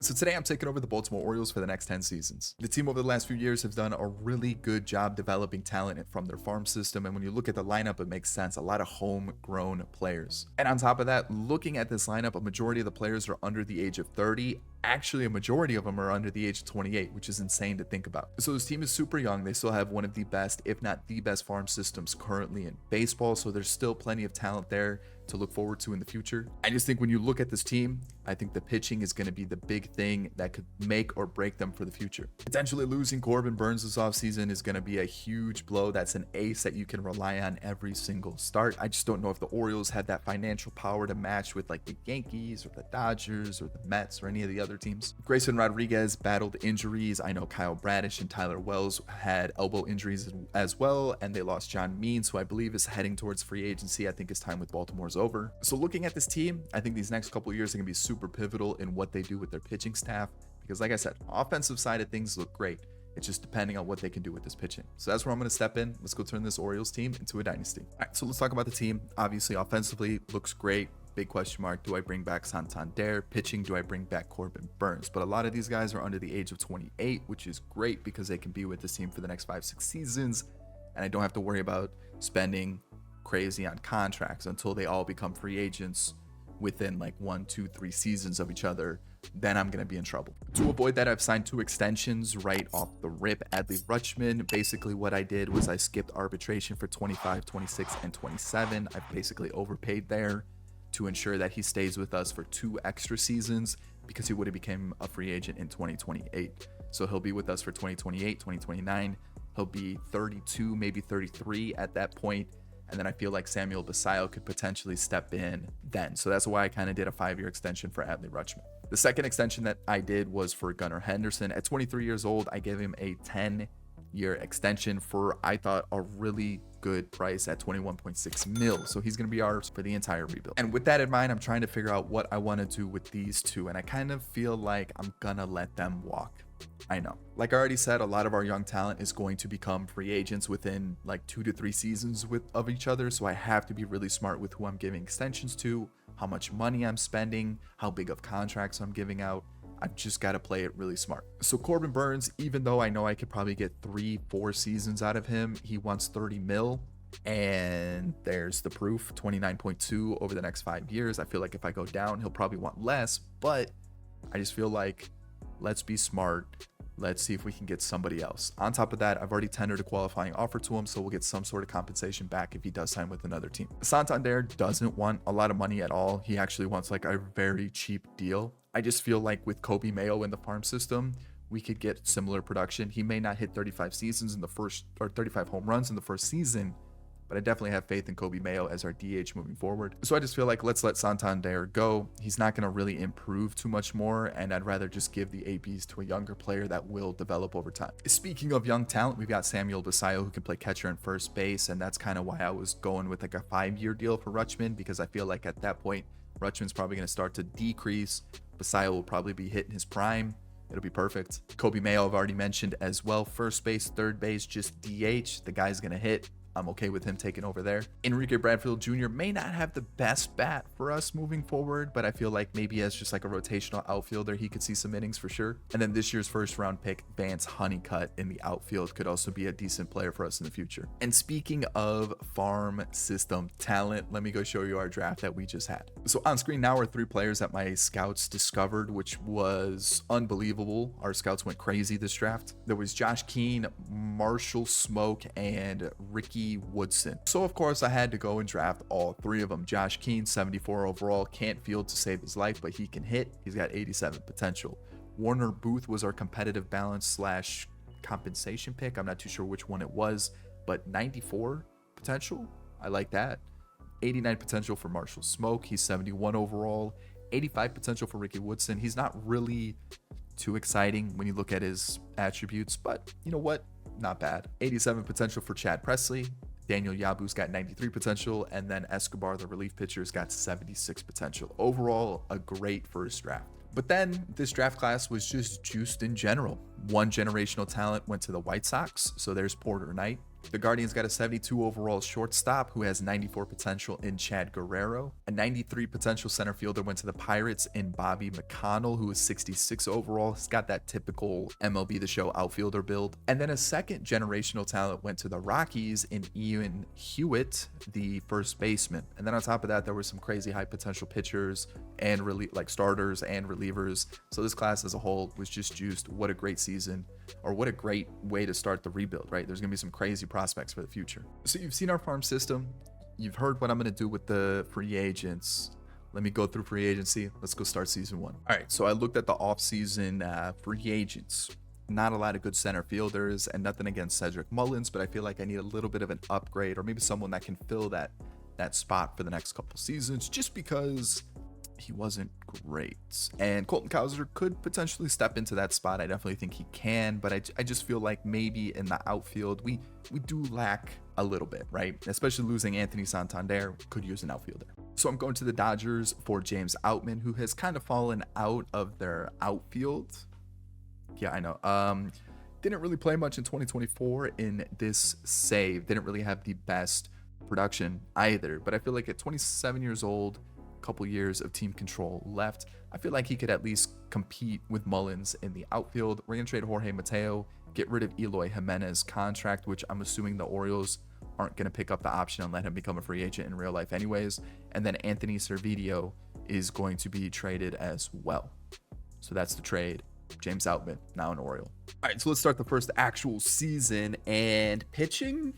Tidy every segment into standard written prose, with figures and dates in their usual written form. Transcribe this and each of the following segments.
So today I'm taking over the Baltimore Orioles for the next 10 seasons. The team over the last few years have done a really good job developing talent from their farm system, and when you look at the lineup, it makes sense. A lot of homegrown players. And on top of that, looking at this lineup, a majority of the players are under the age of 30. Actually, a majority of them are under the age of 28, which is insane to think about. So this team is super young. They still have one of the best, if not the best, farm systems currently in baseball. So there's still plenty of talent there to look forward to in the future. I just think when you look at this team, I think the pitching is going to be the big thing that could make or break them for the future. Potentially losing Corbin Burnes this offseason is going to be a huge blow. That's an ace that you can rely on every single start. I just don't know if the Orioles have that financial power to match with like the Yankees or the Dodgers or the Mets or any of the other teams. Grayson Rodriguez battled injuries. I know Kyle Bradish and Tyler Wells had elbow injuries as well, and they lost John Means, who I believe is heading towards free agency. I think his time with Baltimore is over. So looking at this team, I think these next couple of years are going to be super pivotal in what they do with their pitching staff, because like I said, offensive side of things look great. It's just depending on what they can do with this pitching. So that's where I'm going to step in. Let's go turn this Orioles team into a dynasty. All right, so let's talk about the team. Obviously, offensively looks great. Big question mark. Do I bring back Santander? Pitching, do I bring back Corbin Burnes? But a lot of these guys are under the age of 28, which is great because they can be with this team for the next 5-6 seasons. And I don't have to worry about spending crazy on contracts until they all become free agents within like 1, 2, 3 seasons of each other. Then I'm going to be in trouble. To avoid that, I've signed 2 extensions right off the rip. Adley Rutschman, basically what I did was I skipped arbitration for 25, 26, and 27. I basically overpaid there to ensure that he stays with us for 2 extra seasons because he would have become a free agent in 2028. So he'll be with us for 2028, 2029. He'll be 32, maybe 33 at that point. And then I feel like Samuel Basallo could potentially step in then. So that's why I kind of did a 5-year extension for Adley Rutschman. The second extension that I did was for Gunnar Henderson. At 23 years old, I gave him a 10-year extension for, I thought, a really good price at 21.6 mil. So he's going to be ours for the entire rebuild. And with that in mind, I'm trying to figure out what I want to do with these 2. And I kind of feel like I'm going to let them walk. I know. Like I already said, a lot of our young talent is going to become free agents within like 2 to 3 seasons of each other. So I have to be really smart with who I'm giving extensions to, how much money I'm spending, how big of contracts I'm giving out. I've just got to play it really smart. So Corbin Burnes, even though I know I could probably get 3-4 seasons out of him, he wants 30 mil. And there's the proof, 29.2 over the next 5 years. I feel like if I go down, he'll probably want less, but I just feel like let's be smart. Let's see if we can get somebody else. On top of that, I've already tendered a qualifying offer to him, so we'll get some sort of compensation back if he does sign with another team. Santander doesn't want a lot of money at all. He actually wants like a very cheap deal. I just feel like with Kobe Mayo in the farm system, we could get similar production. He may not hit 35 seasons in the first, or 35 home runs in the first season, but I definitely have faith in Kobe Mayo as our DH moving forward. So I just feel like let's let Santander go. He's not going to really improve too much more, and I'd rather just give the ABs to a younger player that will develop over time. Speaking of young talent, we've got Samuel Basallo who can play catcher and first base, and that's kind of why I was going with like a 5-year deal for Rutschman, because I feel like at that point, Rutschman's probably going to start to decrease. Basallo will probably be hitting his prime. It'll be perfect. Kobe Mayo I've already mentioned as well. First base, third base, just DH. The guy's going to hit. I'm okay with him taking over there. Enrique Bradfield Jr. may not have the best bat for us moving forward, but I feel like maybe as just like a rotational outfielder, he could see some innings for sure. And then this year's first round pick, Vance Honeycutt in the outfield, could also be a decent player for us in the future. And speaking of farm system talent, let me go show you our draft that we just had. So on screen now are 3 players that my scouts discovered, which was unbelievable. Our scouts went crazy this draft. There was Josh Keane, Marshall Smoke, and Ricky Woodson. So of course I had to go and draft all 3 of them. Josh Keane, 74 overall, can't field to save his life, but he can hit. He's got 87 potential. Warner Booth was our competitive balance / compensation pick. I'm not too sure which one it was, but 94 potential. I like that. 89 potential for Marshall Smoke. He's 71 overall. 85 potential for Ricky Woodson. He's not really too exciting when you look at his attributes, but you know what? Not bad. 87 potential for Chad Presley. Daniel Yabu's got 93 potential, and then Escobar, the relief pitcher's got 76 potential. Overall, a great first draft. But then this draft class was just juiced in general. One generational talent went to the White Sox, so there's Porter Knight. The Guardians got a 72 overall shortstop who has 94 potential in Chad Guerrero. A 93 potential center fielder went to the Pirates in Bobby McConnell, who is 66 overall. He's got that typical MLB The Show outfielder build. And then a second generational talent went to the Rockies in Ian Hewitt, the first baseman. And then on top of that, there were some crazy high potential pitchers and like starters and relievers. So this class as a whole was just juiced. What a great season, or what a great way to start the rebuild, right? There's going to be some crazy prospects for the future. So you've seen our farm system. You've heard what I'm going to do with the free agents. Let me go through free agency. Let's go start season 1. All right, so I looked at the offseason free agents. Not a lot of good center fielders, and nothing against Cedric Mullins, but I feel like I need a little bit of an upgrade, or maybe someone that can fill that spot for the next couple seasons, just because he wasn't great. And Colton Cowser could potentially step into that spot. I definitely think he can, but I just feel like maybe in the outfield, we do lack a little bit, right? Especially losing Anthony Santander, could use an outfielder. So I'm going to the Dodgers for James Outman, who has kind of fallen out of their outfield. Yeah, I know. Didn't really play much in 2024 in this save. Didn't really have the best production either, but I feel like at 27 years old, couple years of team control left, I feel like he could at least compete with Mullins in the outfield. We're gonna trade Jorge Mateo, get rid of Eloy Jimenez contract, which I'm assuming the Orioles aren't gonna pick up the option and let him become a free agent in real life anyways. And then Anthony Servideo is going to be traded as well. So that's the trade. James Outman, now an Oriole. All right, so let's start the first actual season. And pitching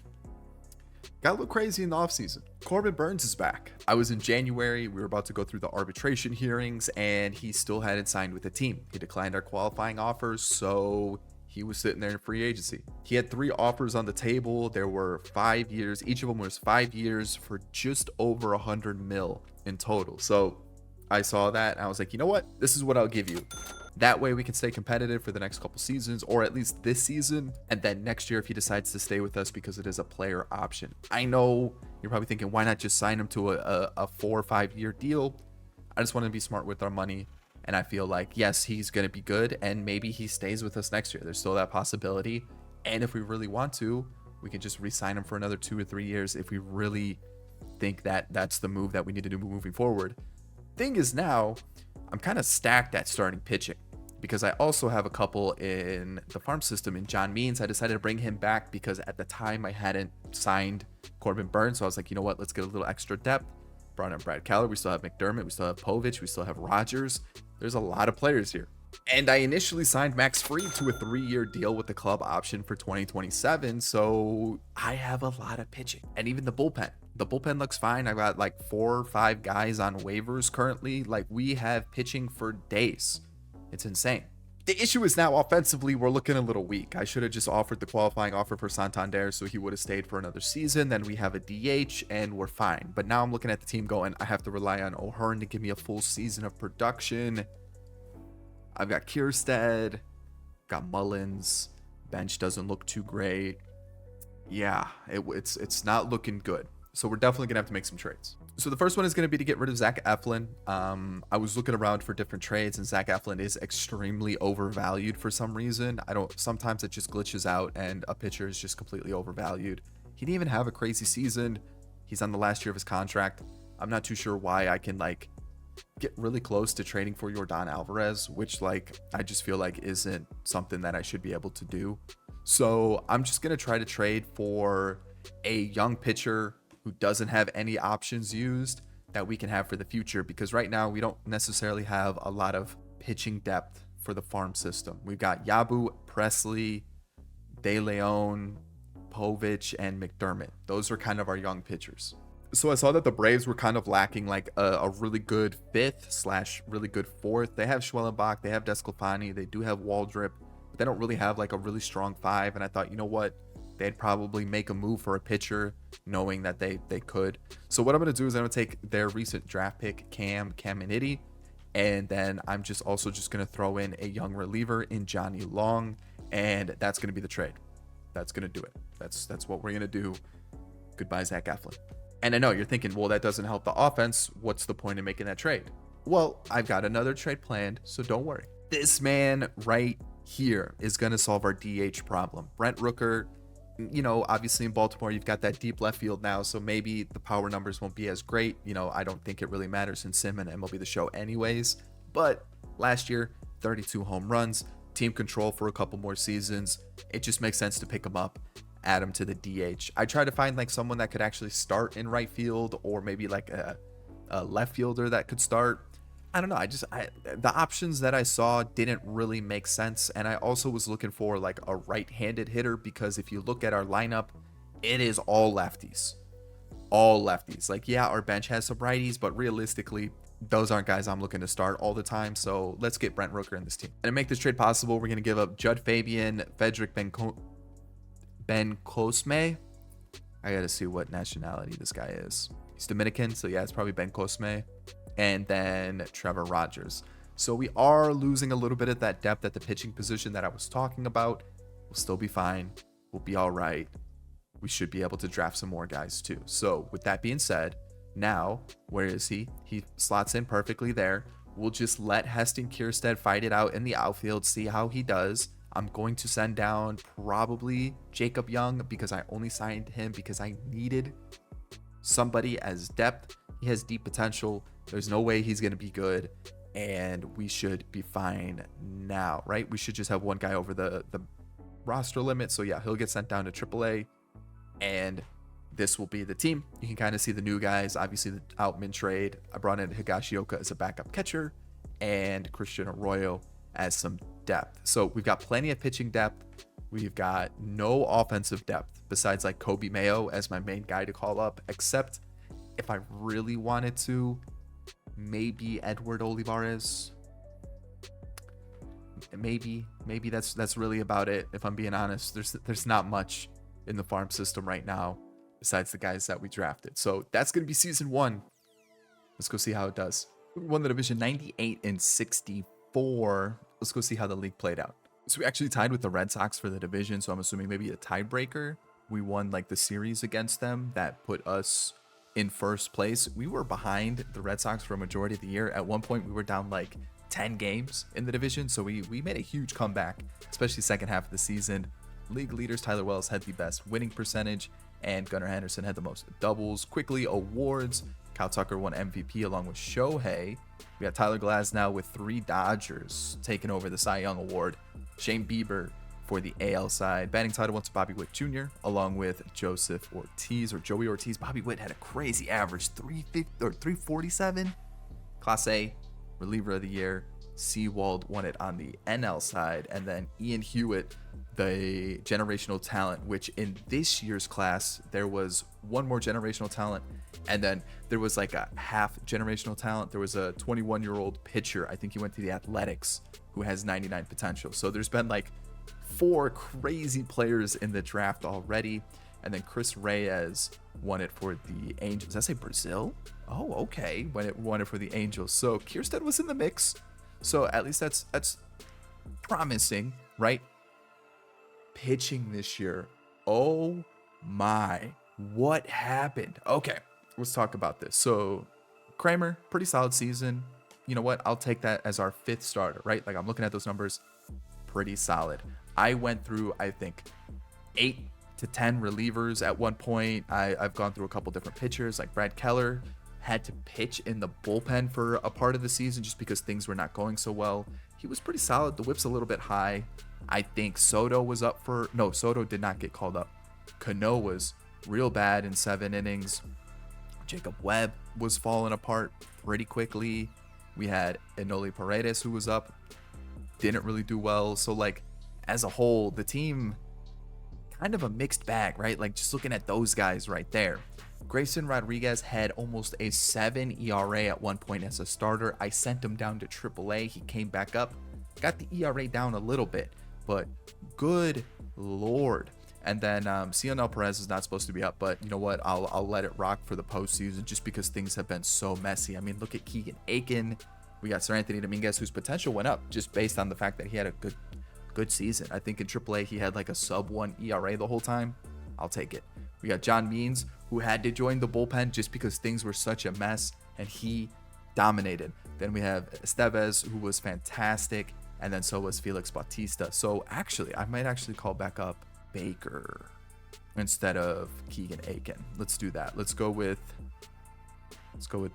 got a little crazy in the offseason. Corbin Burnes is back. I was in January. We were about to go through the arbitration hearings, and he still hadn't signed with the team. He declined our qualifying offers, so he was sitting there in free agency. He had 3 offers on the table. There were 5 years. Each of them was 5 years for just over $100 million in total. So I saw that, and I was like, you know what? This is what I'll give you. That way we can stay competitive for the next couple seasons, or at least this season. And then next year, if he decides to stay with us, because it is a player option. I know you're probably thinking, why not just sign him to a 4 or 5 year deal? I just want to be smart with our money. And I feel like, yes, he's going to be good, and maybe he stays with us next year. There's still that possibility. And if we really want to, we can just re-sign him for another 2 or 3 years if we really think that that's the move that we need to do moving forward. Thing is, now I'm kind of stacked at starting pitching, because I also have a couple in the farm system. In John Means, I decided to bring him back because at the time I hadn't signed Corbin Burnes. So I was like, you know what, let's get a little extra depth. Brought in Brad Keller. We still have McDermott. We still have Povich. We still have Rogers. There's a lot of players here. And I initially signed Max Fried to a 3-year deal with the club option for 2027. So I have a lot of pitching. And even the bullpen. The bullpen looks fine. I got like 4 or 5 guys on waivers currently. Like, we have pitching for days. It's insane. The issue is now offensively, we're looking a little weak. I should have just offered the qualifying offer for Santander so he would have stayed for another season. Then we have a DH and we're fine. But now I'm looking at the team going, I have to rely on O'Hearn to give me a full season of production. I've got Kierstead, got Mullins. Bench doesn't look too great. Yeah, it's not looking good. So we're definitely going to have to make some trades. So the first one is going to be to get rid of Zach Eflin. I was looking around for different trades, and Zach Eflin is extremely overvalued for some reason. Sometimes it just glitches out and a pitcher is just completely overvalued. He didn't even have a crazy season. He's on the last year of his contract. I'm not too sure why. I can get really close to trading for Yordan Alvarez, which I just feel like isn't something that I should be able to do. So I'm just going to try to trade for a young pitcher who doesn't have any options used that we can have for the future, because right now we don't necessarily have a lot of pitching depth for the farm system. We've got Yabu, Presley, De Leon, Povich, and McDermott. Those are kind of our young pitchers. So I saw that the Braves were kind of lacking a really good 5th / really good 4th. They have Schwellenbach, they have Desclafani, they do have Waldrip, but they don't really have a really strong 5. And I thought, you know what? They'd probably make a move for a pitcher knowing that they could. So what I'm going to do is I'm going to take their recent draft pick, Cam Caminiti, and then I'm just going to throw in a young reliever in Johnny Long, and that's going to be the trade. That's going to do it. That's what we're going to do. Goodbye, Zach Eflin. And I know you're thinking, well, that doesn't help the offense. What's the point in making that trade? Well, I've got another trade planned, so don't worry. This man right here is going to solve our DH problem. Brent Rooker Obviously in Baltimore, you've got that deep left field now, so maybe the power numbers won't be as great. I don't think it really matters in Sim and MLB The Show anyways. But last year, 32 home runs, team control for a couple more seasons. It just makes sense to pick him up, add him to the DH. I try to find like someone that could actually start in right field, or maybe like a left fielder that could start. I don't know. The options that I saw didn't really make sense. And I also was looking for like a right-handed hitter, because if you look at our lineup, it is all lefties. All lefties. Like, yeah, our bench has some righties, but realistically, those aren't guys I'm looking to start all the time. So let's get Brent Rooker in this team. And to make this trade possible, we're going to give up Judd Fabian, Frederick Ben Cosme. I got to see what nationality this guy is. He's Dominican, so yeah, it's probably Ben Cosme. And then Trevor Rogers. So we are losing a little bit of that depth at the pitching position that I was talking about. We'll still be fine. We'll be all right. We should be able to draft some more guys too. So with that being said, now, where is he? He slots in perfectly there. We'll just let Heston Kjerstad fight it out in the outfield, see how he does. I'm going to send down probably Jacob Young, because I only signed him because I needed somebody as depth. He has deep potential. There's no way he's going to be good, and we should be fine now, right? We should just have one guy over the roster limit. So yeah, he'll get sent down to AAA, and this will be the team. You can kind of see the new guys. Obviously, the Outman trade. I brought in Higashioka as a backup catcher and Christian Arroyo as some depth. So we've got plenty of pitching depth. We've got no offensive depth besides like Kobe Mayo as my main guy to call up, except if I really wanted to, maybe Edward Olivares. Maybe that's really about it. If I'm being honest, there's not much in the farm system right now besides the guys that we drafted. So that's going to be season 1. Let's go see how it does. We won the division 98-64. Let's go see how the league played out. So we actually tied with the Red Sox for the division. So I'm assuming maybe a tiebreaker. We won like the series against them that put us in first place. We were behind the Red Sox for a majority of the year. At one point, we were down like 10 games in the division. So we made a huge comeback, especially second half of the season. League leaders, Tyler Wells had the best winning percentage, and Gunnar Henderson had the most doubles. Quickly, awards. Kyle Tucker won MVP along with Shohei. We got Tyler Glasnow with 3 Dodgers taking over the Cy Young Award. Shane Bieber for the AL side. Batting title went to Bobby Witt Jr. along with Joseph Ortiz, or Joey Ortiz. Bobby Witt had a crazy average, 347. Class A reliever of the year. Seawald won it on the NL side, and then Ian Hewitt, the generational talent, which in this year's class there was one more generational talent, and then there was like a half generational talent. There was a 21-year-old pitcher, I think he went to the Athletics, who has 99 potential. So there's been like 4 crazy players in the draft already. And then Chris Reyes won it for the Angels. Did I say Brazil? Oh, okay. Won it for the Angels. So Kjerstad was in the mix. So at least that's promising, right? Pitching this year. Oh my. What happened? Okay, let's talk about this. So Kramer, pretty solid season. You know what? I'll take that as our 5th starter, right? Like, I'm looking at those numbers. Pretty solid. I went through, I think, 8 to 10 relievers at one point. I've gone through a couple different pitchers. Like Brad Keller had to pitch in the bullpen for a part of the season just because things were not going so well. He was pretty solid. The whip's a little bit high. I think Soto was up for... No, Soto did not get called up. Cano was real bad in 7 innings. Jacob Webb was falling apart pretty quickly. We had Enoli Paredes, who was up. Didn't really do well. So, like, as a whole, the team... kind of a mixed bag, right? Like, just looking at those guys right there. Grayson Rodriguez had almost a 7 ERA at one point as a starter. I sent him down to AAA. He came back up, got the ERA down a little bit, but good Lord. And then Cionel Perez is not supposed to be up, but you know what? I'll let it rock for the postseason just because things have been so messy. I mean, look at Keegan Aiken. We got Sir Anthony Dominguez, whose potential went up just based on the fact that he had a good season. I think in AAA he had like a sub-1 ERA the whole time. I'll take it. We got John Means, who had to join the bullpen just because things were such a mess, and he dominated. Then we have Estevez, who was fantastic, and then so was Felix Bautista. So actually, I might actually call back up Baker. instead of Keegan Aiken. Let's do that. Let's go with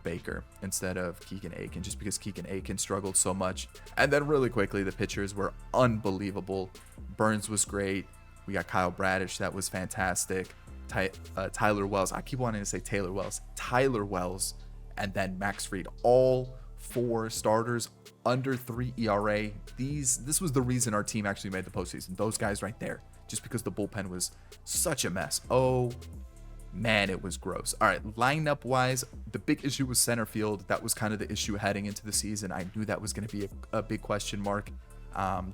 Baker instead of Keegan Aiken, just because Keegan Aiken struggled so much. And then really quickly, the pitchers were unbelievable. Burns was great. We got Kyle Bradish. That was fantastic. Tyler Wells. I keep wanting to say Taylor Wells. Tyler Wells. And then Max Fried. All 4 starters under 3 ERA. This was the reason our team actually made the postseason. Those guys right there. Just because the bullpen was such a mess. Oh, man, it was gross. All right, lineup wise, the big issue was center field. That was kind of the issue heading into the season. I knew that was going to be a big question mark.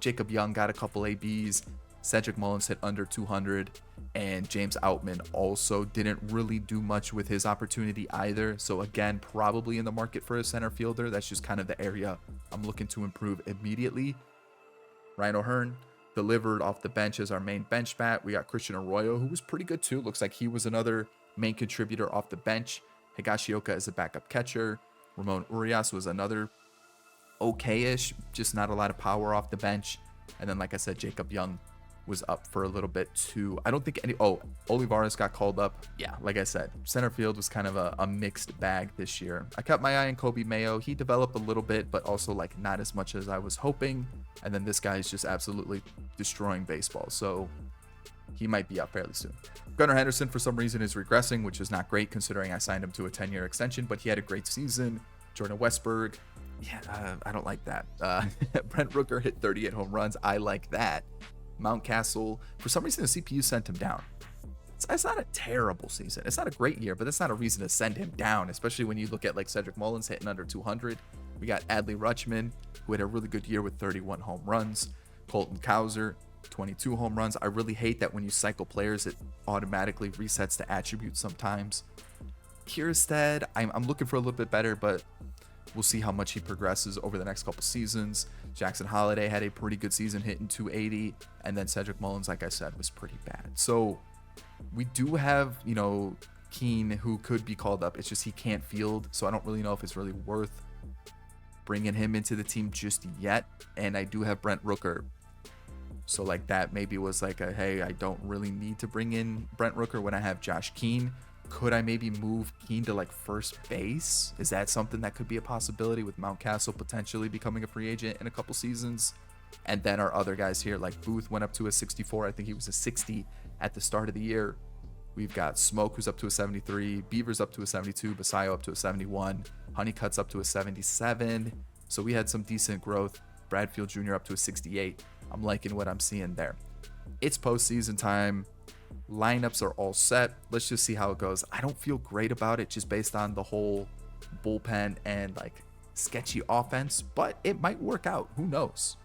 Jacob Young got a couple ABs. Cedric Mullins hit under 200. And James Outman also didn't really do much with his opportunity either. So again, probably in the market for a center fielder. That's just kind of the area I'm looking to improve immediately. Ryan O'Hearn delivered off the bench as our main bench bat. We got Christian Arroyo, who was pretty good too. Looks like he was another main contributor off the bench. Higashioka as a backup catcher. Ramon Urias was another okay-ish, just not a lot of power off the bench. And then, like I said, Jacob Young was up for a little bit too. I don't think Olivares got called up. Yeah, like I said, center field was kind of a mixed bag this year. I kept my eye on Kobe Mayo. He developed a little bit, but also like not as much as I was hoping. And then this guy is just absolutely destroying baseball. So he might be up fairly soon. Gunnar Henderson, for some reason, is regressing, which is not great considering I signed him to a 10-year extension, but he had a great season. Jordan Westberg, I don't like that. Brent Rooker hit 38 home runs. I like that. Mountcastle, for some reason, the CPU sent him down. It's not a terrible season. It's not a great year, but that's not a reason to send him down, especially when you look at like Cedric Mullins hitting under 200. We got Adley Rutschman, who had a really good year with 31 home runs. Colton Cowser, 22 home runs. I really hate that when you cycle players, it automatically resets the attributes sometimes. Kierstead, I'm looking for a little bit better, but we'll see how much he progresses over the next couple seasons. Jackson Holiday had a pretty good season hitting 280. And then Cedric Mullins, like I said, was pretty bad. So we do have, Keane, who could be called up. It's just he can't field. So I don't really know if it's really worth bringing him into the team just yet. And I do have Brent Rooker. So like that maybe was like hey, I don't really need to bring in Brent Rooker when I have Josh Keane. Could I maybe move Keane to like first base? Is that something that could be a possibility with Mountcastle potentially becoming a free agent in a couple seasons? And then our other guys here, like Booth went up to a 64. I think he was a 60 at the start of the year. We've got Smoke, who's up to a 73. Beavers up to a 72. Basayo up to a 71. Honeycutt's up to a 77. So we had some decent growth. Bradfield Jr. up to a 68. I'm liking what I'm seeing there. It's postseason time. Lineups are all set. Let's just see how it goes. I don't feel great about it just based on the whole bullpen and like sketchy offense, but it might work out. Who knows?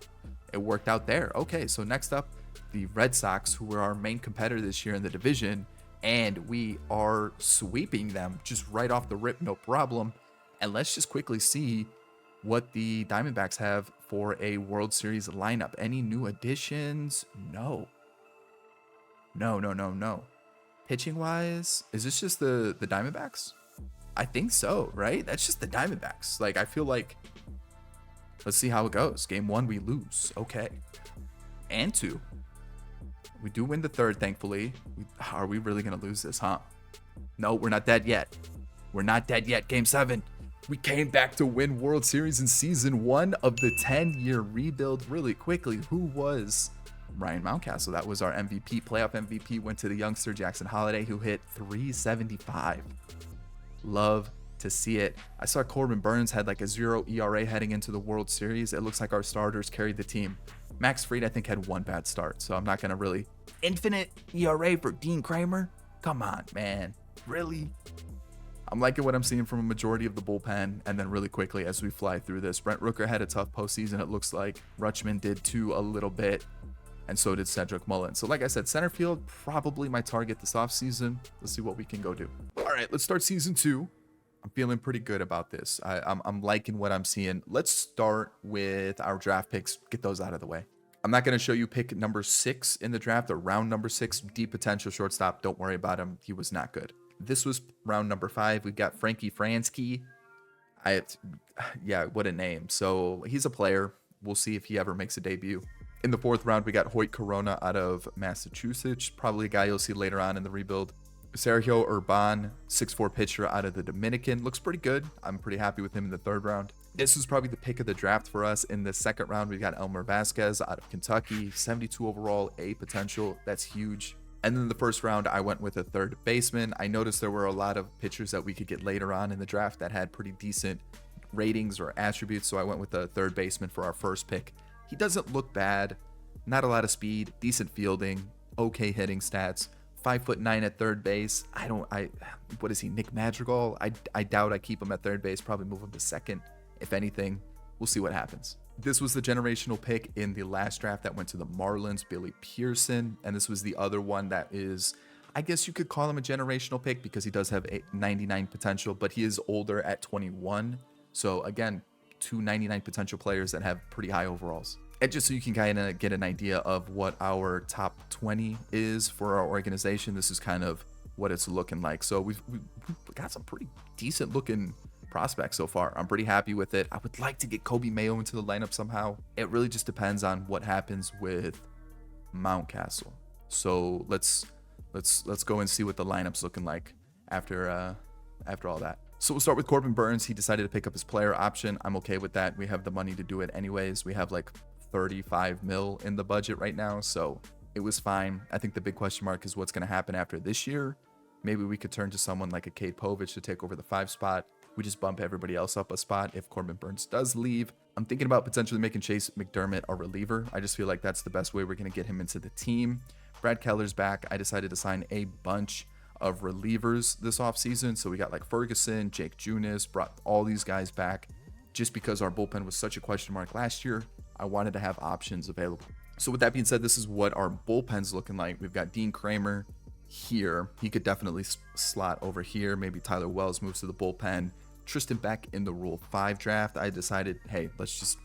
It worked out there. Okay, so next up, the Red Sox, who were our main competitor this year in the division, and we are sweeping them just right off the rip, no problem. And let's just quickly see what the Diamondbacks have for a World Series lineup. Any new additions? No. Pitching wise, is this just the Diamondbacks? I think so, right? That's just the Diamondbacks. Like, I feel like, let's see how it goes. Game 1, we lose. Okay. And 2. We do win the 3rd, thankfully. Are we really going to lose this, huh? No, we're not dead yet. We're not dead yet. Game 7. We came back to win World Series in season 1 of the 10-year rebuild really quickly. Who was Ryan Mountcastle? That was our MVP. Playoff MVP went to the youngster Jackson Holiday, who hit 375. Love to see it. I saw Corbin Burns had like a 0 ERA heading into the World Series. It looks like our starters carried the team. Max Fried, I think, had 1 bad start, so I'm not going to really... Infinite ERA for Dean Kramer? Come on, man. Really? I'm liking what I'm seeing from a majority of the bullpen. And then really quickly as we fly through this, Brent Rooker had a tough postseason, it looks like. Rutschman did too a little bit. And so did Cedric Mullins. So like I said, center field, probably my target this offseason. Let's see what we can go do. All right, let's start season 2. I'm feeling pretty good about this. I'm liking what I'm seeing. Let's start with our draft picks. Get those out of the way. I'm not going to show you pick number 6 in the draft, or round number 6. Deep potential shortstop. Don't worry about him. He was not good. This was round number 5. We've got Frankie Fransky. Yeah, what a name. So he's a player. We'll see if he ever makes a debut. In the 4th round, we got Hoyt Corona out of Massachusetts, probably a guy you'll see later on in the rebuild. Sergio Urban, 6'4" pitcher out of the Dominican, looks pretty good. I'm pretty happy with him in the 3rd round. This was probably the pick of the draft for us. In the 2nd round, we got Elmer Vasquez out of Kentucky, 72 overall, A potential. That's huge. And then in the 1st round, I went with a 3rd baseman. I noticed there were a lot of pitchers that we could get later on in the draft that had pretty decent ratings or attributes, so I went with a 3rd baseman for our 1st pick. He doesn't look bad, not a lot of speed, decent fielding, okay hitting stats. 5'9" at 3rd base. What is he, Nick Madrigal? I doubt I keep him at 3rd base, probably move him to 2nd. If anything, we'll see what happens. This was the generational pick in the last draft that went to the Marlins, Billy Pearson. And this was the other one that is, I guess you could call him a generational pick because he does have a 99 potential, but he is older at 21. So again, 2 99 potential players that have pretty high overalls. And just so you can kind of get an idea of what our top 20 is for our organization, this is kind of what it's looking like. So we've got some pretty decent looking prospects so far. I'm pretty happy with it. I would like to get Kobe Mayo into the lineup somehow. It really just depends on what happens with Mountcastle. So let's go and see what the lineup's looking like after all that. So we'll start with Corbin Burns. He decided to pick up his player option. I'm okay with that. We have the money to do it anyways. We have like 35 mil in the budget right now, so it was fine. I think the big question mark is what's going to happen after this year. Maybe we could turn to someone like a Cade Povich to take over the 5 spot. We just bump everybody else up a spot if Corbin Burns does leave. I'm thinking about potentially making Chase McDermott a reliever. I just feel like that's the best way we're going to get him into the team. Brad Keller's back. I decided to sign a bunch of relievers this offseason. So we got like Ferguson, Jake Junis, brought all these guys back just because our bullpen was such a question mark last year. I wanted to have options available. So with that being said, this is what our bullpen's looking like. We've got Dean Kramer here. He could definitely slot over here. Maybe Tyler Wells moves to the bullpen. Tristan Beck in the Rule 5 draft. I decided, hey, let's just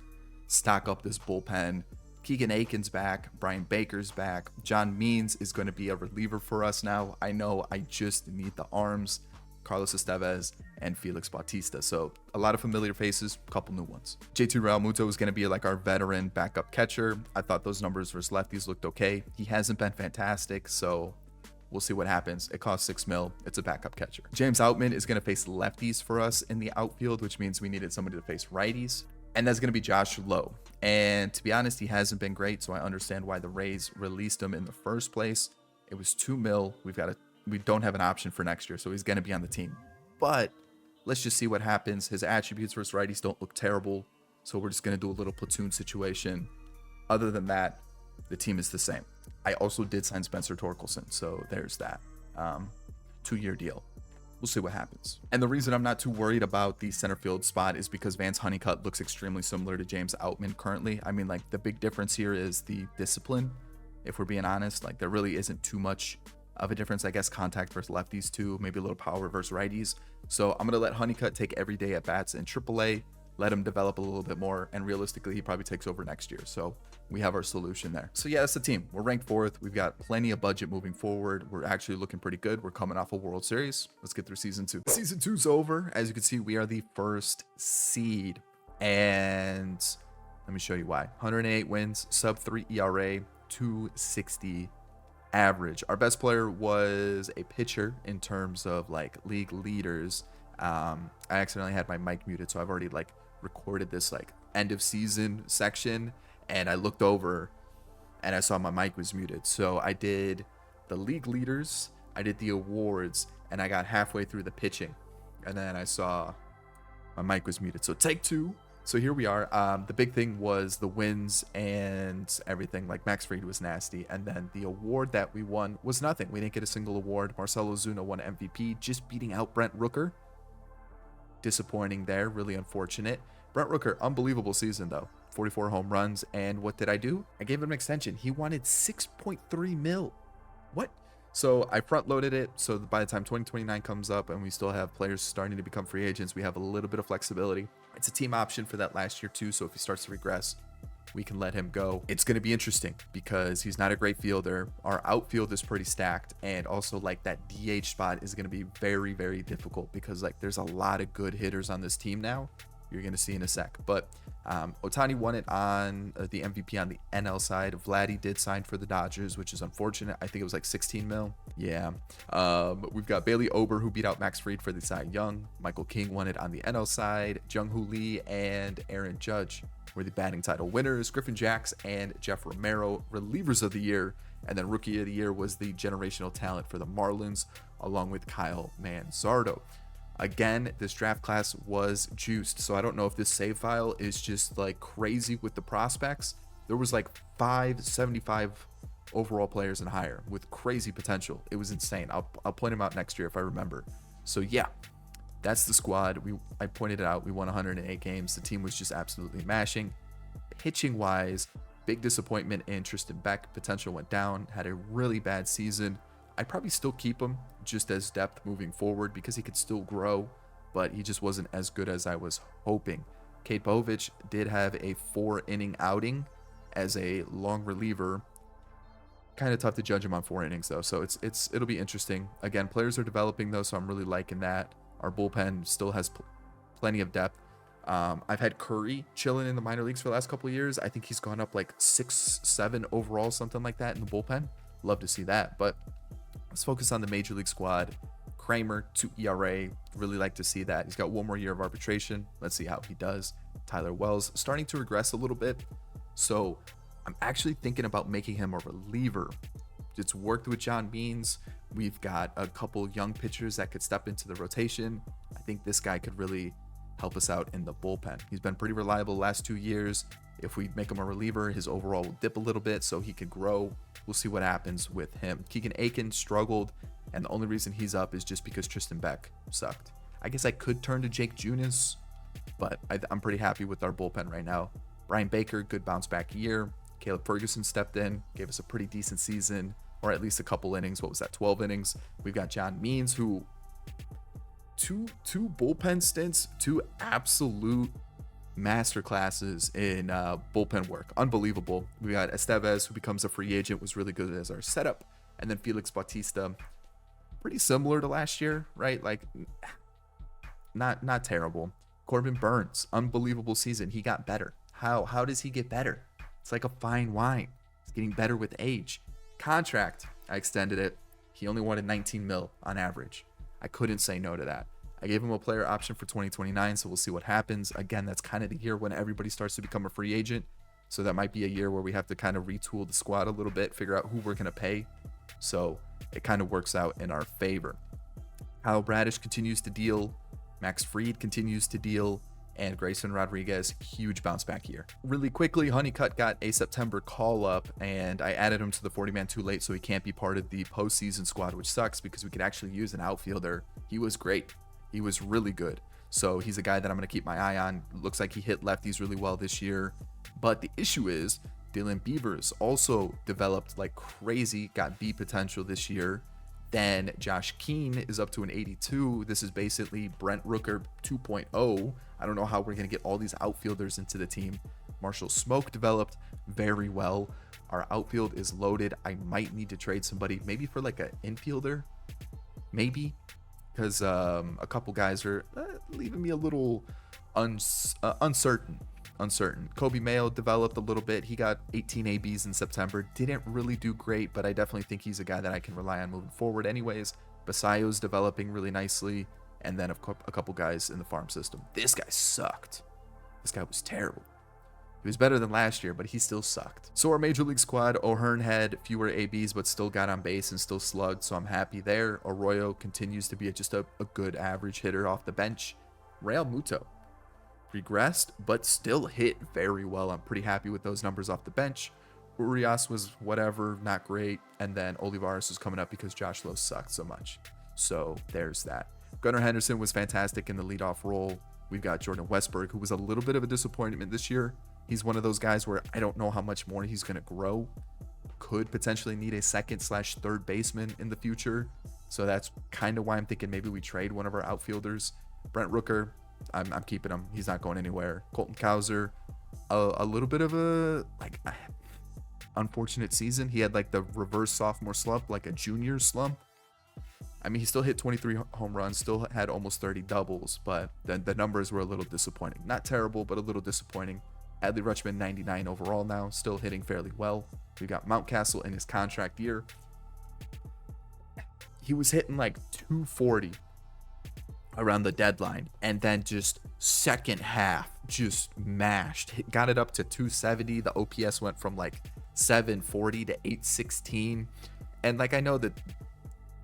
stock up this bullpen. Keegan Aiken's back. Brian Baker's back. John Means is going to be a reliever for us now. I know I just need the arms. Carlos Estevez and Felix Bautista. So a lot of familiar faces, a couple new ones. JT Realmuto is going to be like our veteran backup catcher. I thought those numbers versus lefties looked okay. He hasn't been fantastic, so we'll see what happens. It costs $6 million. It's a backup catcher. James Outman is going to face lefties for us in the outfield, which means we needed somebody to face righties. And that's going to be Josh Lowe. And to be honest, he hasn't been great, so I understand why the Rays released him in the first place. It was $2 million. We don't have an option for next year, so he's going to be on the team. But let's just see what happens. His attributes versus righties don't look terrible, so we're just going to do a little platoon situation. Other than that, the team is the same. I also did sign Spencer Torkelson, so there's that. 2-year deal. We'll see what happens. And the reason I'm not too worried about the center field spot is because Vance Honeycutt looks extremely similar to James Outman currently. I mean, like, the big difference here is the discipline. If we're being honest, like, there really isn't too much of a difference. I guess contact versus lefties too, maybe a little power versus righties. So I'm going to let Honeycutt take everyday at bats in AAA, let him develop a little bit more, and realistically, he probably takes over next year. So we have our solution there. So yeah, that's the team. We're ranked 4th. We've got plenty of budget moving forward. We're actually looking pretty good. We're coming off a World Series. Let's get through season 2. Season 2's over. As you can see, we are the 1st seed. And let me show you why. 108 wins, sub 3 ERA, 260 average. Our best player was a pitcher in terms of like league leaders. I accidentally had my mic muted, so I've already like recorded this like end of season section, and I looked over and I saw my mic was muted. So I did the league leaders, I did the awards, and I got halfway through the pitching, and then I saw my mic was muted. So take 2. So here we are. The big thing was the wins and everything. Like, Max Fried was nasty. And then the award that we won was nothing. We didn't get a single award. Marcelo Ozuna won MVP, just beating out Brent Rooker. Disappointing there. Really unfortunate. Brent Rooker, unbelievable season, though. 44 home runs. And what did I do? I gave him an extension. He wanted $6.3 million. What? So I front loaded it. So by the time 2029 comes up and we still have players starting to become free agents, we have a little bit of flexibility. It's a team option for that last year too. So if he starts to regress, we can let him go. It's going to be interesting because he's not a great fielder. Our outfield is pretty stacked. And also, like, that DH spot is going to be very, very difficult because, like, there's a lot of good hitters on this team now. you're going to see in a sec. But Ohtani won it on the MVP on the NL side. Vladdy did sign for the Dodgers, which is unfortunate. I think it was like 16 mil. Yeah. We've got Bailey Ober, who beat out Max Fried for the Cy Young. Michael King won it on the NL side. Jung-Hoo Lee and Aaron Judge were the batting title winners. Griffin Jacks and Jeff Romero, relievers of the year. And then Rookie of the Year was the generational talent for the Marlins, along with Kyle Manzardo. Again, this draft class was juiced, so I don't know if this save file is just like crazy with the prospects. There was like 575 overall players and higher with crazy potential. It was insane. I'll point them out next year if I remember. So yeah, that's the squad. I pointed it out. We won 108 games. The team was just absolutely mashing. Pitching wise, big disappointment in Tristan Beck. Potential went down. Had a really bad season. I'd probably still keep him just as depth moving forward because he could still grow, but he just wasn't as good as I was hoping. Kate Povich did have a 4-inning outing as a long reliever. Kind of tough to judge him on 4 innings though, so it'll be interesting. Again, players are developing though, so I'm really liking that. Our bullpen still has plenty of depth. I've had Curry chilling in the minor leagues for the last couple of years. I think he's gone up like 6-7 overall, something like that in the bullpen. Love to see that, but let's focus on the major league squad. Kramer, 2 ERA. Really like to see that. He's got 1 more year of arbitration. Let's see how he does. Tyler Wells starting to regress a little bit. So I'm actually thinking about making him a reliever. It's worked with John Means. We've got a couple young pitchers that could step into the rotation. I think this guy could really help us out in the bullpen. He's been pretty reliable the last 2 years. If we make him a reliever, his overall will dip a little bit so he could grow. We'll see what happens with him. Keegan Aiken struggled, and the only reason he's up is just because Tristan Beck sucked. I guess I could turn to Jake Junis, but I'm pretty happy with our bullpen right now. Brian Baker, good bounce back year. Caleb Ferguson stepped in, gave us a pretty decent season, or at least a couple innings. What was that, 12 innings? We've got John Means, who two bullpen stints, 2 absolute masterclasses in bullpen work. Unbelievable. We got Estevez, who becomes a free agent, was really good as our setup. And then Felix Bautista, pretty similar to last year, right? Like, not terrible. Corbin Burns, unbelievable season. He got better. How does he get better? It's like a fine wine. It's getting better with age. Contract, I extended it. He only wanted 19 mil on average. I couldn't say no to that. I gave him a player option for 2029, so we'll see what happens. Again, that's kind of the year when everybody starts to become a free agent. So that might be a year where we have to kind of retool the squad a little bit, figure out who we're going to pay. So it kind of works out in our favor. Kyle Bradish continues to deal. Max Fried continues to deal. And Grayson Rodriguez, huge bounce back year. Really quickly, Honeycutt got a September call up, and I added him to the 40-man too late, so he can't be part of the postseason squad, which sucks because we could actually use an outfielder. He was great. He was really good. So he's a guy that I'm going to keep my eye on. Looks like he hit lefties really well this year. But the issue is Dylan Beavers also developed like crazy, got B potential this year. Then Josh Keane is up to an 82. This is basically Brent Rooker 2.0. I don't know how we're going to get all these outfielders into the team. Marshall Smoke developed very well. Our outfield is loaded. I might need to trade somebody, maybe for like an infielder. Maybe. Because a couple guys are leaving me a little uncertain. Kobe Mayo developed a little bit. He got 18 ABs in September. Didn't really do great, but I definitely think he's a guy that I can rely on moving forward anyways. Basayo's developing really nicely. And then a couple guys in the farm system. This guy sucked. This guy was terrible. He was better than last year, but he still sucked. So our major league squad, O'Hearn had fewer ABs, but still got on base and still slugged, so I'm happy there. Arroyo continues to be just a good average hitter off the bench. Real Muto regressed, but still hit very well. I'm pretty happy with those numbers off the bench. Urias was whatever, not great. And then Olivares was coming up because Josh Lowe sucked so much. So there's that. Gunnar Henderson was fantastic in the leadoff role. We've got Jordan Westberg, who was a little bit of a disappointment this year. He's one of those guys where I don't know how much more he's going to grow. Could potentially need a second/third baseman in the future. So that's kind of why I'm thinking maybe we trade one of our outfielders. Brent Rooker, I'm keeping him. He's not going anywhere. Colton Cowser, a little bit of a unfortunate season. He had like the reverse sophomore slump, like a junior slump. I mean, he still hit 23 home runs, still had almost 30 doubles, but the numbers were a little disappointing. Not terrible, but a little disappointing. Adley Rutschman, 99 overall now, still hitting fairly well. We got Mountcastle in his contract year. He was hitting like 240 around the deadline, and then just second half just mashed. Got it up to 270. The OPS went from like 740 to 816. And like, I know that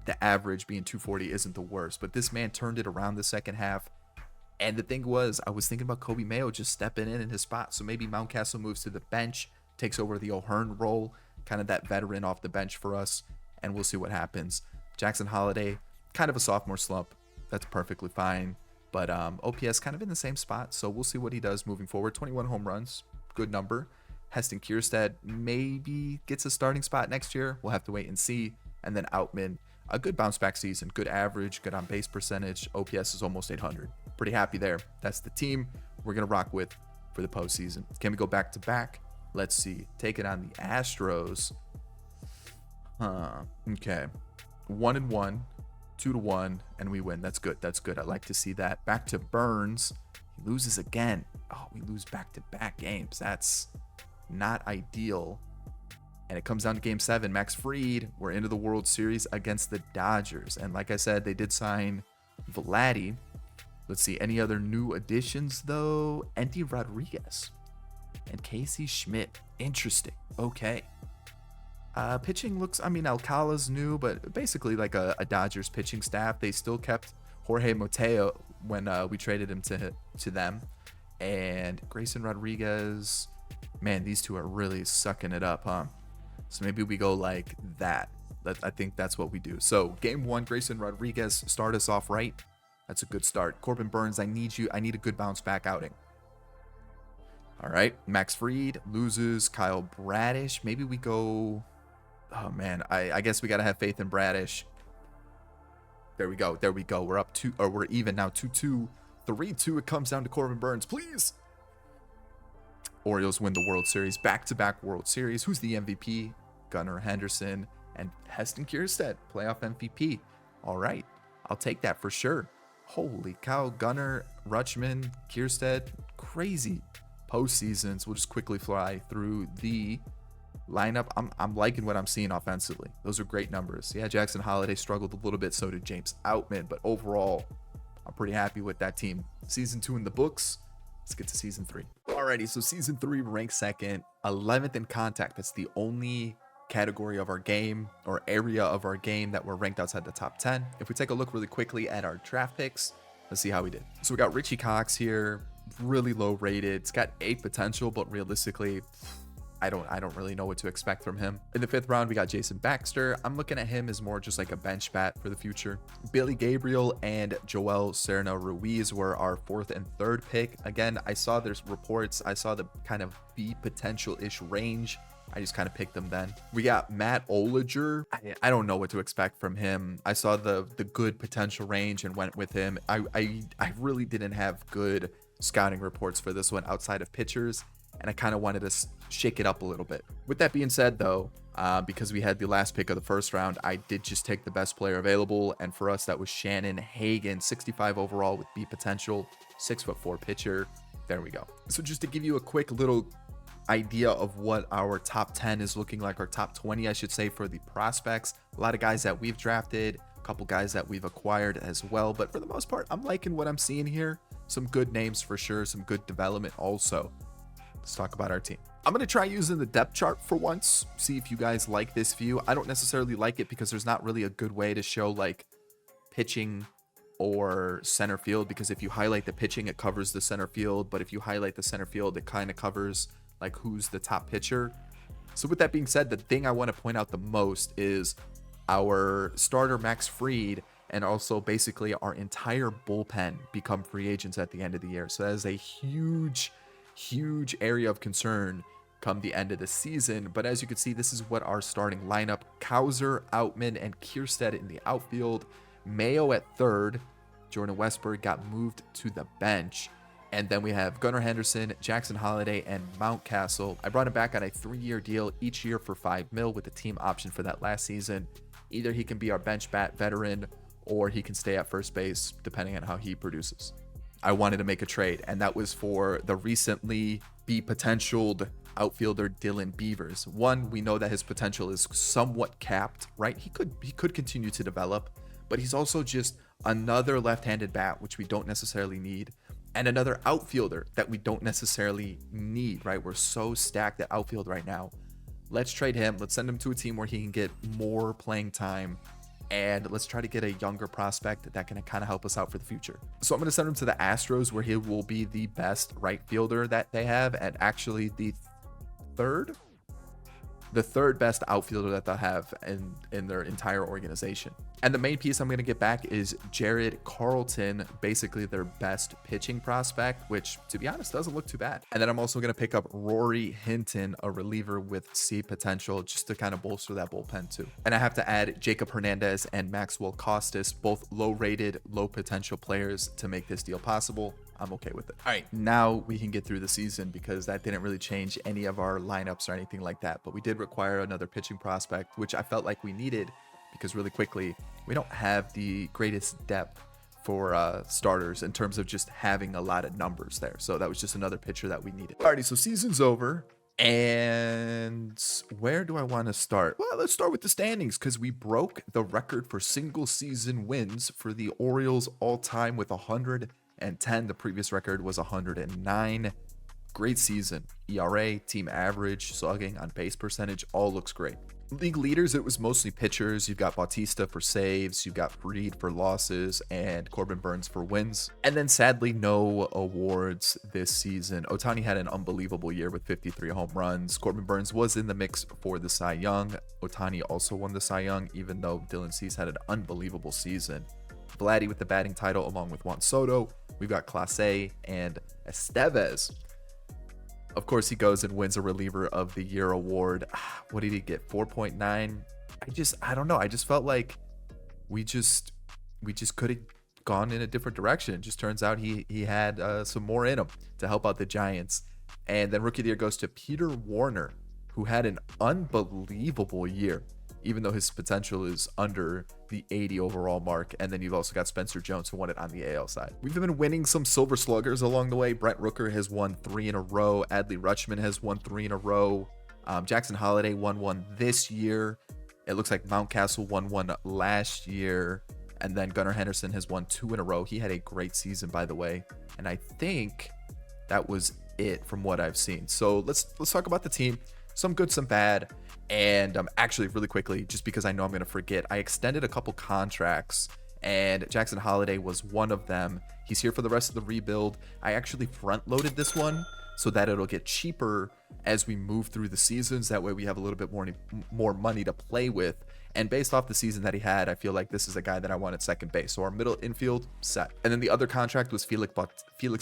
the average being 240 isn't the worst, but this man turned it around the second half. And the thing was, I was thinking about Kobe Mayo just stepping in his spot. So maybe Mountcastle moves to the bench, takes over the O'Hearn role, kind of that veteran off the bench for us, and we'll see what happens. Jackson Holiday, kind of a sophomore slump. That's perfectly fine. But OPS kind of in the same spot, so we'll see what he does moving forward. 21 home runs, good number. Heston Kierstead maybe gets a starting spot next year. We'll have to wait and see. And then Outman, a good bounce back season, good average, good on base percentage. OPS is almost 800. Pretty happy there. That's the team we're going to rock with for the postseason. Can we go back to back? Let's see. Take it on the Astros. Okay. 1-1, 2-1, and we win. That's good. That's good. I like to see that. Back to Burns. He loses again. Oh, we lose back-to-back games. That's not ideal. And it comes down to game 7. Max Fried, we're into the World Series against the Dodgers. And like I said, they did sign Vladdy. Let's see, any other new additions, though? Endy Rodriguez and Casey Schmidt. Interesting. Okay. Pitching looks, I mean, Alcala's new, but basically like a Dodgers pitching staff. They still kept Jorge Mateo when we traded him to them. And Grayson Rodriguez, man, these two are really sucking it up, huh? So maybe we go like that. I think that's what we do. So game 1, Grayson Rodriguez, start us off right. That's a good start. Corbin Burns, I need you. I need a good bounce back outing. All right. Max Fried loses. Kyle Bradish. Maybe we go. Oh, man. I guess we got to have faith in Bradish. There we go. There we go. We're up 2, or we're even now 2-2. 3-2. It comes down to Corbin Burns. Please. Orioles win the World Series. Back-to-back World Series. Who's the MVP? Gunnar Henderson and Heston Kjerstad, playoff MVP. All right. I'll take that for sure. Holy cow. Gunnar, Rutschman, Kjerstad. Crazy postseasons. We'll just quickly fly through the lineup. I'm liking what I'm seeing offensively. Those are great numbers. Yeah, Jackson Holiday struggled a little bit. So did James Outman. But overall, I'm pretty happy with that team. Season 2 in the books. Let's get to season 3. Alrighty, so season 3 ranked second, 11th in contact. That's the only category of our game or area of our game that we're ranked outside the top 10. If we take a look really quickly at our draft picks, let's see how we did. So we got Richie Cox here, really low rated. It's got A potential, but realistically, I don't really know what to expect from him. In the 5th round, we got Jason Baxter. I'm looking at him as more just like a bench bat for the future. Billy Gabriel and Joel Serna Ruiz were our 4th and 3rd pick. Again, I saw there's reports. I saw the kind of B potential-ish range. I just kind of picked them then. We got Matt Olinger. I don't know what to expect from him. I saw the good potential range and went with him. I really didn't have good scouting reports for this one outside of pitchers, and I kind of wanted to shake it up a little bit. With that being said, though, because we had the last pick of the 1st round, I did just take the best player available, and for us, that was Shannon Hagan, 65 overall with B potential, 6'4" pitcher. There we go. So just to give you a quick little idea of what our top 10 is looking like, or top 20, I should say, for the prospects. A lot of guys that we've drafted, a couple guys that we've acquired as well, but for the most part, I'm liking what I'm seeing here. Some good names for sure, some good development also. Let's talk about our team. I'm going to try using the depth chart for once, see if you guys like this view. I don't necessarily like it because there's not really a good way to show like pitching or center field, because if you highlight the pitching, it covers the center field, but if you highlight the center field, it kind of covers like who's the top pitcher. So with that being said, the thing I want to point out the most is our starter Max Fried, and also basically our entire bullpen become free agents at the end of the year. So that is a huge area of concern come the end of the season. But as you can see, this is what our starting lineup: Cowser, Outman, and Kjerstad in the outfield. Mayo at 3rd. Jordan Westberg got moved to the bench. And then we have Gunnar Henderson, Jackson Holiday, and Mountcastle. I brought him back on a 3-year deal, each year for $5 million with the team option for that last season. Either he can be our bench bat veteran, or he can stay at first base depending on how he produces. I wanted to make a trade, and that was for the recently be potentialed outfielder Dylan Beavers. One, we know that his potential is somewhat capped, right? He could continue to develop, but he's also just another left-handed bat, which we don't necessarily need, and another outfielder that we don't necessarily need, right? We're so stacked at outfield right now. Let's trade him. Let's send him to a team where he can get more playing time, and let's try to get a younger prospect that can kind of help us out for the future. So I'm going to send him to the Astros, where he will be the best right fielder that they have, and actually the third best outfielder that they'll have in their entire organization. And the main piece I'm going to get back is Jared Carlton, basically their best pitching prospect, which, to be honest, doesn't look too bad. And then I'm also going to pick up Rory Hinton, a reliever with C potential, just to kind of bolster that bullpen too. And I have to add Jacob Hernandez and Maxwell Costas, both low-rated, low-potential players, to make this deal possible. I'm okay with it. All right, now we can get through the season, because that didn't really change any of our lineups or anything like that. But we did require another pitching prospect, which I felt like we needed, because really quickly, we don't have the greatest depth for starters in terms of just having a lot of numbers there. So that was just another pitcher that we needed. Alrighty, so season's over. And where do I want to start? Well, let's start with the standings, because we broke the record for single season wins for the Orioles all time with 110. The previous record was 109. Great season. ERA, team average, slugging, on base percentage, all looks great. League leaders, it was mostly pitchers. You've got Bautista for saves, you've got Reed for losses, and Corbin Burns for wins. And then sadly, no awards this season. Ohtani had an unbelievable year with 53 home runs. Corbin Burns was in the mix for the Cy Young. Ohtani also won the Cy Young, even though Dylan Cease had an unbelievable season. Vladdy with the batting title along with Juan Soto. We've got Clase and Estevez. Of course, he goes and wins a reliever of the year award. What did he get? 4.9. I don't know. I just felt like we just could have gone in a different direction. It just turns out he had some more in him to help out the Giants. And then rookie of the year goes to Peter Warner, who had an unbelievable year, even though his potential is under the 80 overall mark. And then you've also got Spencer Jones, who won it on the AL side. We've been winning some silver sluggers along the way. Brent Rooker has won 3 in a row. Adley Rutschman has won 3 in a row. Jackson Holliday won 1 this year. It looks like Mountcastle won 1 last year. And then Gunnar Henderson has won 2 in a row. He had a great season, by the way. And I think that was it from what I've seen. So let's talk about the team. Some good, some bad. And actually, really quickly, just because I know I'm going to forget, I extended a couple contracts, and Jackson Holliday was one of them. He's here for the rest of the rebuild. I actually front-loaded this one so that it'll get cheaper as we move through the seasons. That way we have a little bit more money to play with. And based off the season that he had, I feel like this is a guy that I want at second base. So our middle infield, set. And then the other contract was Felix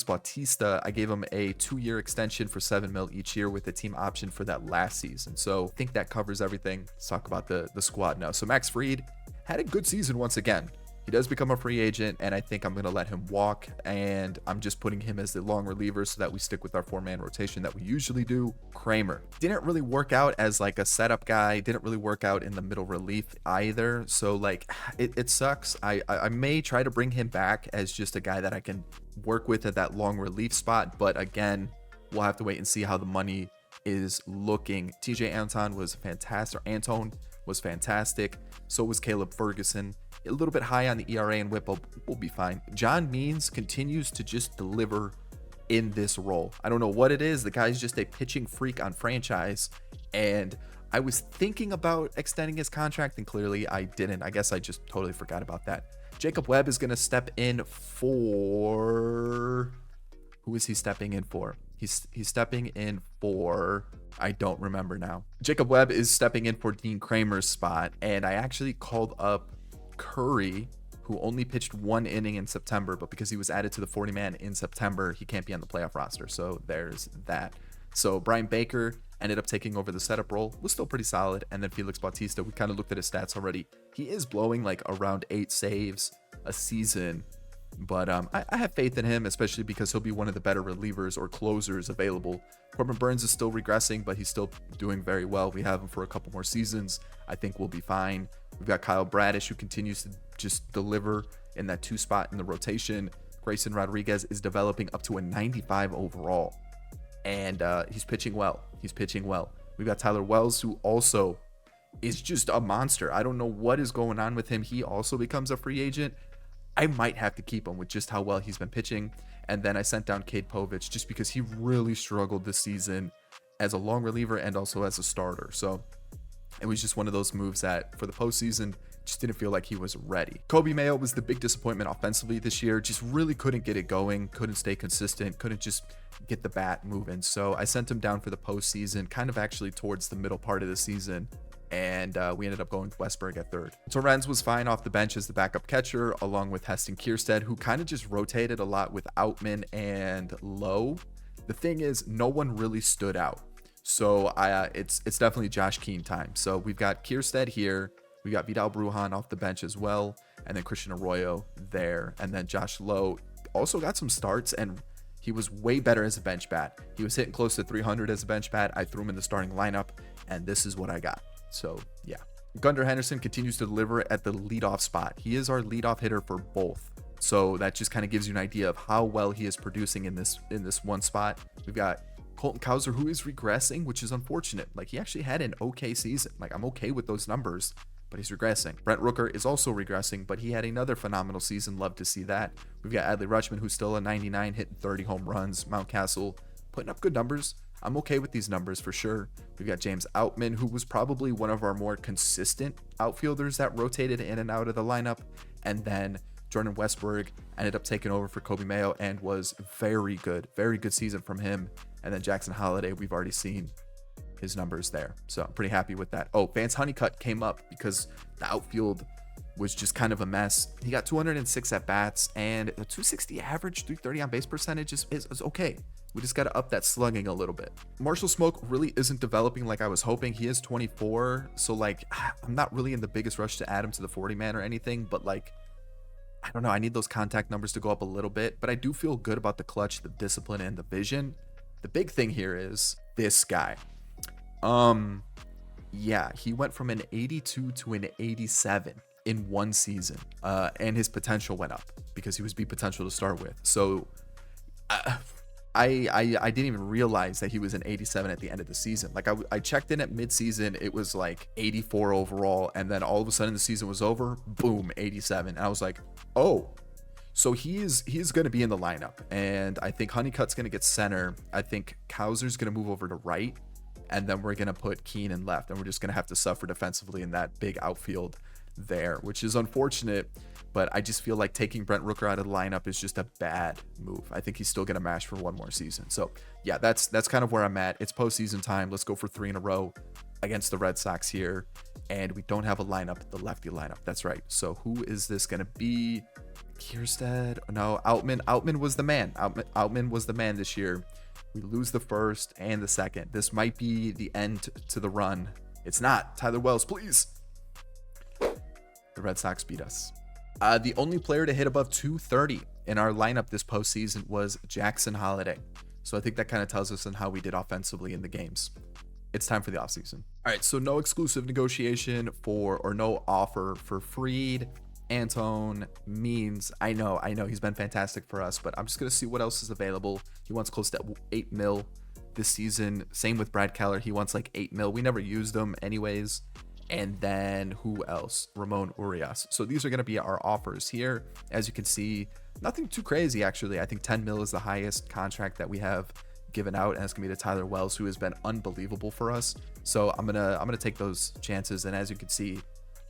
Bautista. I gave him a 2-year extension for $7 million each year with the team option for that last season. So I think that covers everything. Let's talk about the squad now. So Max Fried had a good season once again. He does become a free agent, and I think I'm going to let him walk, and I'm just putting him as the long reliever so that we stick with our 4-man rotation that we usually do. Kramer didn't really work out as like a setup guy, didn't really work out in the middle relief either, so like it sucks. I may try to bring him back as just a guy that I can work with at that long relief spot, but again, we'll have to wait and see how the money is looking. TJ Anton was fantastic. Anton was fantastic. So was Caleb Ferguson. A little bit high on the ERA and WHIP, we'll be fine. John Means continues to just deliver in this role. I don't know what it is. The guy's just a pitching freak on franchise. And I was thinking about extending his contract, and clearly I didn't. I guess I just totally forgot about that. Jacob Webb is going to step in for... Who is he stepping in for? He's stepping in for... I don't remember now. Jacob Webb is stepping in for Dean Kramer's spot, and I actually called up Curry, who only pitched 1 inning in September, but because he was added to the 40-man in September, he can't be on the playoff roster. So there's that. So Brian Baker ended up taking over the setup role, was still pretty solid. And then Felix Bautista, we kind of looked at his stats already. He is blowing like around 8 saves a season. But I have faith in him, especially because he'll be one of the better relievers or closers available. Corbin Burns is still regressing, but he's still doing very well. We have him for a couple more seasons. I think we'll be fine. We've got Kyle Bradish, who continues to just deliver in that 2 spot in the rotation. Grayson Rodriguez is developing up to a 95 overall, and he's pitching well. We've got Tyler Wells, who also is just a monster. I don't know what is going on with him. He also becomes a free agent. I might have to keep him with just how well he's been pitching. And then I sent down Cade Povich just because he really struggled this season as a long reliever and also as a starter. So it was just one of those moves that for the postseason just didn't feel like he was ready. Kobe Mayo was the big disappointment offensively this year. Just really couldn't get it going, couldn't stay consistent, couldn't just get the bat moving. So I sent him down for the postseason, kind of actually towards the middle part of the season. And we ended up going with Westberg at third. Torrens was fine off the bench as the backup catcher, along with Heston Kierstead, who kind of just rotated a lot with Outman and Lowe. The thing is, no one really stood out. So it's definitely Josh Keane time. So we've got Kierstead here. We got Vidal Brujan off the bench as well. And then Christian Arroyo there. And then Josh Lowe also got some starts, and he was way better as a bench bat. He was hitting close to 300 as a bench bat. I threw him in the starting lineup, and this is what I got. So yeah, Gunnar Henderson continues to deliver at the leadoff spot. He is our leadoff hitter for both. So that just kind of gives you an idea of how well he is producing in this one spot. We've got Colton Cowser, who is regressing, which is unfortunate. Like, he actually had an okay season. Like, I'm okay with those numbers, but he's regressing. Brent Rooker is also regressing, but he had another phenomenal season. Love to see that. We've got Adley Rutschman, who's still a 99, hitting 30 home runs. Mountcastle putting up good numbers. I'm okay with these numbers for sure. We've got James Outman, who was probably one of our more consistent outfielders that rotated in and out of the lineup. And then Jordan Westberg ended up taking over for Kobe Mayo and was very good season from him. And then Jackson Holiday, we've already seen his numbers there. So I'm pretty happy with that. Oh, Vance Honeycutt came up because the outfield was just kind of a mess. He got 206 at bats and a 260 average, 330 on base percentage is okay. We just got to up that slugging a little bit. Marshall Smoke really isn't developing like I was hoping. He is 24. So like, I'm not really in the biggest rush to add him to the 40 man or anything, but like, I don't know. I need those contact numbers to go up a little bit, but I do feel good about the clutch, the discipline, and the vision. The big thing here is this guy. Yeah, he went from an 82 to an 87 in one season, and his potential went up because he was B potential to start with. So I didn't even realize that he was an 87 at the end of the season. Like I checked in at midseason, it was like 84 overall, and then all of a sudden the season was over, boom, 87. And I was like, oh, so he's going to be in the lineup, and I think Honeycutt's going to get center. I think Cowser's going to move over to right, and then we're going to put Keane in left, and we're just going to have to suffer defensively in that big outfield there, which is unfortunate. But I just feel like taking Brent Rooker out of the lineup is just a bad move. I think he's still going to mash for one more season. So yeah, that's kind of where I'm at. It's postseason time. Let's go for 3 in a row against the Red Sox here. And we don't have a lineup, the lefty lineup. That's right. So who is this going to be? Kierstead? No, Outman. Outman was the man. Outman was the man this year. We lose the first and the second. This might be the end to the run. It's not. Tyler Wells, please. The Red Sox beat us. The only player to hit above 230 in our lineup this postseason was Jackson Holiday. So I think that kind of tells us on how we did offensively in the games. It's time for the offseason. All right, so no exclusive negotiation or no offer for Fried, Antone, Means. I know he's been fantastic for us, but I'm just going to see what else is available. He wants close to 8 mil this season. Same with Brad Keller. He wants like 8 mil. We never used him anyways. And then who else? Ramon Urias. So these are going to be our offers here. As you can see, nothing too crazy, actually. I think 10 mil is the highest contract that we have given out, and it's going to be to Tyler Wells, who has been unbelievable for us. So I'm gonna take those chances. And as you can see,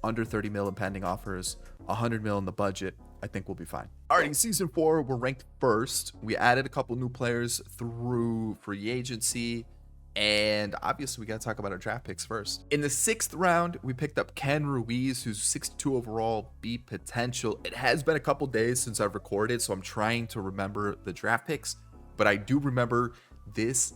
under 30 mil in pending offers, 100 mil in the budget, I think we'll be fine. All right, in season 4, we're ranked first. We added a couple new players through free agency. And obviously, we got to talk about our draft picks first. In the 6th round, we picked up Ken Ruiz, who's 62 overall, B potential. It has been a couple days since I've recorded, so I'm trying to remember the draft picks. But I do remember this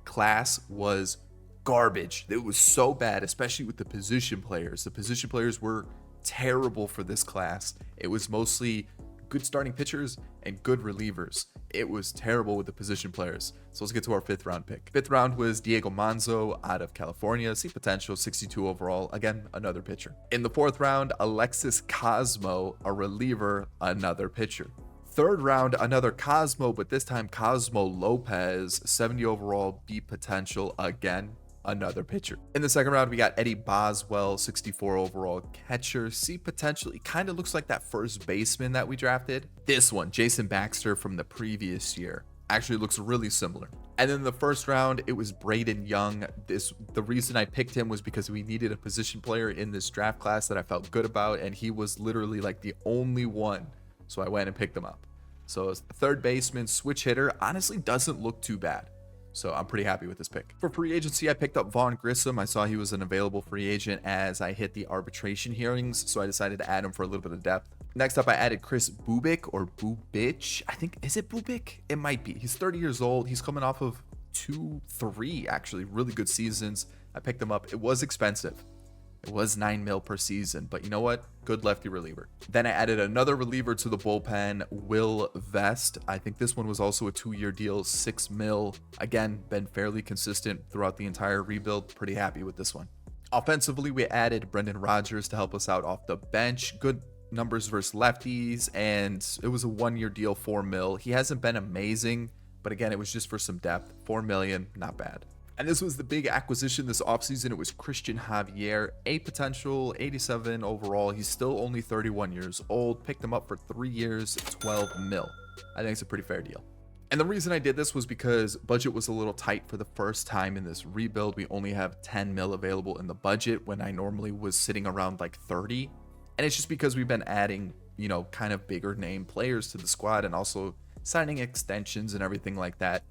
class was garbage. It was so bad, especially with the position players. The position players were terrible for this class. It was mostly good starting pitchers and good relievers. It was terrible with the position players. So let's get to our 5th round pick. 5th round was Diego Manzo out of California. See potential, 62 overall. Again, another pitcher. In the 4th round, Alexis Cosmo, a reliever, another pitcher. 3rd round, another Cosmo, but this time Cosmo Lopez, 70 overall, B potential, again, another pitcher. In the 2nd round, we got Eddie Boswell, 64 overall catcher, C potential. He kind of looks like that first baseman that we drafted. This one, Jason Baxter from the previous year, actually looks really similar. And then in the 1st round, it was Braden Young. The reason I picked him was because we needed a position player in this draft class that I felt good about, and he was literally like the only one. So I went and picked him up. So as 3rd baseman, switch hitter, honestly doesn't look too bad. So I'm pretty happy with this pick. For free agency, I picked up Vaughn Grissom. I saw he was an available free agent as I hit the arbitration hearings, so I decided to add him for a little bit of depth. Next up, I added Chris Bubik or Bubich. I think, is it Bubik? It might be. He's 30 years old. He's coming off of 3 actually really good seasons. I picked him up. It was expensive. It was $9 million per season, but you know what? Good lefty reliever. Then I added another reliever to the bullpen, Will Vest. I think this one was also a 2-year deal, $6 million. Again, been fairly consistent throughout the entire rebuild. Pretty happy with this one. Offensively, we added Brendan Rodgers to help us out off the bench. Good numbers versus lefties, and it was a 1-year deal, $4 million. He hasn't been amazing, but again, it was just for some depth. $4 million, not bad. And this was the big acquisition this offseason. It was Christian Javier, A potential, 87 overall. He's still only 31 years old. Picked him up for 3 years, $12 million. I think it's a pretty fair deal. And the reason I did this was because budget was a little tight for the first time in this rebuild. We only have 10 mil available in the budget when I normally was sitting around like 30. And it's just because we've been adding, kind of bigger name players to the squad and also signing extensions and everything like that.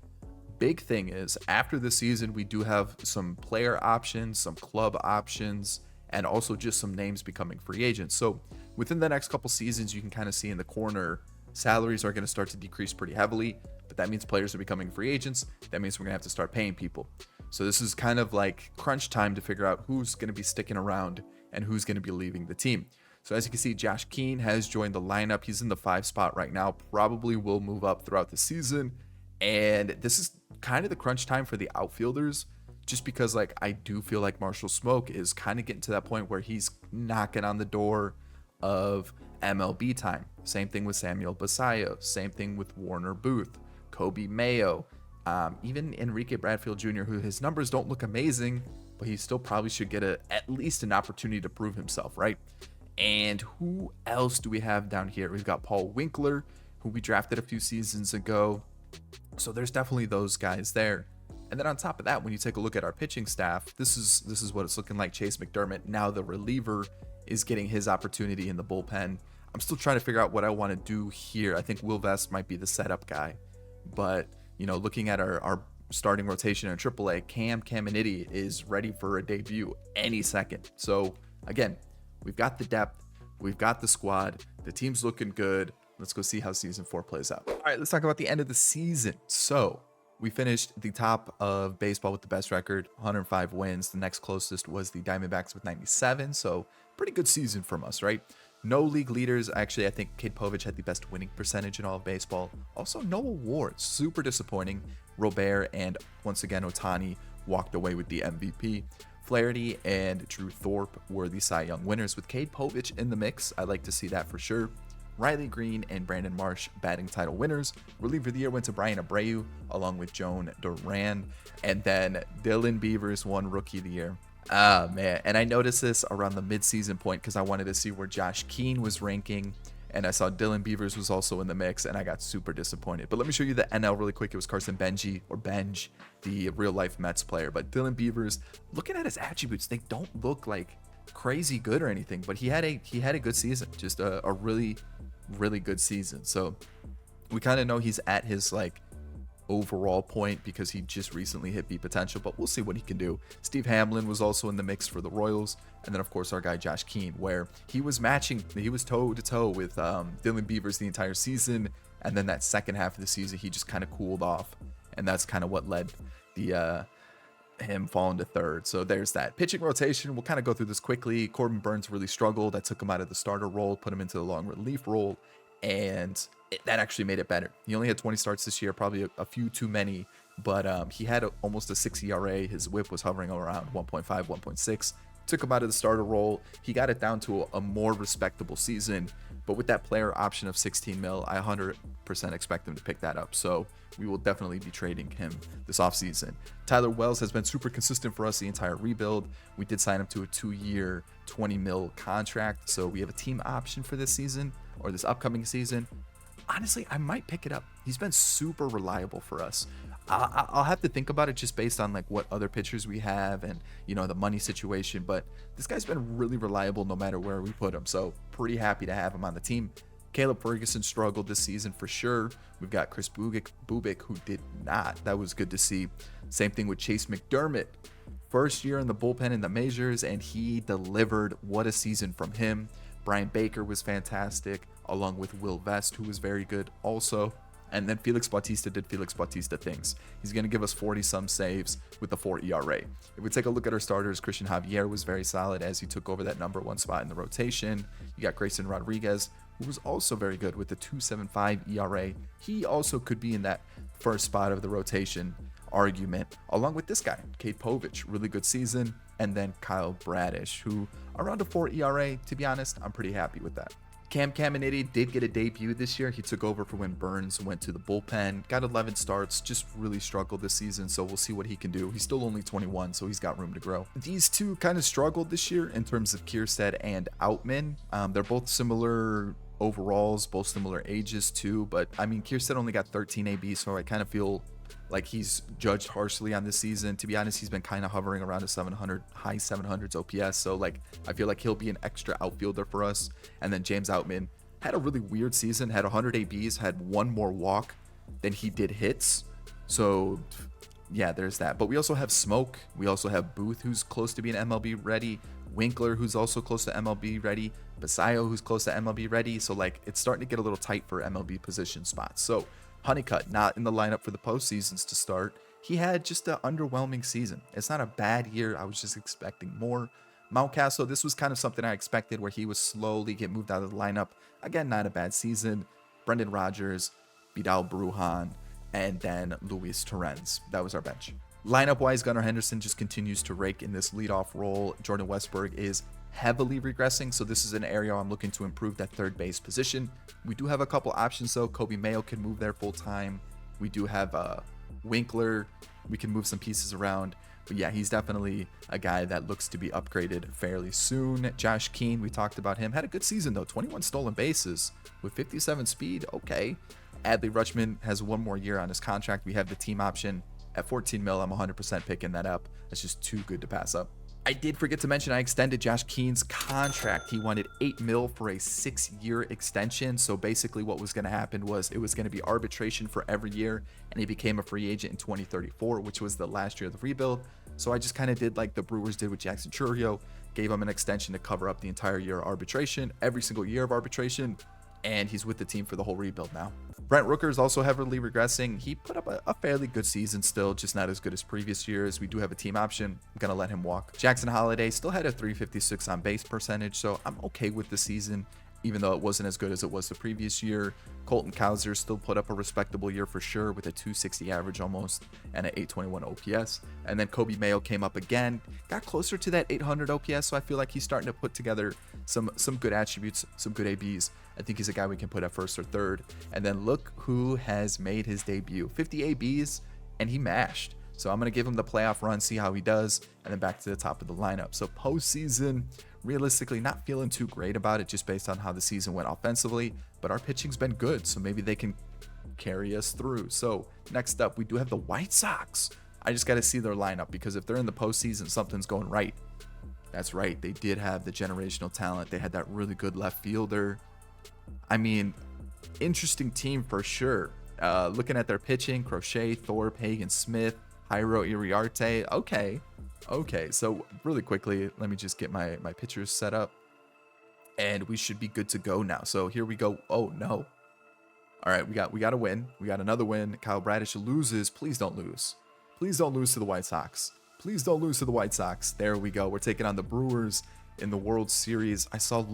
Big thing is after the season, we do have some player options, some club options, and also just some names becoming free agents. So within the next couple seasons, you can kind of see in the corner, salaries are going to start to decrease pretty heavily, but that means players are becoming free agents. That means we're going to have to start paying people. So this is kind of like crunch time to figure out who's going to be sticking around and who's going to be leaving the team. So as you can see, Josh Keane has joined the lineup. He's in the 5 spot right now, probably will move up throughout the season. And this is kind of the crunch time for the outfielders, just because I do feel like Marshall Smoke is kind of getting to that point where he's knocking on the door of MLB time. Same thing with Samuel Basayo, same thing with Warner Booth, Kobe Mayo, even Enrique Bradfield Jr., who his numbers don't look amazing, but he still probably should get at least an opportunity to prove himself, right? And who else do we have down here? We've got Paul Winkler, who we drafted a few seasons ago. So there's definitely those guys there. And then on top of that, when you take a look at our pitching staff, this is what it's looking like. Chase McDermott, now the reliever, is getting his opportunity in the bullpen. I'm still trying to figure out what I want to do here. I think Will Vest might be the setup guy. But, looking at our starting rotation in AAA, Cam Caminiti is ready for a debut any second. So again, we've got the depth, we've got the squad, the team's looking good. Let's go see how season 4 plays out. All right, let's talk about the end of the season. So we finished the top of baseball with the best record, 105 wins. The next closest was the Diamondbacks with 97. So pretty good season from us, right? No league leaders. Actually, I think Cade Povich had the best winning percentage in all of baseball. Also, no awards. Super disappointing. Robert and once again Ohtani walked away with the MVP. Flaherty and Drew Thorpe were the Cy Young winners with Cade Povich in the mix. I like to see that for sure. Riley Green and Brandon Marsh batting title winners. Reliever of the year went to Brian Abreu along with Joan Duran. And then Dylan Beavers won rookie of the year. Ah, man. And I noticed this around the midseason point because I wanted to see where Josh Keane was ranking. And I saw Dylan Beavers was also in the mix, and I got super disappointed. But let me show you the NL really quick. It was Carson Benji, or Benj, the real-life Mets player. But Dylan Beavers, looking at his attributes, they don't look like crazy good or anything. But he had a good season, just a really, really good season. So we kind of know he's at his overall point because he just recently hit B potential, but we'll see what he can do. Steve Hamlin was also in the mix for the Royals, and then of course our guy Josh Keane, where he was toe to toe with Dylan Beavers the entire season, and then that second half of the season he just kind of cooled off, and that's kind of what led the him falling to third. So there's that. Pitching rotation, we'll kind of go through this quickly. Corbin Burns really struggled. I took him out of the starter role, put him into the long relief role. and that actually made it better. He only had 20 starts this year, probably a few too many, but he had almost a 6 ERA. His whip was hovering around 1.5, 1.6. Took him out of the starter role. He got it down to a more respectable season, but with that player option of 16 mil, I 100% expect him to pick that up. So we will definitely be trading him this offseason. Tyler Wells has been super consistent for us the entire rebuild. We did sign him to a 2-year, 20 mil contract. So we have a team option for this season, or this upcoming season. Honestly, I might pick it up. He's been super reliable for us. I'll have to think about it just based on like what other pitchers we have and, you know, the money situation. But this guy's been really reliable no matter where we put him. So pretty happy to have him on the team. Caleb Ferguson struggled this season for sure. We've got Chris Bubik, who did not. That was good to see. Same thing with Chase McDermott. First year in the bullpen in the majors, and he delivered. What a season from him. Brian Baker was fantastic, along with Will Vest, who was very good also. And then Felix Bautista did Felix Bautista things. He's going to give us 40-some saves with the 4 ERA. If we take a look at our starters, Christian Javier was very solid as he took over that number 1 spot in the rotation. You got Grayson Rodriguez, who was also very good with the 2.75 ERA. He also could be in that first spot of the rotation argument, along with this guy, Cade Povich, really good season. And then Kyle Bradish, who around a 4 ERA, to be honest, I'm pretty happy with that. Cam Caminiti did get a debut this year. He took over for when Burns went to the bullpen, got 11 starts, just really struggled this season, so we'll see what he can do. He's still only 21, so he's got room to grow. These two kind of struggled this year in terms of Kierstead and Outman. They're both similar overalls, both similar ages too, but I mean, Kierstead only got 13 AB, so I kind of feel like he's judged harshly on this season. To be honest, he's been kind of hovering around a 700, high 700s OPS. So like, I feel like he'll be an extra outfielder for us. And then James Outman had a really weird season, had 100 ABs, had 1 more walk than he did hits. So yeah, there's that. But we also have Smoke. We also have Booth, who's close to being MLB ready. Winkler, who's also close to MLB ready. Basayo, who's close to MLB ready. So like, it's starting to get a little tight for MLB position spots. So Honeycutt not in the lineup for the postseasons to start. He had just an underwhelming season. It's not a bad year. I was just expecting more. Mountcastle, this was kind of something I expected, where he would slowly get moved out of the lineup. Again, not a bad season. Brendan Rodgers, Vidal Brujan, and then Luis Torrens. That was our bench. Lineup-wise, Gunnar Henderson just continues to rake in this leadoff role. Jordan Westberg is heavily regressing, so this is an area I'm looking to improve that third base position. We do have a couple options though. Kobe Mayo can move there full time. We do have Winkler. We can move some pieces around, but yeah, he's definitely a guy that looks to be upgraded fairly soon. Josh Keane, we talked about him, had a good season though. 21 stolen bases with 57 speed. Okay. Adley Rutschman has 1 more year on his contract. We have the team option at 14 mil. I'm 100% picking that up. That's just too good to pass up. I did forget to mention I extended Josh Keene's contract. He wanted 8 mil for a 6-year extension. So basically what was going to happen was it was going to be arbitration for every year, and he became a free agent in 2034, which was the last year of the rebuild. So I just kind of did like the Brewers did with Jackson Chourio, gave him an extension to cover up the entire year of arbitration, every single year of arbitration, and he's with the team for the whole rebuild now. Brent Rooker is also heavily regressing. He put up a fairly good season still, just not as good as previous years. We do have a team option. I'm going to let him walk. Jackson Holiday still had a 356 on base percentage, so I'm okay with the season, even though it wasn't as good as it was the previous year. Colton Cowser still put up a respectable year for sure, with a 260 average almost and an 821 OPS. And then Kobe Mayo came up again, got closer to that 800 OPS, so I feel like he's starting to put together some good attributes, some good ABs. I think he's a guy we can put at first or third. And then look who has made his debut. 50 ABs, and he mashed. So I'm going to give him the playoff run, see how he does, and then back to the top of the lineup. So postseason, realistically, not feeling too great about it just based on how the season went offensively, but our pitching's been good, so maybe they can carry us through. So next up, we do have the White Sox. I just got to see their lineup, because if they're in the postseason, something's going right. That's right, they did have the generational talent. They had that really good left fielder. I mean, interesting team for sure. Looking at their pitching, Crochet, Thorpe, Hagen Smith, Jairo Iriarte. Okay, so really quickly, let me just get my pitchers set up, and we should be good to go now. So here we go. Oh no. All right, we got a win. We got another win. Kyle Bradish loses. Please don't lose. Please don't lose to the White Sox. Please don't lose to the White Sox. There we go. We're taking on the Brewers in the World Series. I saw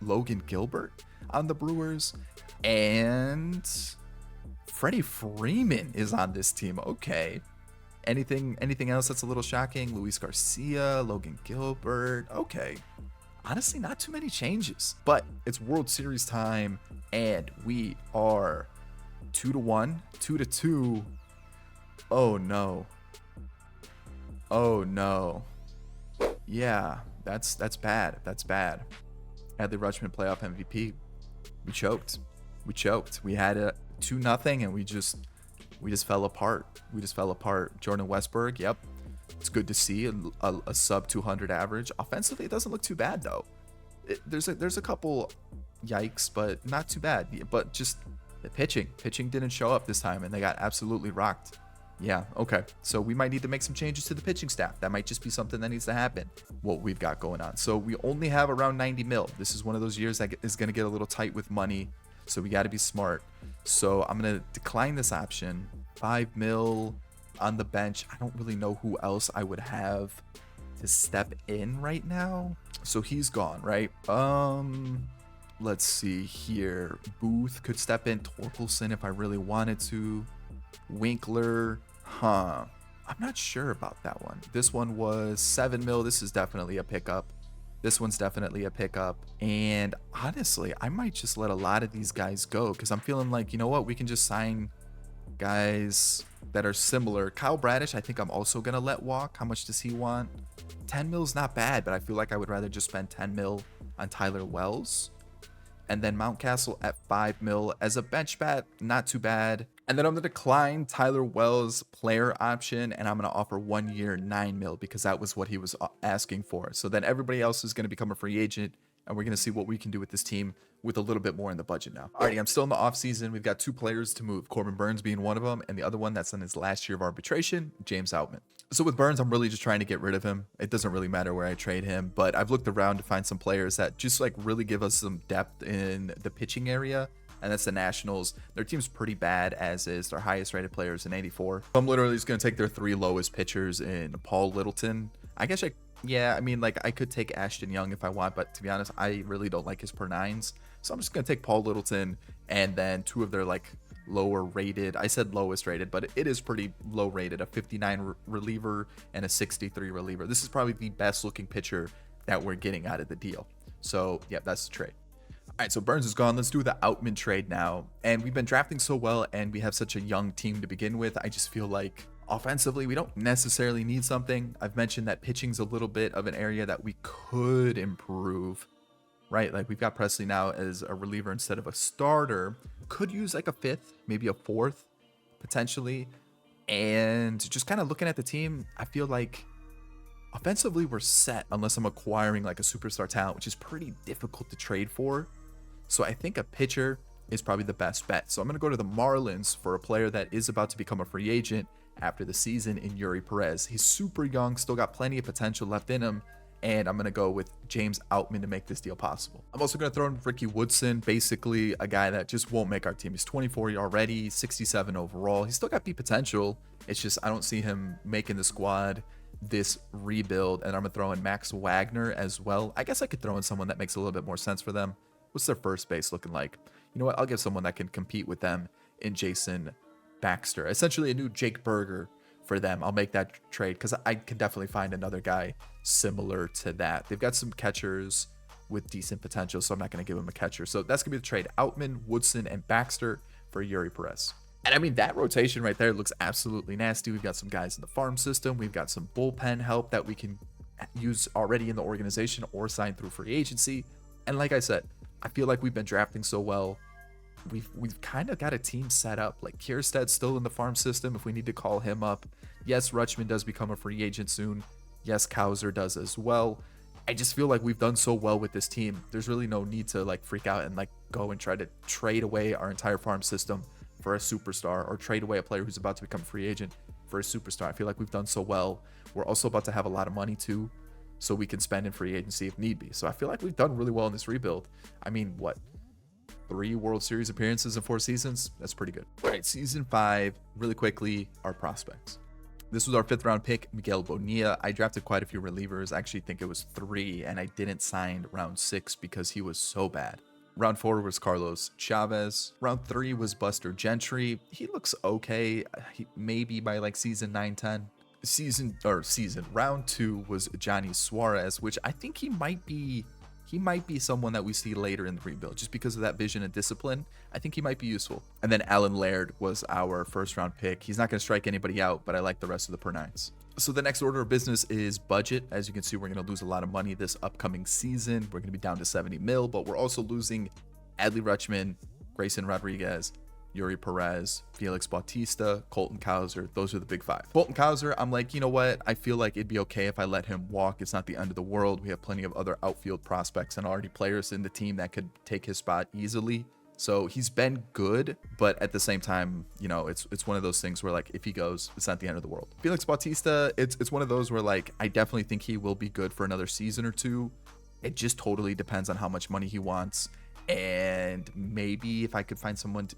Logan Gilbert on the Brewers, and Freddie Freeman is on this team. Okay. Anything else that's a little shocking? Luis Garcia, Logan Gilbert. Okay. Honestly, not too many changes, but it's World Series time, and we are 2-1, 2-2. Oh no. Oh no. Yeah, that's bad. That's bad. Adley Rutschman, playoff MVP. We choked. We had a 2-0, and we just fell apart. Jordan Westburg, yep. It's good to see a sub 200 average. Offensively, it doesn't look too bad though. There's a couple yikes, but not too bad. But just the pitching didn't show up this time, and they got absolutely rocked. Yeah, okay. So we might need to make some changes to the pitching staff. That might just be something that needs to happen, what we've got going on. So we only have around 90 mil. This is one of those years that is going to get a little tight with money. So we got to be smart. So I'm going to decline this option. 5 mil on the bench. I don't really know who else I would have to step in right now. So he's gone, right? Let's see here. Booth could step in. Torkelson if I really wanted to. Winkler, I'm not sure about that one. This one was 7 mil. This is definitely a pickup. This one's definitely a pickup. And honestly, I might just let a lot of these guys go, because I'm feeling like, you know what, we can just sign guys that are similar. Kyle Bradish, I think I'm also gonna let walk. How much does he want? 10 mil's not bad, but I feel like I would rather just spend 10 mil on Tyler Wells. And then Mountcastle at 5 mil as a bench bat, not too bad. And then I'm going to decline Tyler Wells' player option, and I'm going to offer 1 year 9 mil, because that was what he was asking for. So then everybody else is going to become a free agent, and we're going to see what we can do with this team with a little bit more in the budget now. Alrighty, I'm still in the offseason. We've got 2 players to move, Corbin Burnes being one of them, and the other one that's in his last year of arbitration, James Outman. So with Burnes, I'm really just trying to get rid of him. It doesn't really matter where I trade him, but I've looked around to find some players that just like really give us some depth in the pitching area, and that's the Nationals. Their team's pretty bad as is. Their highest rated players in 84. So I'm literally just going to take their 3 lowest pitchers in Paul Littleton. I guess I mean, like, I could take Ashton Young if I want, but to be honest, I really don't like his per 9s. So I'm just going to take Paul Littleton, and then 2 of their like lower rated, I said lowest rated, but it is pretty low rated, a 59 reliever and a 63 reliever. This is probably the best looking pitcher that we're getting out of the deal. So yeah, that's the trade. All right, so Burnes is gone. Let's do the Outman trade now. And we've been drafting so well, and we have such a young team to begin with. I just feel like offensively, we don't necessarily need something. I've mentioned that pitching's a little bit of an area that we could improve, right? Like, we've got Presley now as a reliever instead of a starter. Could use like a 5th, maybe a 4th, potentially. And just kind of looking at the team, I feel like offensively we're set unless I'm acquiring like a superstar talent, which is pretty difficult to trade for. So I think a pitcher is probably the best bet. So I'm going to go to the Marlins for a player that is about to become a free agent after the season in Yuri Perez. He's super young, still got plenty of potential left in him. And I'm going to go with James Outman to make this deal possible. I'm also going to throw in Ricky Woodson, basically a guy that just won't make our team. He's 24 already, 67 overall. He's still got the potential. It's just I don't see him making the squad this rebuild. And I'm going to throw in Max Wagner as well. I guess I could throw in someone that makes a little bit more sense for them. What's their first base looking like? You know what? I'll give someone that can compete with them in Jason Baxter. Essentially a new Jake Berger for them. I'll make that trade because I can definitely find another guy similar to that. They've got some catchers with decent potential, so I'm not going to give him a catcher. So that's going to be the trade. Outman, Woodson, and Baxter for Yuri Perez. And I mean, that rotation right there looks absolutely nasty. We've got some guys in the farm system. We've got some bullpen help that we can use already in the organization or sign through free agency. And like I said, I feel like we've been drafting so well. We've kind of got a team set up. Like, Kiersted's still in the farm system if we need to call him up. Yes, Rutschman does become a free agent soon. Yes, Kauser does as well. I just feel like we've done so well with this team. There's really no need to like freak out and like go and try to trade away our entire farm system for a superstar, or trade away a player who's about to become a free agent for a superstar. I feel like we've done so well. We're also about to have a lot of money too, so we can spend in free agency if need be. So I feel like we've done really well in this rebuild. I mean, what? 3 World Series appearances in 4 seasons? That's pretty good. All right, season 5, really quickly, our prospects. This was our 5th round pick, Miguel Bonilla. I drafted quite a few relievers. I actually think it was 3, and I didn't sign round 6 because he was so bad. Round 4 was Carlos Chavez. Round 3 was Buster Gentry. He looks okay. Maybe by like season 9-10. Round 2 was Johnny Suarez, which I think he might be someone that we see later in the rebuild just because of that vision and discipline. I think he might be useful. And then Alan Laird was our 1st round pick. He's not going to strike anybody out, but I like the rest of the per 9s. So the next order of business is budget. As you can see, we're going to lose a lot of money this upcoming season. We're going to be down to 70 mil, but we're also losing Adley Rutschman, Grayson Rodriguez, Yuri Perez, Felix Bautista, Colton Cowser. Those are the big 5. Colton Cowser, I'm like, you know what? I feel like it'd be okay if I let him walk. It's not the end of the world. We have plenty of other outfield prospects and already players in the team that could take his spot easily. So he's been good, but at the same time, you know, it's one of those things where like if he goes, it's not the end of the world. Felix Bautista, it's one of those where like I definitely think he will be good for another season or 2. It just totally depends on how much money he wants, and maybe if I could find someone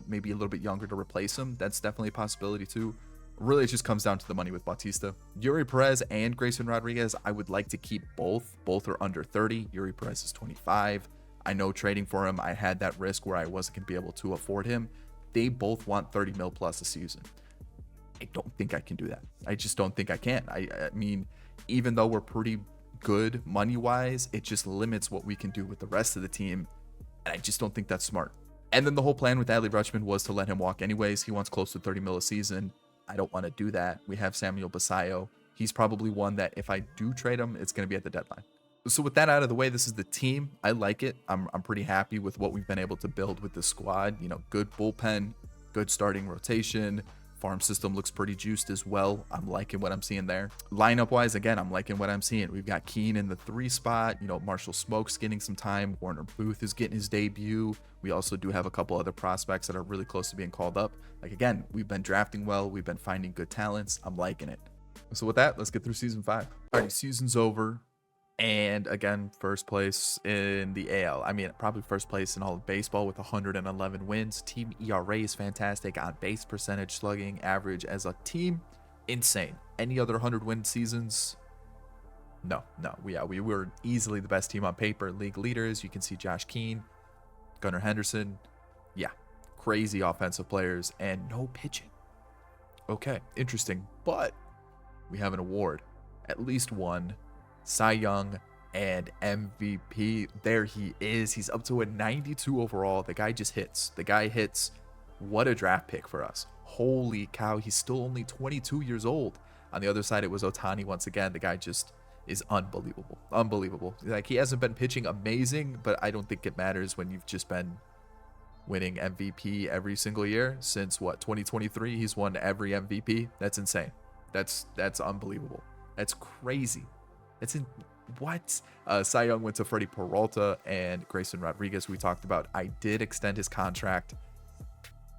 maybe a little bit younger to replace him, that's definitely a possibility too. Really, it just comes down to the money with Bautista. Yuri Perez and Grayson Rodriguez, I would like to keep both. Both are under 30. Yuri Perez is 25. I know trading for him, I had that risk where I wasn't going to be able to afford him. They both want 30 mil plus a season. I don't think I can do that. I just don't think I can. I mean, even though we're pretty good money-wise, it just limits what we can do with the rest of the team. And I just don't think that's smart. And then the whole plan with Adley Rutschman was to let him walk anyways. He wants close to 30 mil a season. I don't want to do that. We have Samuel Basayo. He's probably one that if I do trade him, it's going to be at the deadline. So with that out of the way, this is the team. I like it. I'm pretty happy with what we've been able to build with the squad. You know, good bullpen, good starting rotation. Farm system looks pretty juiced as well. I'm liking what I'm seeing there. Lineup wise, again, I'm liking what I'm seeing. We've got Keane in the 3 spot. You know, Marshall Smoke's getting some time. Warner Booth is getting his debut. We also do have a couple other prospects that are really close to being called up. Like, again, we've been drafting well. We've been finding good talents. I'm liking it. So with that, let's get through season 5. All right, season's over. And again, first place in the AL. I mean, probably first place in all of baseball with 111 wins. Team ERA is fantastic. On base percentage, slugging, average as a team, insane. Any other 100-win seasons? No. We were easily the best team on paper. League leaders, you can see Josh Keane, Gunnar Henderson. Yeah, crazy offensive players and no pitching. Okay, interesting. But we have an award, at least one. Cy Young and MVP. There he is. He's up to a 92 overall. The guy just hits. The guy hits. What a draft pick for us. Holy cow. He's still only 22 years old. On the other side, it was Ohtani once again. The guy just is unbelievable. Unbelievable. Like, he hasn't been pitching amazing, but I don't think it matters when you've just been winning MVP every single year since 2023. He's won every MVP. That's insane. That's unbelievable. That's crazy. It's in what? Cy Young went to Freddie Peralta and Grayson Rodriguez. We talked about. I did extend his contract.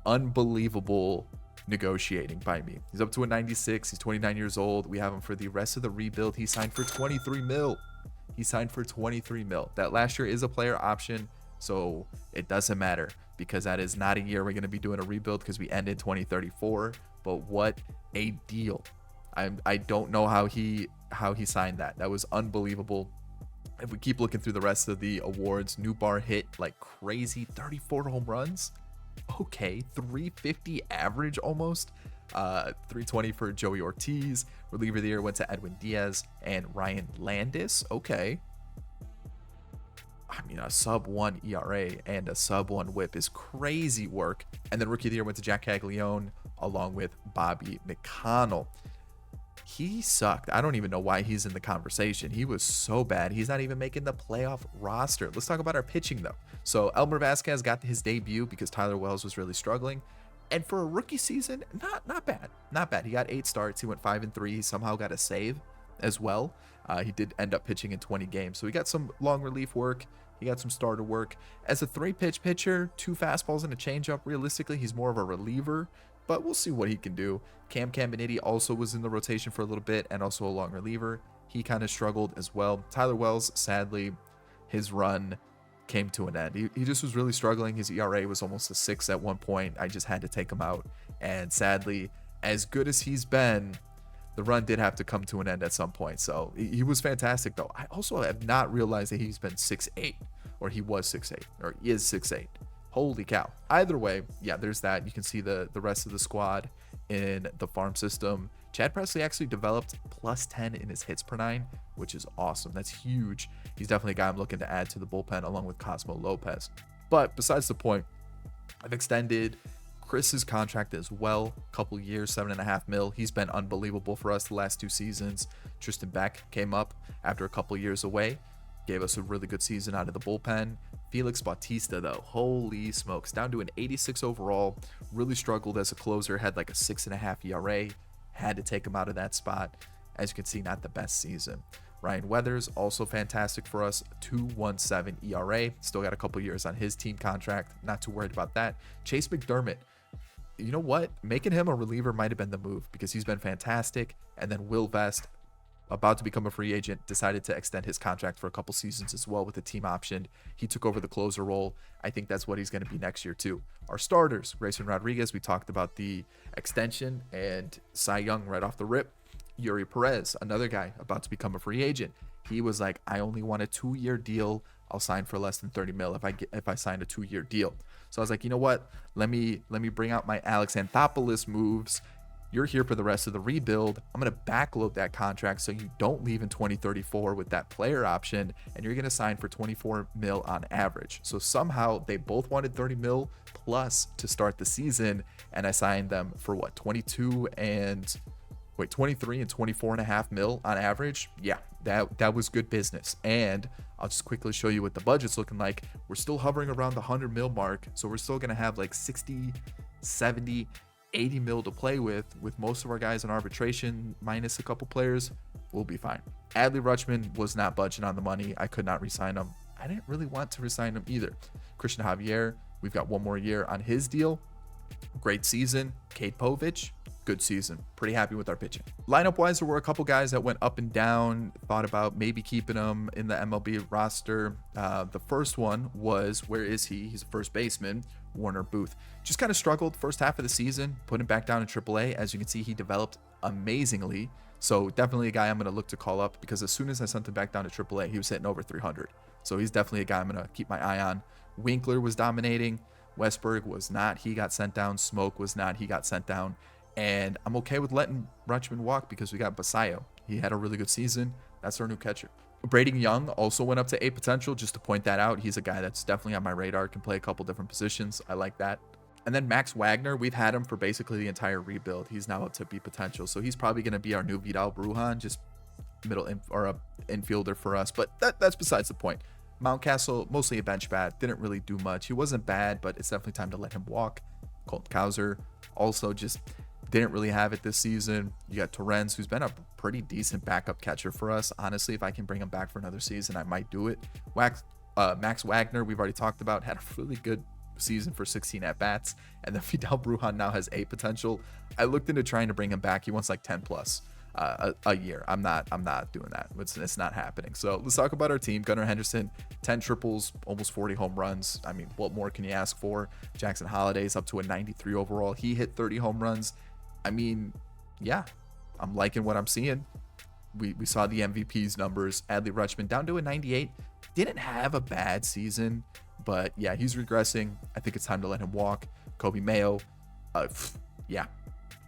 Unbelievable negotiating by me. He's up to a 96. He's 29 years old. We have him for the rest of the rebuild. He signed for 23 mil. That last year is a player option, so it doesn't matter because that is not a year we're going to be doing a rebuild because we end in 2034. But what a deal! I don't know how he signed that. That was unbelievable. If we keep looking through the rest of the awards, Newbar hit like crazy, 34 home runs. Okay, 350 average almost. 320 for Joey Ortiz. Reliever of the year went to Edwin Diaz and Ryan Landis. Okay. I mean, a sub-1 ERA and a sub-1 whip is crazy work. And then rookie of the year went to Jack Caglione along with Bobby McConnell. He sucked. I don't even know why he's in the conversation. He was so bad. He's not even making the playoff roster. Let's talk about our pitching, though. So Elmer Vasquez got his debut because Tyler Wells was really struggling. And for a rookie season, not bad. Not bad. He got 8 starts. He went 5-3. He somehow got a save as well. He did end up pitching in 20 games. So he got some long relief work. He got some starter work. As a 3-pitch pitcher, 2 fastballs and a changeup, realistically, he's more of a reliever. But we'll see what he can do. Cam Caminiti also was in the rotation for a little bit and also a long reliever. He kind of struggled as well. Tyler Wells, sadly, his run came to an end. He just was really struggling. His ERA was almost a 6 at one point. I just had to take him out. And sadly, as good as he's been, the run did have to come to an end at some point. So he was fantastic, though. I also have not realized that he's been 6'8", or he was 6'8", or he is 6'8". Holy cow. Either way, yeah, there's that. You can see the rest of the squad in the farm system. Chad Presley actually developed +10 in his hits per 9, which is awesome. That's huge. He's definitely a guy I'm looking to add to the bullpen along with Cosmo Lopez. But besides the point, I've extended Chris's contract as well. Couple years, $7.5 million. He's been unbelievable for us the last 2 seasons. Tristan Beck came up after a couple years away, gave us a really good season out of the bullpen. Felix Bautista, though, holy smokes, down to an 86 overall. Really struggled as a closer, had like a 6.5 ERA. Had to take him out of that spot. As you can see, not the best season. Ryan Weathers, also fantastic for us, 2.17 ERA. Still got a couple years on his team contract. Not too worried about that. Chase McDermott, you know what? Making him a reliever might have been the move because he's been fantastic. And then Will Vest, about to become a free agent, decided to extend his contract for a couple seasons as well with the team option. He took over the closer role. I think that's what he's going to be next year too. Our starters, Grayson Rodriguez, we talked about the extension and Cy Young right off the rip. Yuri Perez, another guy about to become a free agent. He was like, I only want a 2-year deal. I'll sign for less than 30 mil if I sign a 2-year deal. So I was like, you know what? Let me bring out my Alex Anthopoulos moves. You're here for the rest of the rebuild. I'm going to backload that contract so you don't leave in 2034 with that player option, and you're going to sign for 24 mil on average. So somehow they both wanted 30 mil plus to start the season, and I signed them for what, 23 and 24.5 mil on average. Yeah, that was good business. And I'll just quickly show you what the budget's looking like. We're still hovering around the 100 mil mark, so we're still going to have like 60, 70, 80 mil to play with most of our guys in arbitration minus a couple players. We'll be fine. Adley Rutschman was not budging on the money. I could not re-sign him. I didn't really want to re-sign him either. Christian Javier, we've got 1 more year on his deal. Great season. Cade Povich, good season. Pretty happy with our pitching. Lineup wise, there were a couple guys that went up and down. Thought about maybe keeping them in the MLB roster. The first one was, where is he? He's a first baseman, Warner Booth. Just kind of struggled first half of the season, put him back down in AAA. As you can see, he developed amazingly. So definitely a guy I'm going to look to call up, because as soon as I sent him back down to AAA, he was hitting over 300. So he's definitely a guy I'm going to keep my eye on. Winkler was dominating. Westberg was not. He got sent down. Smoke was not. He got sent down. And I'm okay with letting Rutschman walk because we got Basayo. He had a really good season. That's our new catcher. Braden Young also went up to A potential, just to point that out. He's a guy that's definitely on my radar, can play a couple different positions. I like that. And then Max Wagner, we've had him for basically the entire rebuild. He's now up to B potential. So he's probably going to be our new Vidal Brujan, just middle or a infielder for us. But that's besides the point. Mountcastle, mostly a bench bat, didn't really do much. He wasn't bad, but it's definitely time to let him walk. Colton Cowser also just didn't really have it this season. You got Torrens, who's been a pretty decent backup catcher for us. Honestly, if I can bring him back for another season, I might do it. Max Wagner, we've already talked about, had a really good season for 16 at-bats. And then Vidal Brujan now has A potential. I looked into trying to bring him back. He wants like 10 plus a year. I'm not doing that. It's not happening. So let's talk about our team. Gunnar Henderson, 10 triples, almost 40 home runs. I mean, what more can you ask for? Jackson Holliday's up to a 93 overall. He hit 30 home runs. I mean, yeah, I'm liking what I'm seeing. We saw the MVP's numbers. Adley Rutschman down to a 98. Didn't have a bad season, but yeah, he's regressing. I think it's time to let him walk. Kobe Mayo, yeah,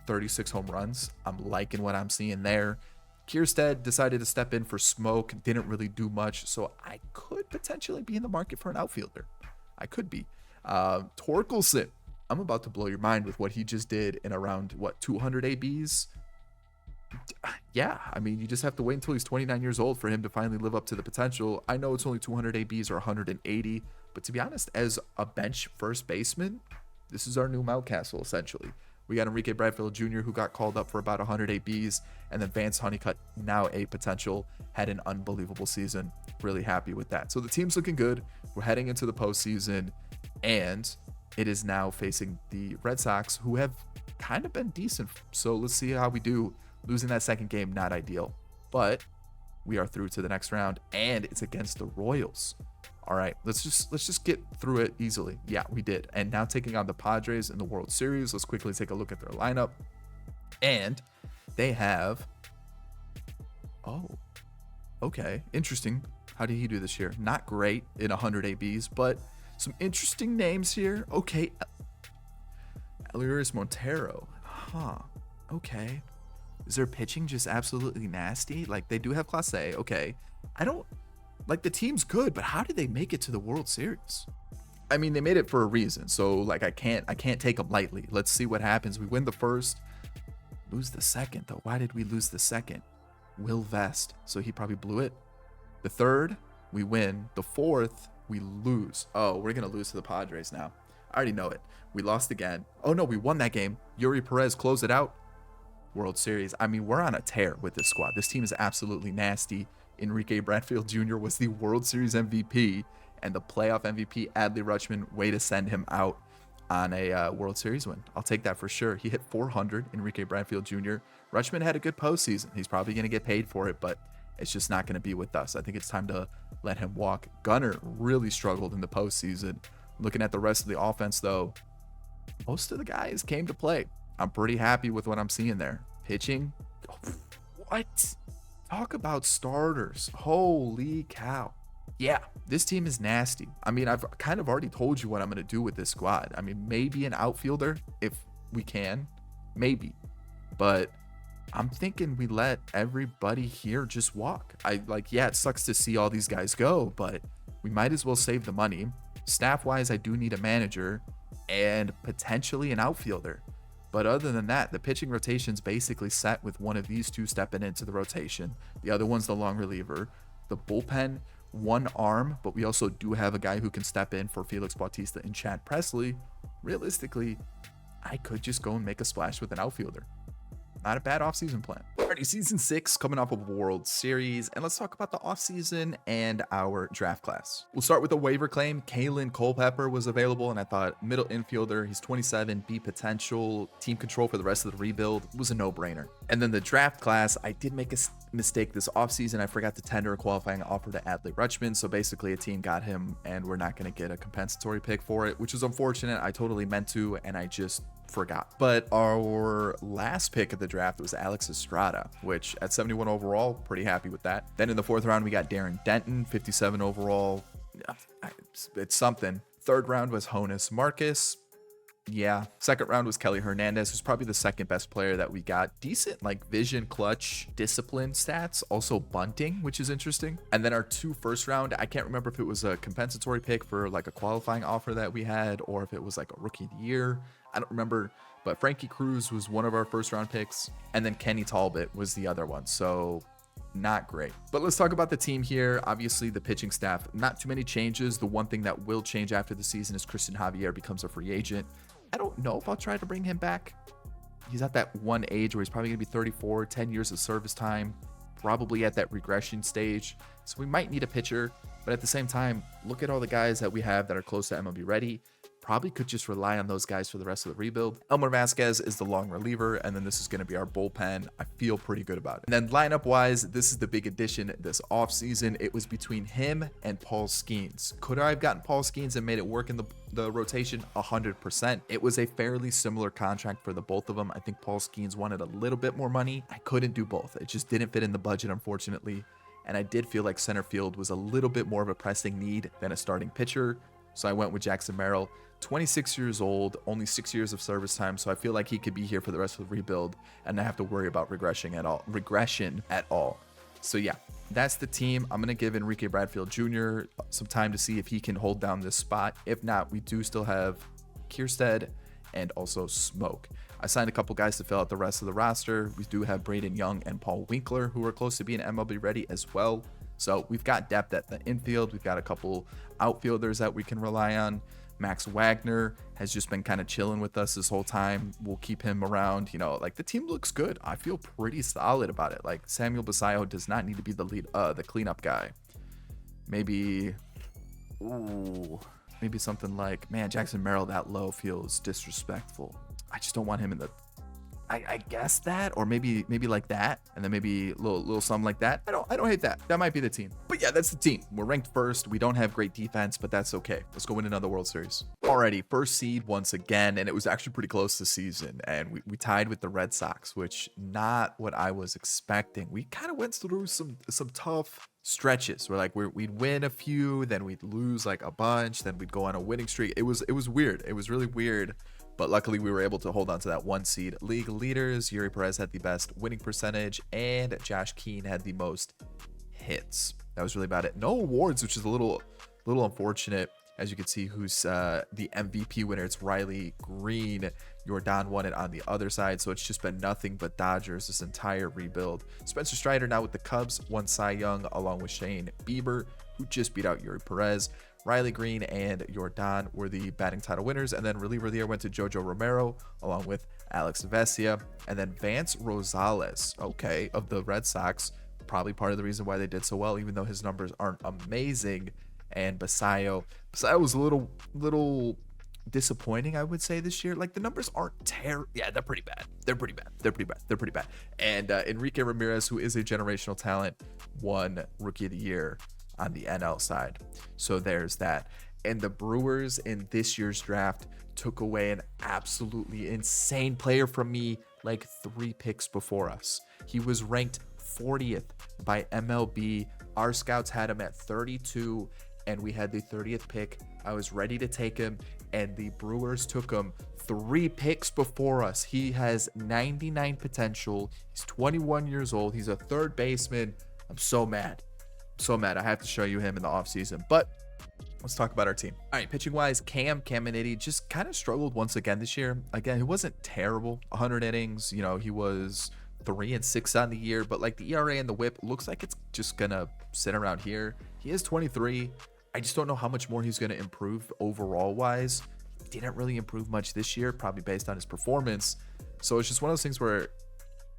36 home runs. I'm liking what I'm seeing there. Kierstead decided to step in for Smoke. Didn't really do much, so I could potentially be in the market for an outfielder. I could be. Torkelson, I'm about to blow your mind with what he just did in around, 200 ABs? Yeah, I mean, you just have to wait until he's 29 years old for him to finally live up to the potential. I know it's only 200 ABs or 180, but to be honest, as a bench first baseman, this is our new Mountcastle, essentially. We got Enrique Bradfield Jr., who got called up for about 100 ABs, and then Vance Honeycutt, now A potential, had an unbelievable season. Really happy with that. So the team's looking good. We're heading into the postseason, and it is now facing the Red Sox, who have kind of been decent. So let's see how we do. Losing that second game, not ideal, but we are through to the next round, and it's against the Royals. All right, let's just get through it easily. Yeah, we did. And now taking on the Padres in the World Series. Let's quickly take a look at their lineup. And they have Oh, okay. Interesting. How did he do this year? Not great in 100 ABs, but some interesting names here. Okay. Eliris Montero. Huh. Okay. Is their pitching just absolutely nasty? Like, they do have Class A. Okay. I don't like, the team's good, but how did they make it to the World Series? I mean, they made it for a reason. So like, I can't take them lightly. Let's see what happens. We win the first, lose the second though. Why did we lose the second? Will Vest. So he probably blew it. The third, we win. The fourth, we lose. Oh, we're going to lose to the Padres now. I already know it. We lost again. Oh no, we won that game. Yuri Perez closed it out. World Series. I mean, we're on a tear with this squad. This team is absolutely nasty. Enrique Bradfield Jr. was the World Series MVP and the playoff MVP. Adley Rutschman, way to send him out on a World Series win. I'll take that for sure. He hit 400, Enrique Bradfield Jr. Rutschman had a good postseason. He's probably going to get paid for it, but it's just not going to be with us. I think it's time to let him walk. Gunnar really struggled in the postseason. Looking at the rest of the offense, though, most of the guys came to play. I'm pretty happy with what I'm seeing there. Pitching, what? Talk about starters. Holy cow. Yeah, this team is nasty. I mean, I've kind of already told you what I'm going to do with this squad. I mean, maybe an outfielder if we can. Maybe. But I'm thinking we let everybody here just walk. Yeah, it sucks to see all these guys go, but we might as well save the money. Staff-wise, I do need a manager and potentially an outfielder. But other than that, the pitching rotation's basically set with one of these two stepping into the rotation. The other one's the long reliever. The bullpen, one arm, but we also do have a guy who can step in for Felix Bautista and Chad Presley. Realistically, I could just go and make a splash with an outfielder. Not a bad offseason plan. Alrighty, season 6 coming off of a World Series, and let's talk about the offseason and our draft class. We'll start with a waiver claim. Kalen Culpepper was available, and I thought middle infielder, he's 27, B potential, team control for the rest of the rebuild was a no-brainer. And then the draft class, I did make a mistake this offseason. I forgot to tender a qualifying offer to Adley Rutschman, so basically a team got him, and we're not going to get a compensatory pick for it, which is unfortunate. I totally meant to, and I just forgot. But our last pick of the draft was Alex Estrada, which at 71 overall, pretty happy with that. Then in the 4th round, we got Darren Denton, 57 overall. It's something. 3rd round was Honus Marcus. Yeah. 2nd round was Kelly Hernandez, who's probably the 2nd best player that we got. Decent like vision, clutch, discipline stats, also bunting, which is interesting. And then our 2 first round, I can't remember if it was a compensatory pick for like a qualifying offer that we had, or if it was like a rookie of the year. I don't remember, but Frankie Cruz was one of our 1st round picks, and then Kenny Talbot was the other one. So not great. But let's talk about the team here. Obviously, the pitching staff, not too many changes. The one thing that will change after the season is Christian Javier becomes a free agent. I don't know if I'll try to bring him back. He's at that one age where he's probably going to be 34, 10 years of service time, probably at that regression stage. So we might need a pitcher, but at the same time, look at all the guys that we have that are close to MLB ready. Probably could just rely on those guys for the rest of the rebuild. Elmer Vasquez is the long reliever, and then this is going to be our bullpen. I feel pretty good about it. And then lineup-wise, this is the big addition this offseason. It was between him and Paul Skeens. Could I have gotten Paul Skeens and made it work in the rotation? 100%. It was a fairly similar contract for the both of them. I think Paul Skeens wanted a little bit more money. I couldn't do both. It just didn't fit in the budget, unfortunately. And I did feel like center field was a little bit more of a pressing need than a starting pitcher. So I went with Jackson Merrill. 26 years old, only 6 years of service time, so I feel like he could be here for the rest of the rebuild and not have to worry about regression at all. So yeah, that's the team. I'm going to give Enrique Bradfield Jr. some time to see if he can hold down this spot. If not, we do still have Kierstead and also Smoke. I signed a couple guys to fill out the rest of the roster. We do have Braden Young and Paul Winkler, who are close to being MLB ready as well. So we've got depth at the infield. We've got a couple outfielders that we can rely on. Max Wagner has just been kind of chilling with us this whole time. We'll keep him around. You know, like the team looks good. I feel pretty solid about it. Like Samuel Basayo does not need to be the lead, the cleanup guy. Maybe something like, man, Jackson Merrill that low feels disrespectful. I just don't want him in the I guess that, or maybe like that, and then maybe a little something like that. I don't hate that. That might be the team. But yeah, that's the team. We're ranked first. We don't have great defense, but that's okay. Let's go win another World Series. Alrighty, first seed once again, and it was actually pretty close this season, and we tied with the Red Sox, which not what I was expecting. We kind of went through some tough stretches where like we'd win a few, then we'd lose like a bunch, then we'd go on a winning streak. It was weird. It was really weird. But luckily, we were able to hold on to that one seed. League leaders, Yuri Perez had the best winning percentage, and Josh Keane had the most hits. That was really about it. No awards, which is a little unfortunate. As you can see, who's the MVP winner. It's Riley Green. Jordan won it on the other side, so it's just been nothing but Dodgers this entire rebuild. Spencer Strider now with the Cubs, won Cy Young along with Shane Bieber, who just beat out Yuri Perez. Riley Green and Jordan were the batting title winners, and then reliever of the year went to Jojo Romero along with Alex Vesia, and then Vance Rosales, okay, of the Red Sox, probably part of the reason why they did so well, even though his numbers aren't amazing. And Basayo was a little disappointing, I would say, this year. Like, the numbers aren't terrible. Yeah, they're pretty bad. They're pretty bad. And Enrique Ramirez, who is a generational talent, won Rookie of the Year on the NL side. So there's that. And the Brewers in this year's draft took away an absolutely insane player from me like 3 picks before us. He was ranked 40th by MLB. Our scouts had him at 32, and we had the 30th pick. I was ready to take him, and the Brewers took him 3 picks before us. He has 99 potential. He's 21 years old. He's a third baseman. I'm so mad. I have to show you him in the offseason. But let's talk about our team. All right, pitching wise, Caminiti just kind of struggled once again this year. Again, he wasn't terrible. 100 innings. You know, he was 3-6 on the year, but like the ERA and the WHIP looks like it's just gonna sit around here. He is 23. I just don't know how much more he's gonna improve overall wise. Didn't really improve much this year, probably based on his performance. So it's just one of those things where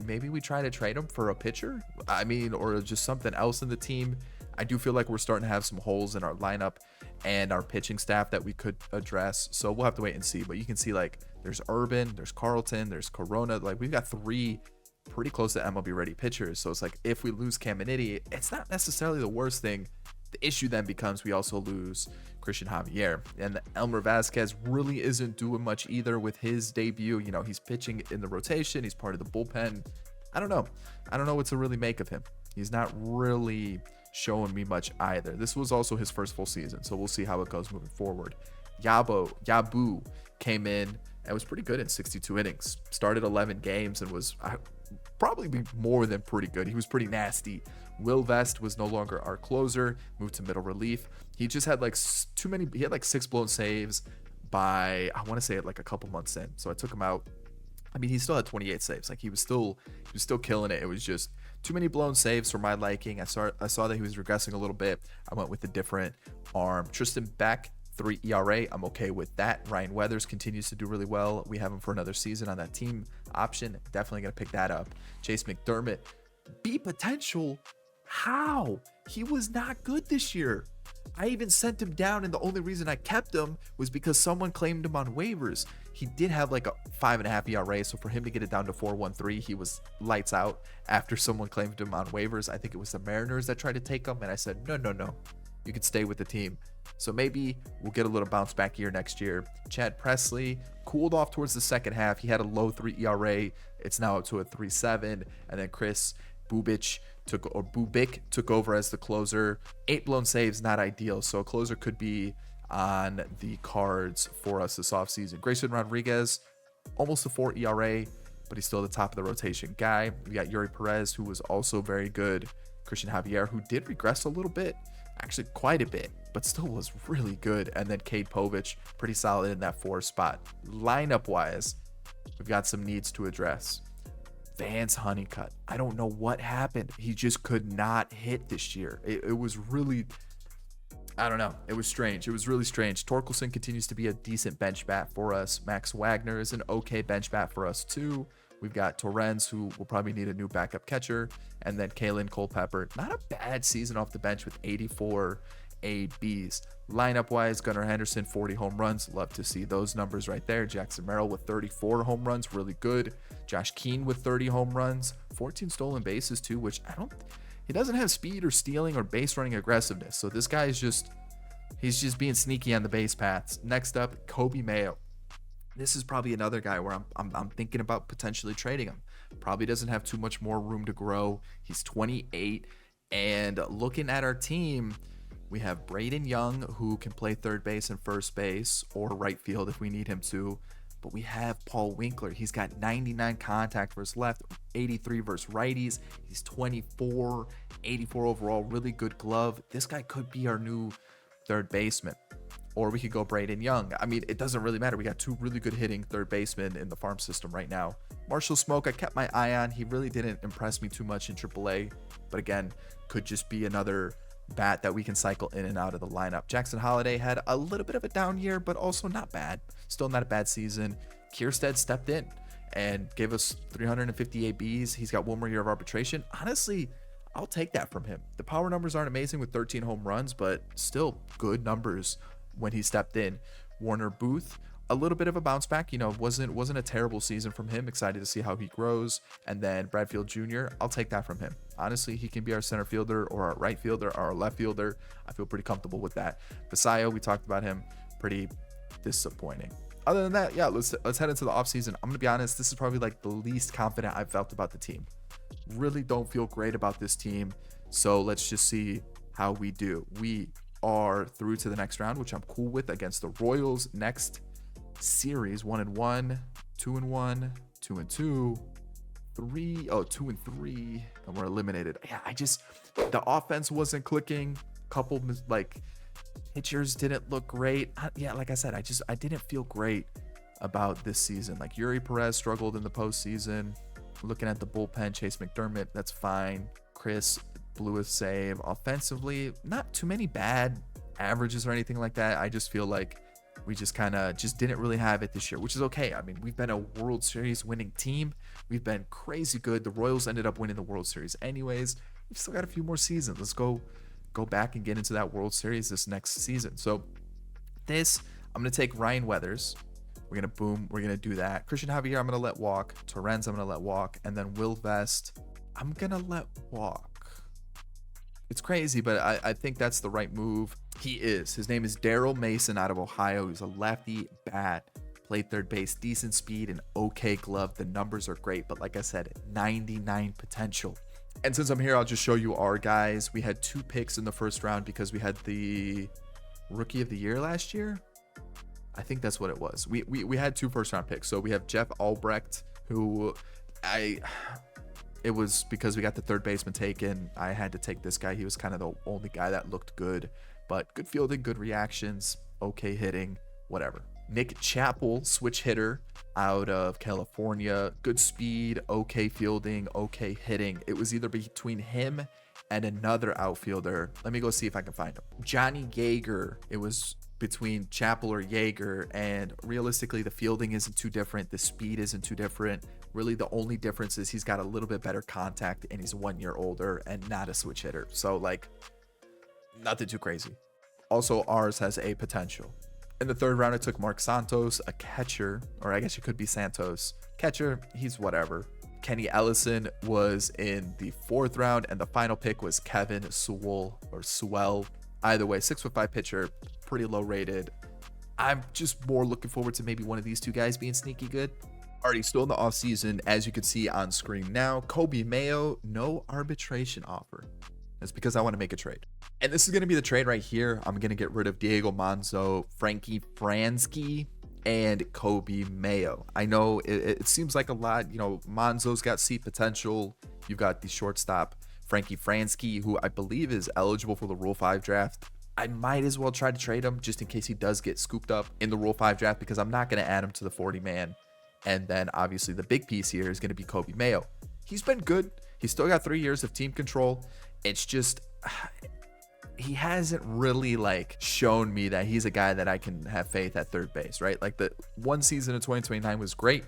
maybe we try to trade him for a pitcher. I mean, or just something else in the team. I do feel like we're starting to have some holes in our lineup and our pitching staff that we could address. So we'll have to wait and see. But you can see like there's Urban, there's Carlton, there's Corona. Like we've got 3 pretty close to MLB ready pitchers. So it's like if we lose Caminiti, it's not necessarily the worst thing. The issue then becomes we also lose Christian Javier, and Elmer Vasquez really isn't doing much either with his debut. You know, he's pitching in the rotation. He's part of the bullpen. I don't know what to really make of him. He's not really showing me much either. This was also his first full season, so we'll see how it goes moving forward. Yabu came in and was pretty good in 62 innings. Started 11 games and was probably more than pretty good. He was pretty nasty. Will Vest was no longer our closer, moved to middle relief. He just had like he had like 6 blown saves by, I want to say it like a couple months in. So I took him out. I mean, he still had 28 saves. Like he was still killing it. It was just too many blown saves for my liking. I saw that he was regressing a little bit. I went with a different arm. Tristan Beck, 3 ERA. I'm okay with that. Ryan Weathers continues to do really well. We have him for another season on that team option. Definitely going to pick that up. Chase McDermott, B potential. How? He was not good this year. I even sent him down, and the only reason I kept him was because someone claimed him on waivers. He did have like a 5.5 ERA, so for him to get it down to 4.13, he was lights out after someone claimed him on waivers. I think it was the Mariners that tried to take him, and I said, no, you can stay with the team. So maybe we'll get a little bounce back year next year. Chad Presley cooled off towards the second half. He had a low 3 ERA. It's now up to a 3.7, and then Chris Bubic took over as the closer. 8 blown saves, not ideal. So a closer could be on the cards for us this offseason. Grayson Rodriguez, almost a 4 ERA, but he's still the top of the rotation guy. We got Yuri Perez, who was also very good. Christian Javier, who did regress a little bit, actually quite a bit, but still was really good. And then Cade Povich, pretty solid in that 4 spot. Lineup wise, we've got some needs to address. Vance Honeycutt, I don't know what happened. He just could not hit this year. It was really, I don't know. It was strange. It was really strange. Torkelson continues to be a decent bench bat for us. Max Wagner is an okay bench bat for us too. We've got Torrens, who will probably need a new backup catcher. And then Kalen Culpepper, not a bad season off the bench with 84 ABs. Lineup wise, Gunnar Henderson, 40 home runs. Love to see those numbers right there. Jackson Merrill with 34 home runs, really good. Josh Keane with 30 home runs, 14 stolen bases too, which he doesn't have speed or stealing or base running aggressiveness. So this guy is he's just being sneaky on the base paths. Next up, Kobe Mayo. This is probably another guy where I'm thinking about potentially trading him. Probably doesn't have too much more room to grow. He's 28, and looking at our team, we have Braden Young, who can play third base and first base or right field if we need him to. But we have Paul Winkler. He's got 99 contact versus left, 83 versus righties. He's 24, 84 overall, really good glove. This guy could be our new third baseman. Or we could go Braden Young. I mean, it doesn't really matter. We got two really good hitting third basemen in the farm system right now. Marshall Smoke, I kept my eye on. He really didn't impress me too much in AAA. But again, could just be another bat that we can cycle in and out of the lineup. Jackson Holiday had a little bit of a down year, but also not bad. Still not a bad season. Kierstead stepped in and gave us 350 ABs. He's got one more year of arbitration. Honestly, I'll take that from him. The power numbers aren't amazing with 13 home runs, but still good numbers when he stepped in. Warner Booth, a little bit of a bounce back, wasn't a terrible season from him. Excited to see how he grows. And then Bradfield Jr., I'll take that from him. Honestly, he can be our center fielder or our right fielder or our left fielder. I feel pretty comfortable with that. Basayo, we talked about him, pretty disappointing. Other than that, yeah, let's head into the offseason. I'm gonna be honest, this is probably like the least confident I've felt about the team. Really don't feel great about this team. So let's just see how we do. We are through to the next round, which I'm cool with, against the Royals. Next series, 1-1, 2-1, 2-2, 2-3, and we're eliminated. Yeah, the offense wasn't clicking. Couple pitchers didn't look great. Like I said, I didn't feel great about this season. Like Yuri Perez struggled in the postseason. Looking at the bullpen, Chase McDermott, that's fine. Chris blew a save. Offensively, not too many bad averages or anything like that. I just feel like we just didn't really have it this year, which is okay. I mean, we've been a World Series winning team. We've been crazy good. The Royals ended up winning the World Series anyways. We've still got a few more seasons. Let's go back and get into that World Series this next season. So I'm going to take Ryan Weathers. We're going to do that. Christian Javier, I'm going to let walk. Torrens, I'm going to let walk. And then Will Vest, I'm going to let walk. It's crazy, but I think that's the right move. He is. His name is Daryl Mason out of Ohio. He's a lefty bat, played third base, decent speed, and okay glove. The numbers are great, but like I said, 99 potential. And since I'm here, I'll just show you our guys. We had 2 picks in the first round because we had the Rookie of the Year last year. I think that's what it was. We had 2 first-round picks. So we have Jeff Albrecht, who it was because we got the third baseman taken. I had to take this guy. He was kind of the only guy that looked good, but good fielding, good reactions, okay hitting, whatever. Nick Chappell, switch hitter out of California, good speed, okay fielding, okay hitting. It was either between him and another outfielder. Let me go see if I can find him. Johnny Yeager. It was between Chappell or Yeager, and realistically, the fielding isn't too different. The speed isn't too different. Really, the only difference is he's got a little bit better contact and he's 1 year older and not a switch hitter. So, nothing too crazy. Also, ours has a potential. In the third round, I took Mark Santos, a catcher, or I guess it could be Santos. Catcher, he's whatever. Kenny Ellison was in the 4th round, and the final pick was Kevin Sewell. Either way, 6'5" pitcher, pretty low rated. I'm just more looking forward to maybe one of these 2 guys being sneaky good. Already still in the offseason, as you can see on screen now. Kobe Mayo, no arbitration offer. That's because I want to make a trade. And this is going to be the trade right here. I'm going to get rid of Diego Manzo, Frankie Fransky, and Kobe Mayo. I know it seems like a lot. Manzo's got seat potential. You've got the shortstop, Frankie Fransky, who I believe is eligible for the Rule 5 draft. I might as well try to trade him just in case he does get scooped up in the Rule 5 draft, because I'm not going to add him to the 40-man. And then obviously the big piece here is going to be Kobe Mayo. He's been good. He's still got 3 years of team control. It's just he hasn't really shown me that he's a guy that I can have faith at third base, right? Like the one season in 2029 was great,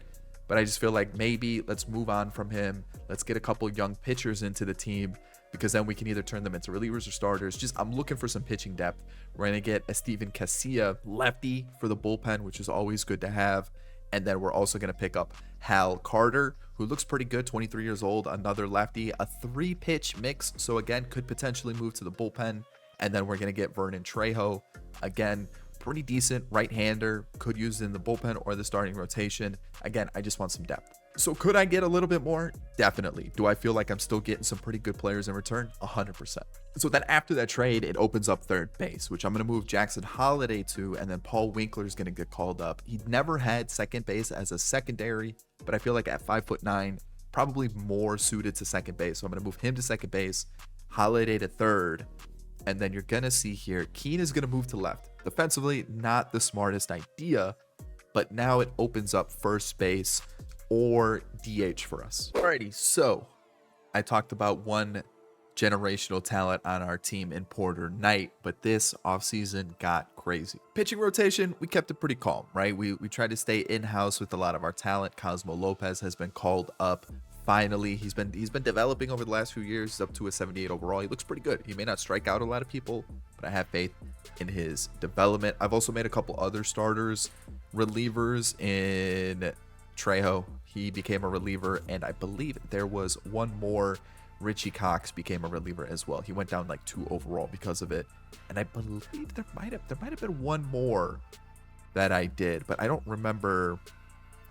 but I just feel like maybe let's move on from him. Let's get a couple young pitchers into the team because then we can either turn them into relievers or starters. I'm looking for some pitching depth. We're going to get a Steven Casilla lefty for the bullpen, which is always good to have. And then we're also going to pick up Hal Carter, who looks pretty good, 23 years old, another lefty, a 3-pitch mix. So again, could potentially move to the bullpen. And then we're going to get Vernon Trejo, again, pretty decent right-hander, could use it in the bullpen or the starting rotation. Again, I just want some depth. So could I get a little bit more? Definitely. Do I feel like I'm still getting some pretty good players in return? 100%. So then after that trade, it opens up third base, which I'm going to move Jackson Holliday to, and then Paul Winkler is going to get called up. He never had second base as a secondary, but I feel like at 5'9", probably more suited to second base. So I'm going to move him to second base, Holliday to third, and then you're going to see here, Keane is going to move to left. Defensively, not the smartest idea, but now it opens up first base or DH for us. Alrighty, so I talked about one generational talent on our team in Porter Knight, but this offseason got crazy. Pitching rotation, we kept it pretty calm, right? We tried to stay in-house with a lot of our talent. Cosmo Lopez has been called up. Finally, he's been developing over the last few years. He's up to a 78 overall. He looks pretty good. He may not strike out a lot of people, but I have faith in his development. I've also made a couple other starters, relievers in Trejo. He became a reliever, and I believe there was one more. Richie Cox became a reliever as well. He went down like 2 overall because of it, and I believe there might have been one more that I did, but I don't remember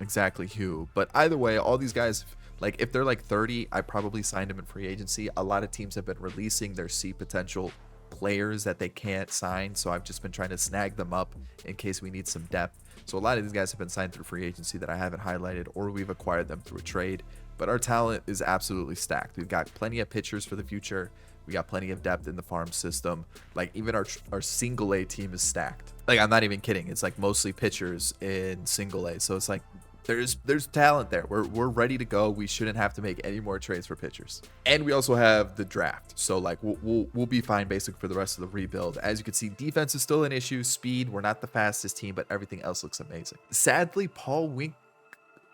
exactly who. But either way, all these guys, like if they're like 30, I probably signed them in free agency. A lot of teams have been releasing their C potential players that they can't sign, so I've just been trying to snag them up in case we need some depth. So a lot of these guys have been signed through free agency that I haven't highlighted, or we've acquired them through a trade. But our talent is absolutely stacked. We've got plenty of pitchers for the future. We got plenty of depth in the farm system. Like even our single A team is stacked. Like I'm not even kidding. It's like mostly pitchers in single A. So it's like there's talent there. We're ready to go. We shouldn't have to make any more trades for pitchers. And we also have the draft. So like we'll be fine basically for the rest of the rebuild. As you can see, defense is still an issue. Speed, we're not the fastest team, but everything else looks amazing. Sadly, Paul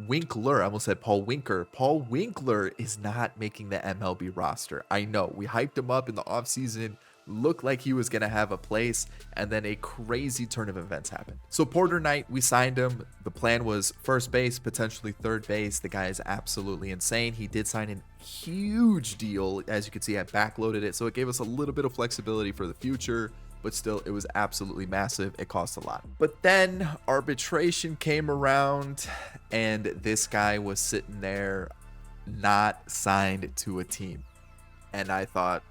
Winkler, I almost said Paul Winker. Paul Winkler is not making the MLB roster. I know we hyped him up in the offseason, looked like he was going to have a place, and then a crazy turn of events happened. So Porter Knight, we signed him. The plan was first base, potentially third base. The guy is absolutely insane. He did sign a huge deal. As you can see, I backloaded it, so it gave us a little bit of flexibility for the future. But still, it was absolutely massive. It cost a lot. But then arbitration came around, and this guy was sitting there not signed to a team. And I thought,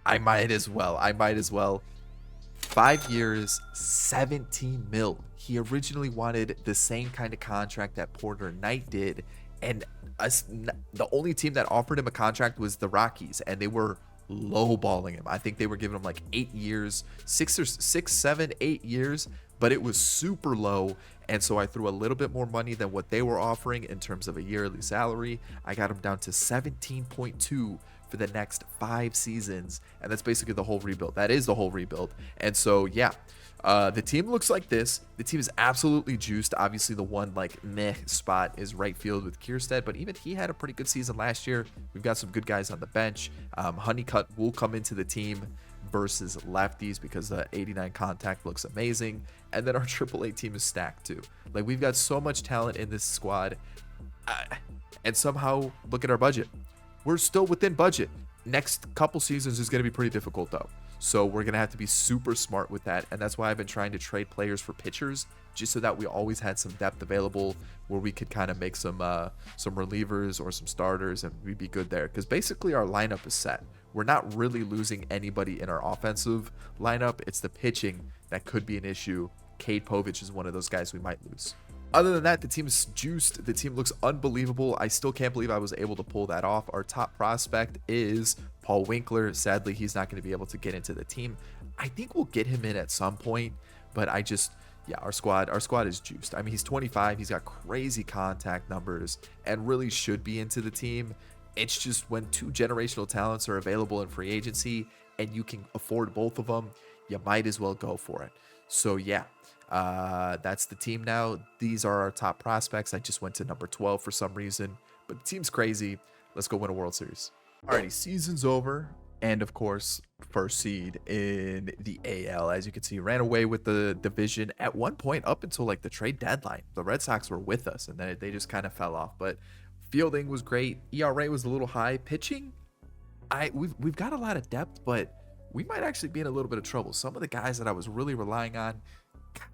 I might as well. 5 years, 17 mil. He originally wanted the same kind of contract that Porter Knight did. And the only team that offered him a contract was the Rockies, and they were lowballing him. I think they were giving him like 8 years, 6, 7, 8 years, but it was super low. And so I threw a little bit more money than what they were offering in terms of a yearly salary. I got him down to 17.2 for the next 5 seasons. And that's basically the whole rebuild. That is the whole rebuild. And so, yeah, the team looks like this. The team is absolutely juiced. Obviously, the one like meh spot is right field with Kierstead, but even he had a pretty good season last year. We've got some good guys on the bench. Honeycutt will come into the team versus lefties because the 89 contact looks amazing. And then our AAA team is stacked too. Like we've got so much talent in this squad, and somehow look at our budget. We're still within budget. Next couple seasons is going to be pretty difficult though. So we're going to have to be super smart with that. And that's why I've been trying to trade players for pitchers, just so that we always had some depth available where we could kind of make some relievers or some starters, and we'd be good there. Because basically our lineup is set. We're not really losing anybody in our offensive lineup. It's the pitching that could be an issue. Cade Povich is one of those guys we might lose. Other than that, the team is juiced. The team looks unbelievable. I still can't believe I was able to pull that off. Our top prospect is Paul Winkler. Sadly, he's not going to be able to get into the team. I think we'll get him in at some point, but our squad is juiced. I mean, he's 25. He's got crazy contact numbers and really should be into the team. It's just when 2 generational talents are available in free agency and you can afford both of them, you might as well go for it. So yeah, that's the team now. These are our top prospects. I just went to number 12 for some reason, but the team's crazy. Let's go win a World Series. Alrighty, season's over. and of course, first seed in the AL. As you can see, ran away with the division at one point up until like the trade deadline. The Red Sox were with us, and then they just kind of fell off. But fielding was great. ERA was a little high. Pitching, we've got a lot of depth, but we might actually be in a little bit of trouble. Some of the guys that I was really relying on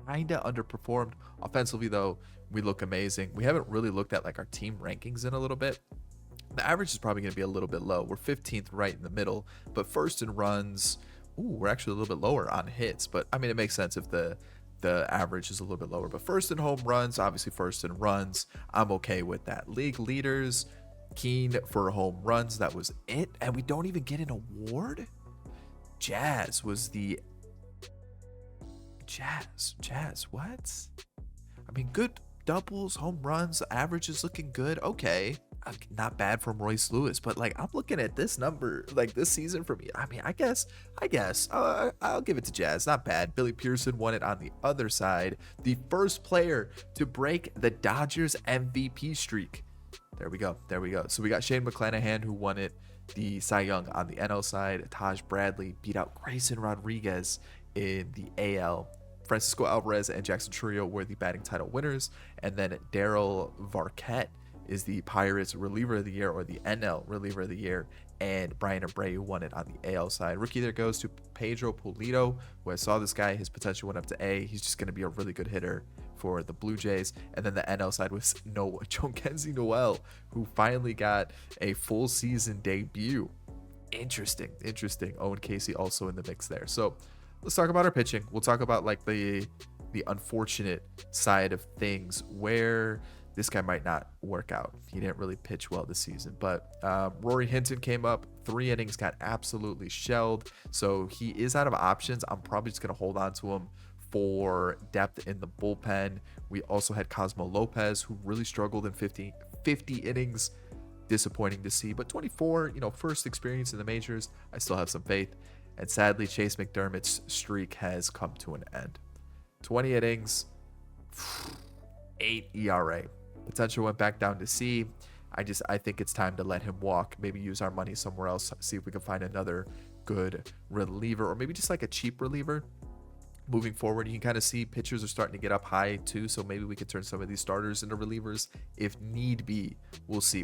kind of underperformed. Offensively, though, we look amazing. We haven't really looked at like our team rankings in a little bit. The average is probably going to be a little bit low. We're 15th right in the middle, but first in runs, we're actually a little bit lower on hits. But I mean, it makes sense if the average is a little bit lower. But first in home runs, obviously first in runs, I'm okay with that. League leaders, Keen for home runs, that was it. And we don't even get an award? Jazz was the... Jazz, what? I mean, good doubles, home runs, average is looking good. Okay. Not bad from Royce Lewis, but like I'm looking at this number like this season for me. I mean, I guess I'll give it to Jazz. Not bad. Billy Pearson won it on the other side. The first player to break the Dodgers MVP streak. There we go. So we got Shane McClanahan who won it, the Cy Young on the NL side. Taj Bradley beat out Grayson Rodriguez in the AL. Francisco Alvarez and Jackson Chourio were the batting title winners, and then Daryl Varquette is the Pirates reliever of the year, or the NL reliever of the year, and Brian Abreu won it on the AL side. Rookie there goes to Pedro Pulido, who I saw this guy, his potential went up to A. He's just going to be a really good hitter for the Blue Jays. And then the NL side was Joaquin Noel, who finally got a full season debut. Interesting. Owen Casey also in the mix there. So let's talk about our pitching. We'll talk about like the unfortunate side of things where this guy might not work out. He didn't really pitch well this season, but Rory Hinton came up, 3 innings, got absolutely shelled. So he is out of options. I'm probably just going to hold on to him for depth in the bullpen. We also had Cosmo Lopez, who really struggled in 50 innings. Disappointing to see, but 24, first experience in the majors. I still have some faith. And sadly, Chase McDermott's streak has come to an end. 20 innings, 8 ERA. Potential went back down to C. I think it's time to let him walk. Maybe use our money somewhere else. See if we can find another good reliever, or maybe just like a cheap reliever. Moving forward, you can kind of see pitchers are starting to get up high too. So maybe we could turn some of these starters into relievers if need be. We'll see.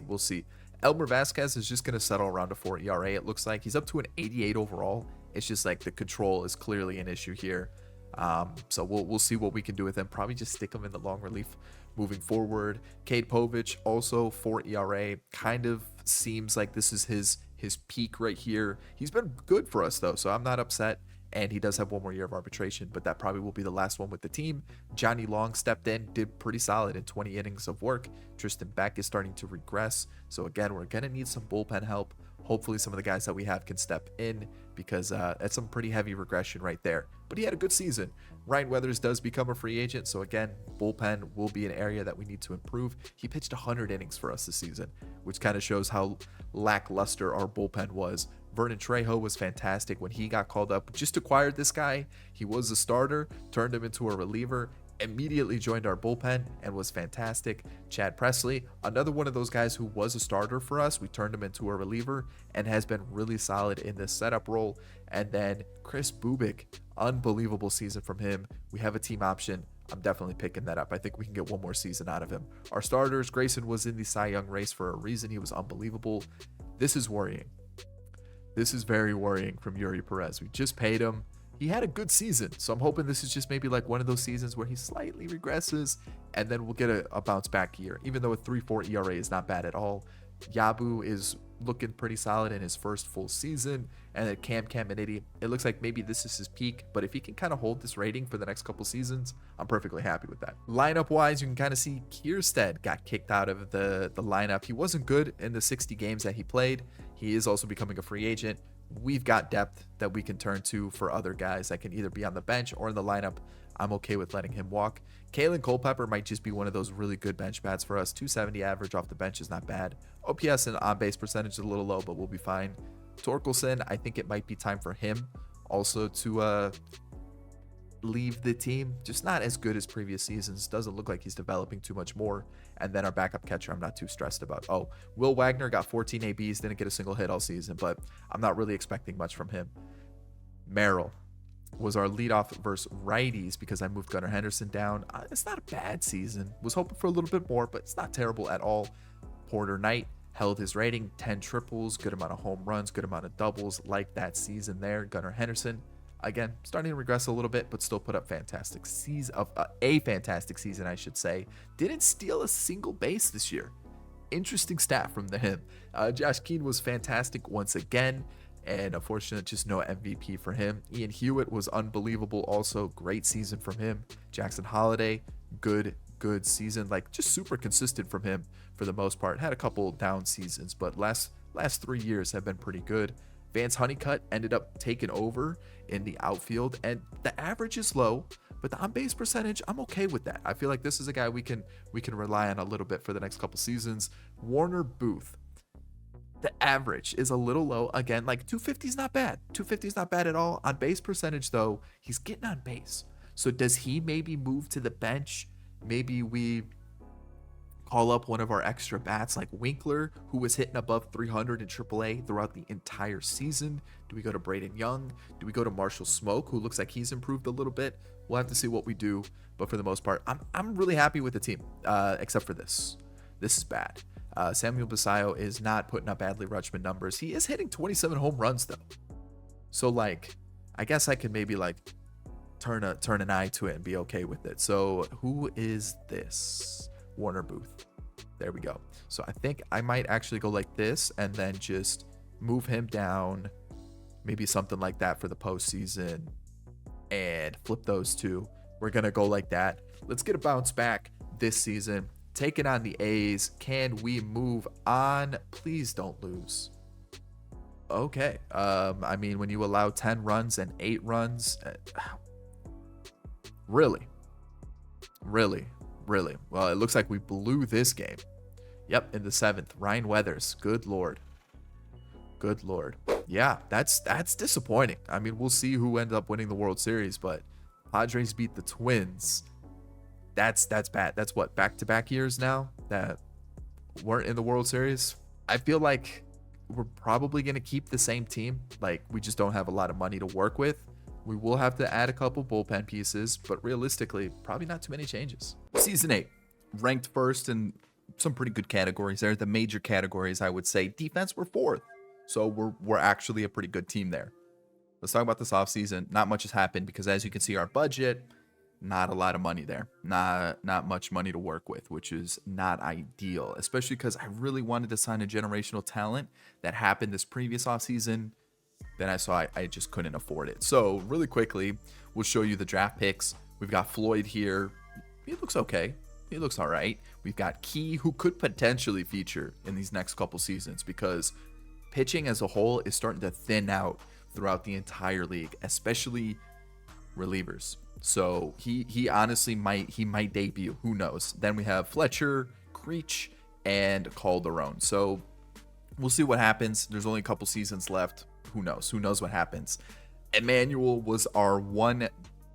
Elmer Vasquez is just going to settle around a 4 ERA. It looks like he's up to an 88 overall. It's just like the control is clearly an issue here. So we'll see what we can do with him. Probably just stick him in the long relief moving forward. Cade Povich, also 4 ERA. Kind of seems like this is his peak right here. He's been good for us though, so I'm not upset. And he does have one more year of arbitration, but that probably will be the last one with the team. Johnny Long stepped in, did pretty solid in 20 innings of work. Tristan Beck is starting to regress. So again, we're going to need some bullpen help. Hopefully some of the guys that we have can step in, because that's some pretty heavy regression right there. But he had a good season. Ryan Weathers does become a free agent. So again, bullpen will be an area that we need to improve. He pitched 100 innings for us this season, which kind of shows how lackluster our bullpen was. Vernon Trejo was fantastic when he got called up. Just acquired this guy. He was a starter, turned him into a reliever, immediately joined our bullpen and was fantastic. Chad Presley, another one of those guys who was a starter for us. We turned him into a reliever and has been really solid in this setup role. And then Chris Bubik, unbelievable season from him. We have a team option. I'm definitely picking that up. I think we can get one more season out of him. Our starters, Grayson was in the Cy Young race for a reason. He was unbelievable. This is worrying. This is very worrying from Yuri Perez. We just paid him. He had a good season, so I'm hoping this is just maybe like one of those seasons where he slightly regresses, and then we'll get a bounce back year. Even though a 3.4 ERA is not bad at all. Yabu is looking pretty solid in his first full season, and then Cam Caminiti, it looks like maybe this is his peak, but if he can kind of hold this rating for the next couple seasons, I'm perfectly happy with that. Lineup wise, you can kind of see Kierstead got kicked out of the lineup. He wasn't good in the 60 games that he played. He is also becoming a free agent. We've got depth that we can turn to for other guys that can either be on the bench or in the lineup. I'm okay with letting him walk. Kalen Culpepper might just be one of those really good bench bats for us. 270 average off the bench is not bad. OPS and on-base percentage is a little low, but we'll be fine. Torkelson, I think it might be time for him also to leave the team. Just not as good as previous seasons. Doesn't look like he's developing too much more. And then our backup catcher, I'm not too stressed about. Oh, Will Wagner got 14 ABs, didn't get a single hit all season, but I'm not really expecting much from him. Merrill was our leadoff versus righties because I moved Gunnar Henderson down. It's not a bad season. Was hoping for a little bit more, but it's not terrible at all. Porter Knight held his rating, 10 triples, good amount of home runs, good amount of doubles, like that season there. Gunnar Henderson, again, starting to regress a little bit, but still put up fantastic season of a fantastic season, I should say. Didn't steal a single base this year. Interesting stat from him. Josh Keane was fantastic once again, and unfortunately, just no MVP for him. Ian Hewitt was unbelievable also. Great season from him. Jackson Holiday, good season. Like, just super consistent from him for the most part. Had a couple down seasons, but last 3 years have been pretty good. Vance Honeycutt ended up taking over in the outfield, and the average is low, but the on-base percentage, I'm okay with that. I feel like this is a guy we can rely on a little bit for the next couple seasons. Warner Booth. The average is a little low. Again, like 250 is not bad. 250 is not bad at all. On base percentage, though, he's getting on base. So does he maybe move to the bench? Maybe we call up one of our extra bats like Winkler, who was hitting above 300 in AAA throughout the entire season. Do we go to Braden Young? Do we go to Marshall Smoke, who looks like he's improved a little bit? We'll have to see what we do. But for the most part, I'm really happy with the team, except for this. This is bad. Samuel Basayo is not putting up Adley Rutschman numbers. He is hitting 27 home runs, though. So, like, I guess I could maybe, like, turn an eye to it and be okay with it. So, who is this? Warner Booth. There we go. So, I think I might actually go like this and then just move him down. Maybe something like that for the postseason. And flip those two. We're going to go like that. Let's get a bounce back this season. Taking on the A's. Can we move on? Please don't lose. Okay. I mean, when you allow 10 runs and 8 runs, really? Well, it looks like we blew this game. Yep, in the 7th. Ryan Weathers. Good lord. Yeah, that's disappointing. I mean, we'll see who ended up winning the World Series, but Padres beat the Twins. That's bad. That's what, back-to-back years now that weren't in the World Series? I feel like we're probably going to keep the same team. Like, we just don't have a lot of money to work with. We will have to add a couple bullpen pieces, but realistically, probably not too many changes. Season 8, ranked first in some pretty good categories there. The major categories, I would say. Defense, we're 4th. So we're actually a pretty good team there. Let's talk about this offseason. Not much has happened because, as you can see, our budget, not a lot of money there. Not much money to work with, which is not ideal, especially because I really wanted to sign a generational talent that happened this previous offseason. Then I saw I just couldn't afford it. So really quickly, we'll show you the draft picks. We've got Floyd here. He looks okay. He looks all right. We've got Key, who could potentially feature in these next couple seasons because pitching as a whole is starting to thin out throughout the entire league, especially relievers. So he honestly might debut. Who knows? Then we have Fletcher, Creech, and Calderon. So we'll see what happens. There's only a couple seasons left. Who knows? Who knows what happens? Emmanuel was our one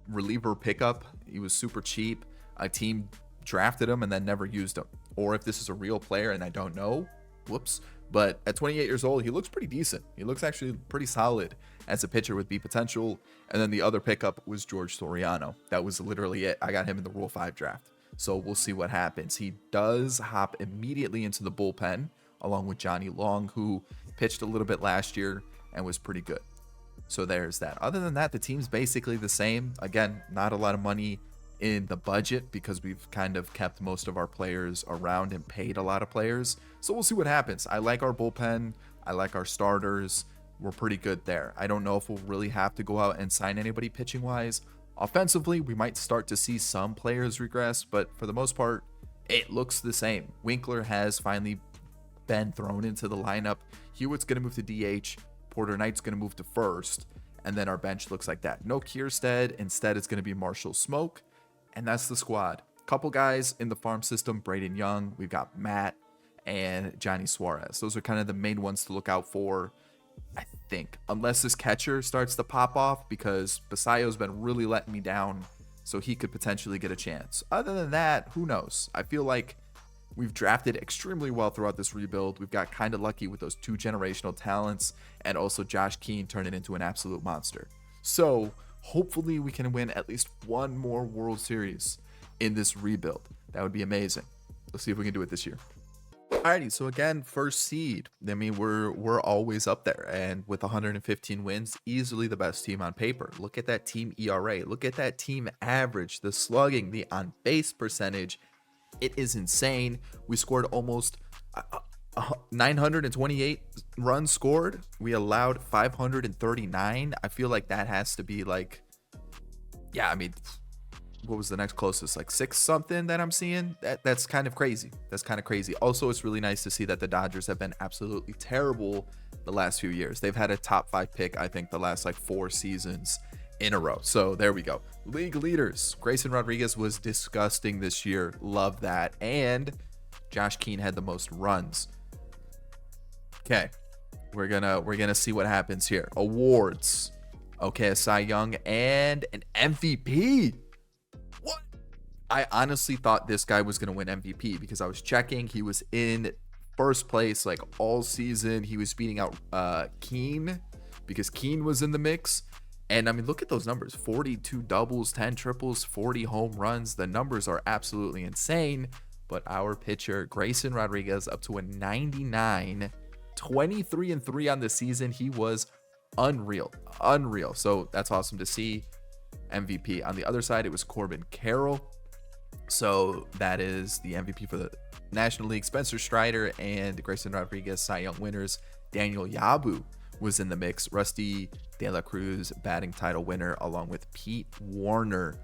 reliever pickup. He was super cheap. A team drafted him and then never used him. Or if this is a real player and I don't know, whoops. But at 28 years old, he looks pretty decent. He looks actually pretty solid as a pitcher with B potential. And then the other pickup was George Soriano. That was literally it. I got him in the Rule 5 draft. So we'll see what happens. He does hop immediately into the bullpen along with Johnny Long, who pitched a little bit last year and was pretty good. So there's that. Other than that, the team's basically the same. Again, not a lot of money in the budget because we've kind of kept most of our players around and paid a lot of players. So we'll see what happens. I like our bullpen. I like our starters. We're pretty good there. I don't know if we'll really have to go out and sign anybody pitching wise. Offensively, we might start to see some players regress, but for the most part, it looks the same. Winkler has finally been thrown into the lineup. Hewitt's going to move to DH. Porter Knight's going to move to first. And then our bench looks like that. No Kierstead. Instead, it's going to be Marshall Smoke. And that's the squad. Couple guys in the farm system. Braden Young. We've got Matt and Johnny Suarez. Those are kind of the main ones to look out for I think, unless this catcher starts to pop off, because Basayo's been really letting me down, so he could potentially get a chance. Other than that, who knows? I feel like we've drafted extremely well throughout this rebuild. We've got kind of lucky with those 2 generational talents, and also Josh Keane turning into an absolute monster. So hopefully we can win at least one more World Series in this rebuild. That would be amazing. Let's see if we can do it this year. Alrighty, so again, first seed. I mean, we're always up there, and with 115 wins, easily the best team on paper. Look at that team ERA. Look at that team average, the slugging, the on-base percentage. It is insane. We scored almost 928 runs scored. We allowed 539. I feel like that has to be like, yeah, I mean, what was the next closest? Like 6 something that I'm seeing? That's kind of crazy. That's kind of crazy. Also, it's really nice to see that the Dodgers have been absolutely terrible the last few years. They've had a top 5 pick, I think, the last like 4 seasons in a row. So there we go. League leaders. Grayson Rodriguez was disgusting this year. Love that. And Josh Keane had the most runs. Okay. We're gonna see what happens here. Awards. Okay, a Cy Young and an MVP. What? I honestly thought this guy was gonna win MVP because I was checking. He was in first place like all season. He was beating out Keane because Keane was in the mix. And I mean, look at those numbers: 42 doubles, 10 triples, 40 home runs. The numbers are absolutely insane. But our pitcher, Grayson Rodriguez, up to a 99, 23-3 on the season. He was unreal. So that's awesome to see. MVP. On the other side, it was Corbin Carroll. So that is the MVP for the National League. Spencer Strider and Grayson Rodriguez Cy Young winners. Daniel Yabu was in the mix. Rusty De La Cruz, batting title winner, along with Pete Warner.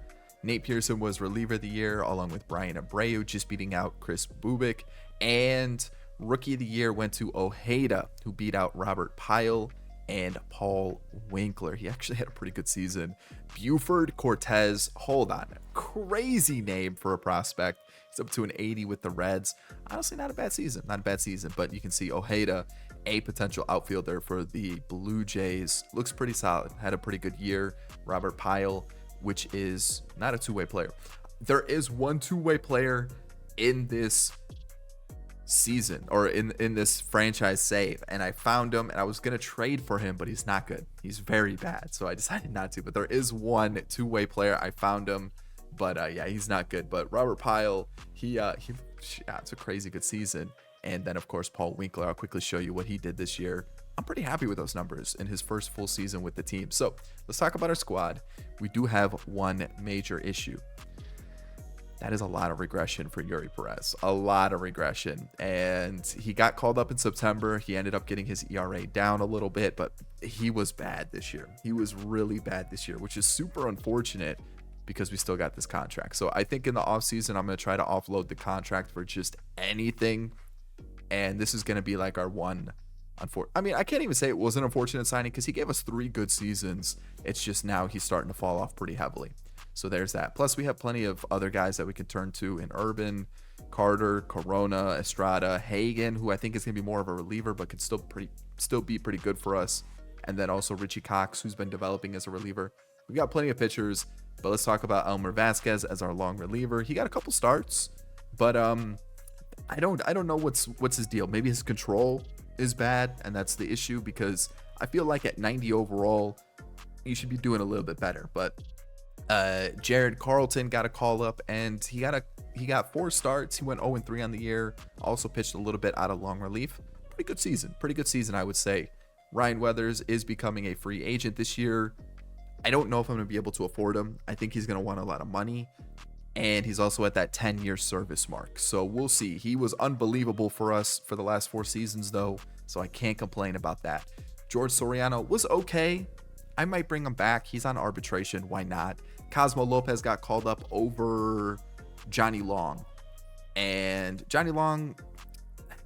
Nate Pearson was reliever of the year, along with Brian Abreu, just beating out Chris Bubik. And rookie of the year went to Ojeda, who beat out Robert Pyle and Paul Winkler. He actually had a pretty good season. Buford Cortez, hold on, crazy name for a prospect. He's up to an 80 with the Reds. Honestly, not a bad season, but you can see Ojeda, a potential outfielder for the Blue Jays, looks pretty solid, had a pretty good year. Robert Pyle, which is not a two-way player. There is one two-way player in this season, or in this franchise save, and I found him, and I was gonna trade for him, but he's not good. He's very bad, so I decided not to. But there is one two-way player. I found him, but yeah, he's not good. But Robert Pyle, it's a crazy good season. And then, of course, Paul Winkler. I'll quickly show you what he did this year. I'm pretty happy with those numbers in his first full season with the team. So let's talk about our squad. We do have one major issue. That is a lot of regression for Yuri Perez. A lot of regression. And he got called up in September. He ended up getting his ERA down a little bit, but he was bad this year. He was really bad this year, which is super unfortunate because we still got this contract. So I think in the offseason, I'm going to try to offload the contract for just anything. And this is going to be like our one. I mean, I can't even say it was an unfortunate signing because he gave us 3 good seasons. It's just now he's starting to fall off pretty heavily. So there's that. Plus, we have plenty of other guys that we can turn to in Urban, Carter, Corona, Estrada, Hagen, who I think is going to be more of a reliever, but can still be pretty good for us. And then also Richie Cox, who's been developing as a reliever. We got plenty of pitchers, but let's talk about Elmer Vasquez as our long reliever. He got a couple starts, but I don't know what's his deal. Maybe his control is bad, and that's the issue, because I feel like at 90 overall, he should be doing a little bit better. But Jared Carlton got a call up, and he got 4 starts. He went 0-3 on the year. Also pitched a little bit out of long relief. Pretty good season, I would say. Ryan Weathers is becoming a free agent this year. I don't know if I'm going to be able to afford him. I think he's going to want a lot of money. And he's also at that 10-year service mark. So we'll see. He was unbelievable for us for the last 4 seasons, though. So I can't complain about that. George Soriano was okay. I might bring him back. He's on arbitration. Why not? Cosmo Lopez got called up over Johnny Long. And Johnny Long,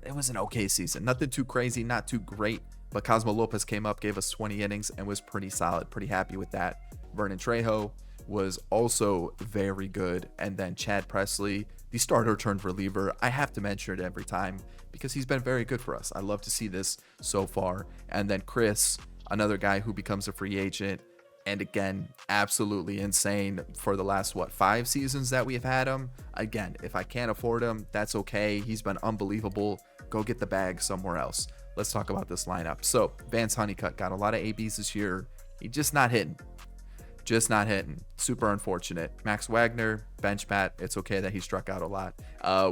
it was an okay season. Nothing too crazy, not too great. But Cosmo Lopez came up, gave us 20 innings, and was pretty solid. Pretty happy with that. Vernon Trejo was also very good. And then Chad Presley, the starter turned reliever. I have to mention it every time because he's been very good for us. I love to see this so far. And then Chris, another guy who becomes a free agent. And again, absolutely insane for the last, 5 seasons that we've had him. Again, if I can't afford him, that's okay. He's been unbelievable. Go get the bag somewhere else. Let's talk about this lineup. So Vance Honeycutt got a lot of ABs this year. He's just not hitting. Super unfortunate. Max Wagner, bench bat. It's okay that he struck out a lot.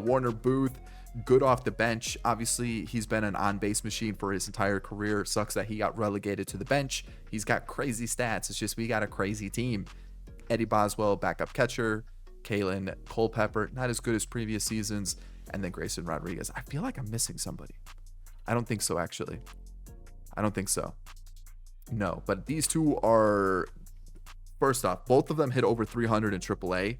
Warner Booth, good off the bench. Obviously, he's been an on-base machine for his entire career. Sucks that he got relegated to the bench. He's got crazy stats. It's just we got a crazy team. Eddie Boswell, backup catcher. Kalen Culpepper, not as good as previous seasons. And then Grayson Rodriguez. I feel like I'm missing somebody. I don't think so, actually. I don't think so. No, but these two are, first off, both of them hit over 300 in AAA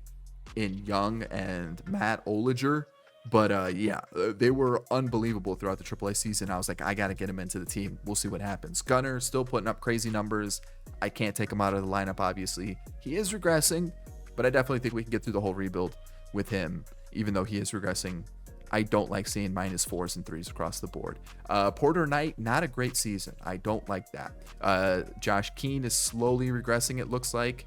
in Young and Matt Oliger. But yeah, they were unbelievable throughout the AAA season. I was like, I got to get him into the team. We'll see what happens. Gunnar still putting up crazy numbers. I can't take him out of the lineup, obviously. He is regressing, but I definitely think we can get through the whole rebuild with him, even though he is regressing. I don't like seeing -4s and 3s across the board. Porter Knight, not a great season. I don't like that. Josh Keane is slowly regressing, it looks like.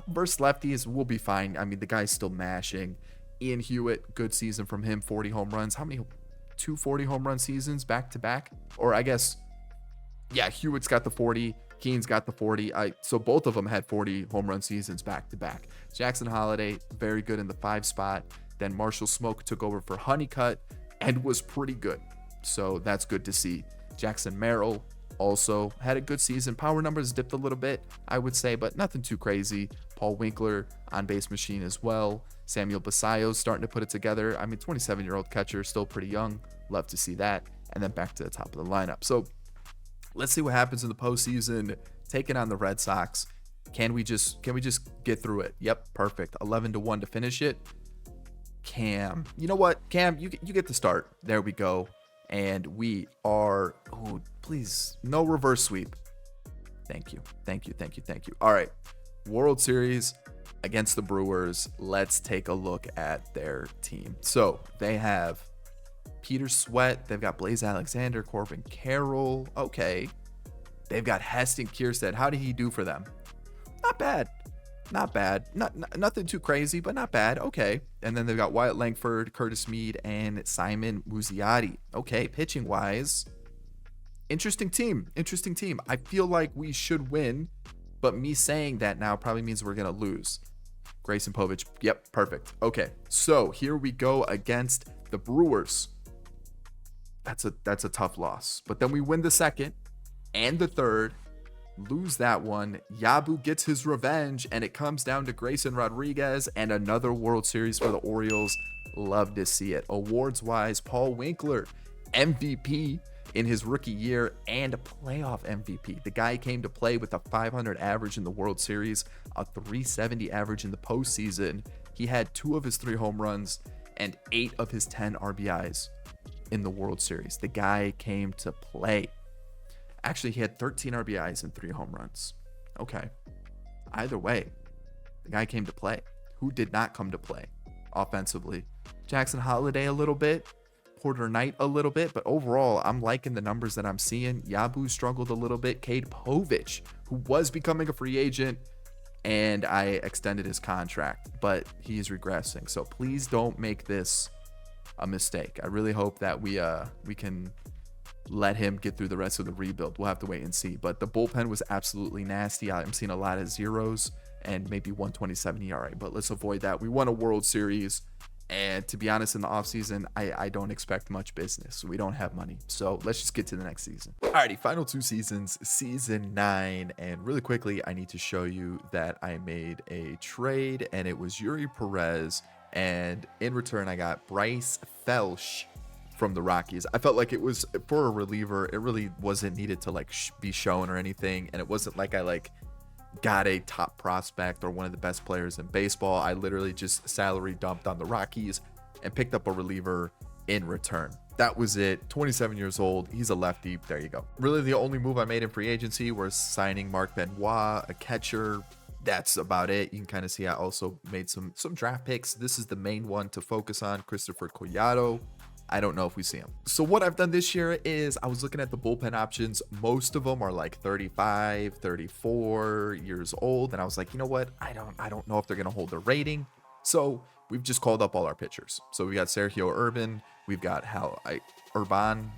Versus lefties, we'll be fine. I mean, the guy's still mashing. Ian Hewitt, good season from him, 40 home runs. How many? 2 40 home run seasons back to back? Or I guess, yeah, Hewitt's got the 40. Keane's got the 40. So both of them had 40 home run seasons back to back. Jackson Holiday, very good in the 5 spot. Then Marshall Smoke took over for Honeycutt and was pretty good. So that's good to see. Jackson Merrill also had a good season. Power numbers dipped a little bit, I would say, but nothing too crazy. Paul Winkler, on-base machine as well. Samuel Basayo's starting to put it together. I mean, 27-year-old catcher, still pretty young. Love to see that. And then back to the top of the lineup. So let's see what happens in the postseason. Taking on the Red Sox. Can we just get through it? Yep, perfect. 11-1 to finish it. Cam, you know what? Cam, you get the start. There we go. And we are, oh, please, no reverse sweep. Thank you. All right. World Series against the Brewers. Let's take a look at their team. So they have Peter Sweat. They've got Blaze Alexander, Corbin Carroll. Okay. They've got Heston Kierstead. How did he do for them? Not bad. Nothing too crazy, but not bad. Okay. And then they've got Wyatt Langford, Curtis Mead, and Simon Muzziotti. Okay, pitching wise, interesting team. I feel like we should win, but me saying that now probably means we're gonna lose. Grayson Povich. Yep, perfect. Okay, so here we go against the Brewers. That's a tough loss, but then we win the second and the third. Lose that one. Yabu gets his revenge, and it comes down to Grayson Rodriguez and another World Series for the Orioles. Love to see it. Awards wise, Paul Winkler, MVP in his rookie year and a playoff MVP. The guy came to play with a 500 average in the World Series, a 370 average in the postseason. He had 2 of his 3 home runs and 8 of his 10 RBIs in the World Series. The guy came to play. Actually, he had 13 RBIs and 3 home runs. Okay. Either way, the guy came to play. Who did not come to play offensively? Jackson Holiday a little bit. Porter Knight a little bit. But overall, I'm liking the numbers that I'm seeing. Yabu struggled a little bit. Cade Povich, who was becoming a free agent, and I extended his contract. But he is regressing. So please don't make this a mistake. I really hope that we can let him get through the rest of the rebuild. We'll have to wait and see. But the bullpen was absolutely nasty. I'm seeing a lot of zeros and maybe 127 ERA, but let's avoid that. We won a World Series, and to be honest, in the offseason, I don't expect much business. We don't have money. So let's just get to the next season. Alrighty, final 2 seasons, season 9. And really quickly, I need to show you that I made a trade, and it was Yuri Perez. And in return, I got Bryce Felsch from the Rockies. I felt like it was for a reliever. It really wasn't needed to be shown or anything. And it wasn't like I got a top prospect or one of the best players in baseball. I literally just salary dumped on the Rockies and picked up a reliever in return. That was it. 27 years old. He's a lefty. There you go. Really the only move I made in free agency was signing Mark Benoit, a catcher. that's about it. You can kind of see I also made some draft picks. This is the main one to focus on, Christopher Collado. I don't know if we see him. So what I've done this year is I was looking at the bullpen options. Most of them are like 35, 34 years old. And I was like, you know what? I don't know if they're going to hold their rating. So we've just called up all our pitchers. So we got Sergio Urban. We've got Urban.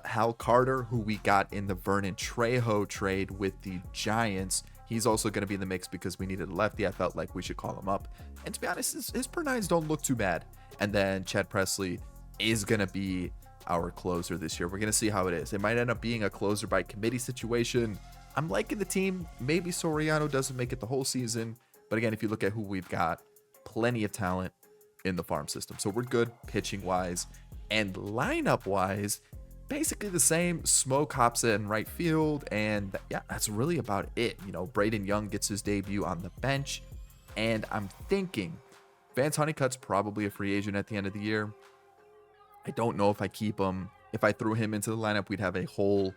Hal Carter, who we got in the Vernon Trejo trade with the Giants. He's also going to be in the mix because we needed a lefty. I felt like we should call him up. And to be honest, his per nines don't look too bad. And then Chad Presley is going to be our closer this year. We're going to see how it is. It might end up being a closer by committee situation. I'm liking the team. Maybe Soriano doesn't make it the whole season. But again, if you look at who we've got, plenty of talent in the farm system. So we're good pitching-wise. And lineup-wise, basically the same. Smoke hops in right field. And yeah, that's really about it. You know, Braden Young gets his debut on the bench. And I'm thinking Vance Honeycutt's probably a free agent at the end of the year. I don't know if I keep him. If I threw him into the lineup, we'd have a whole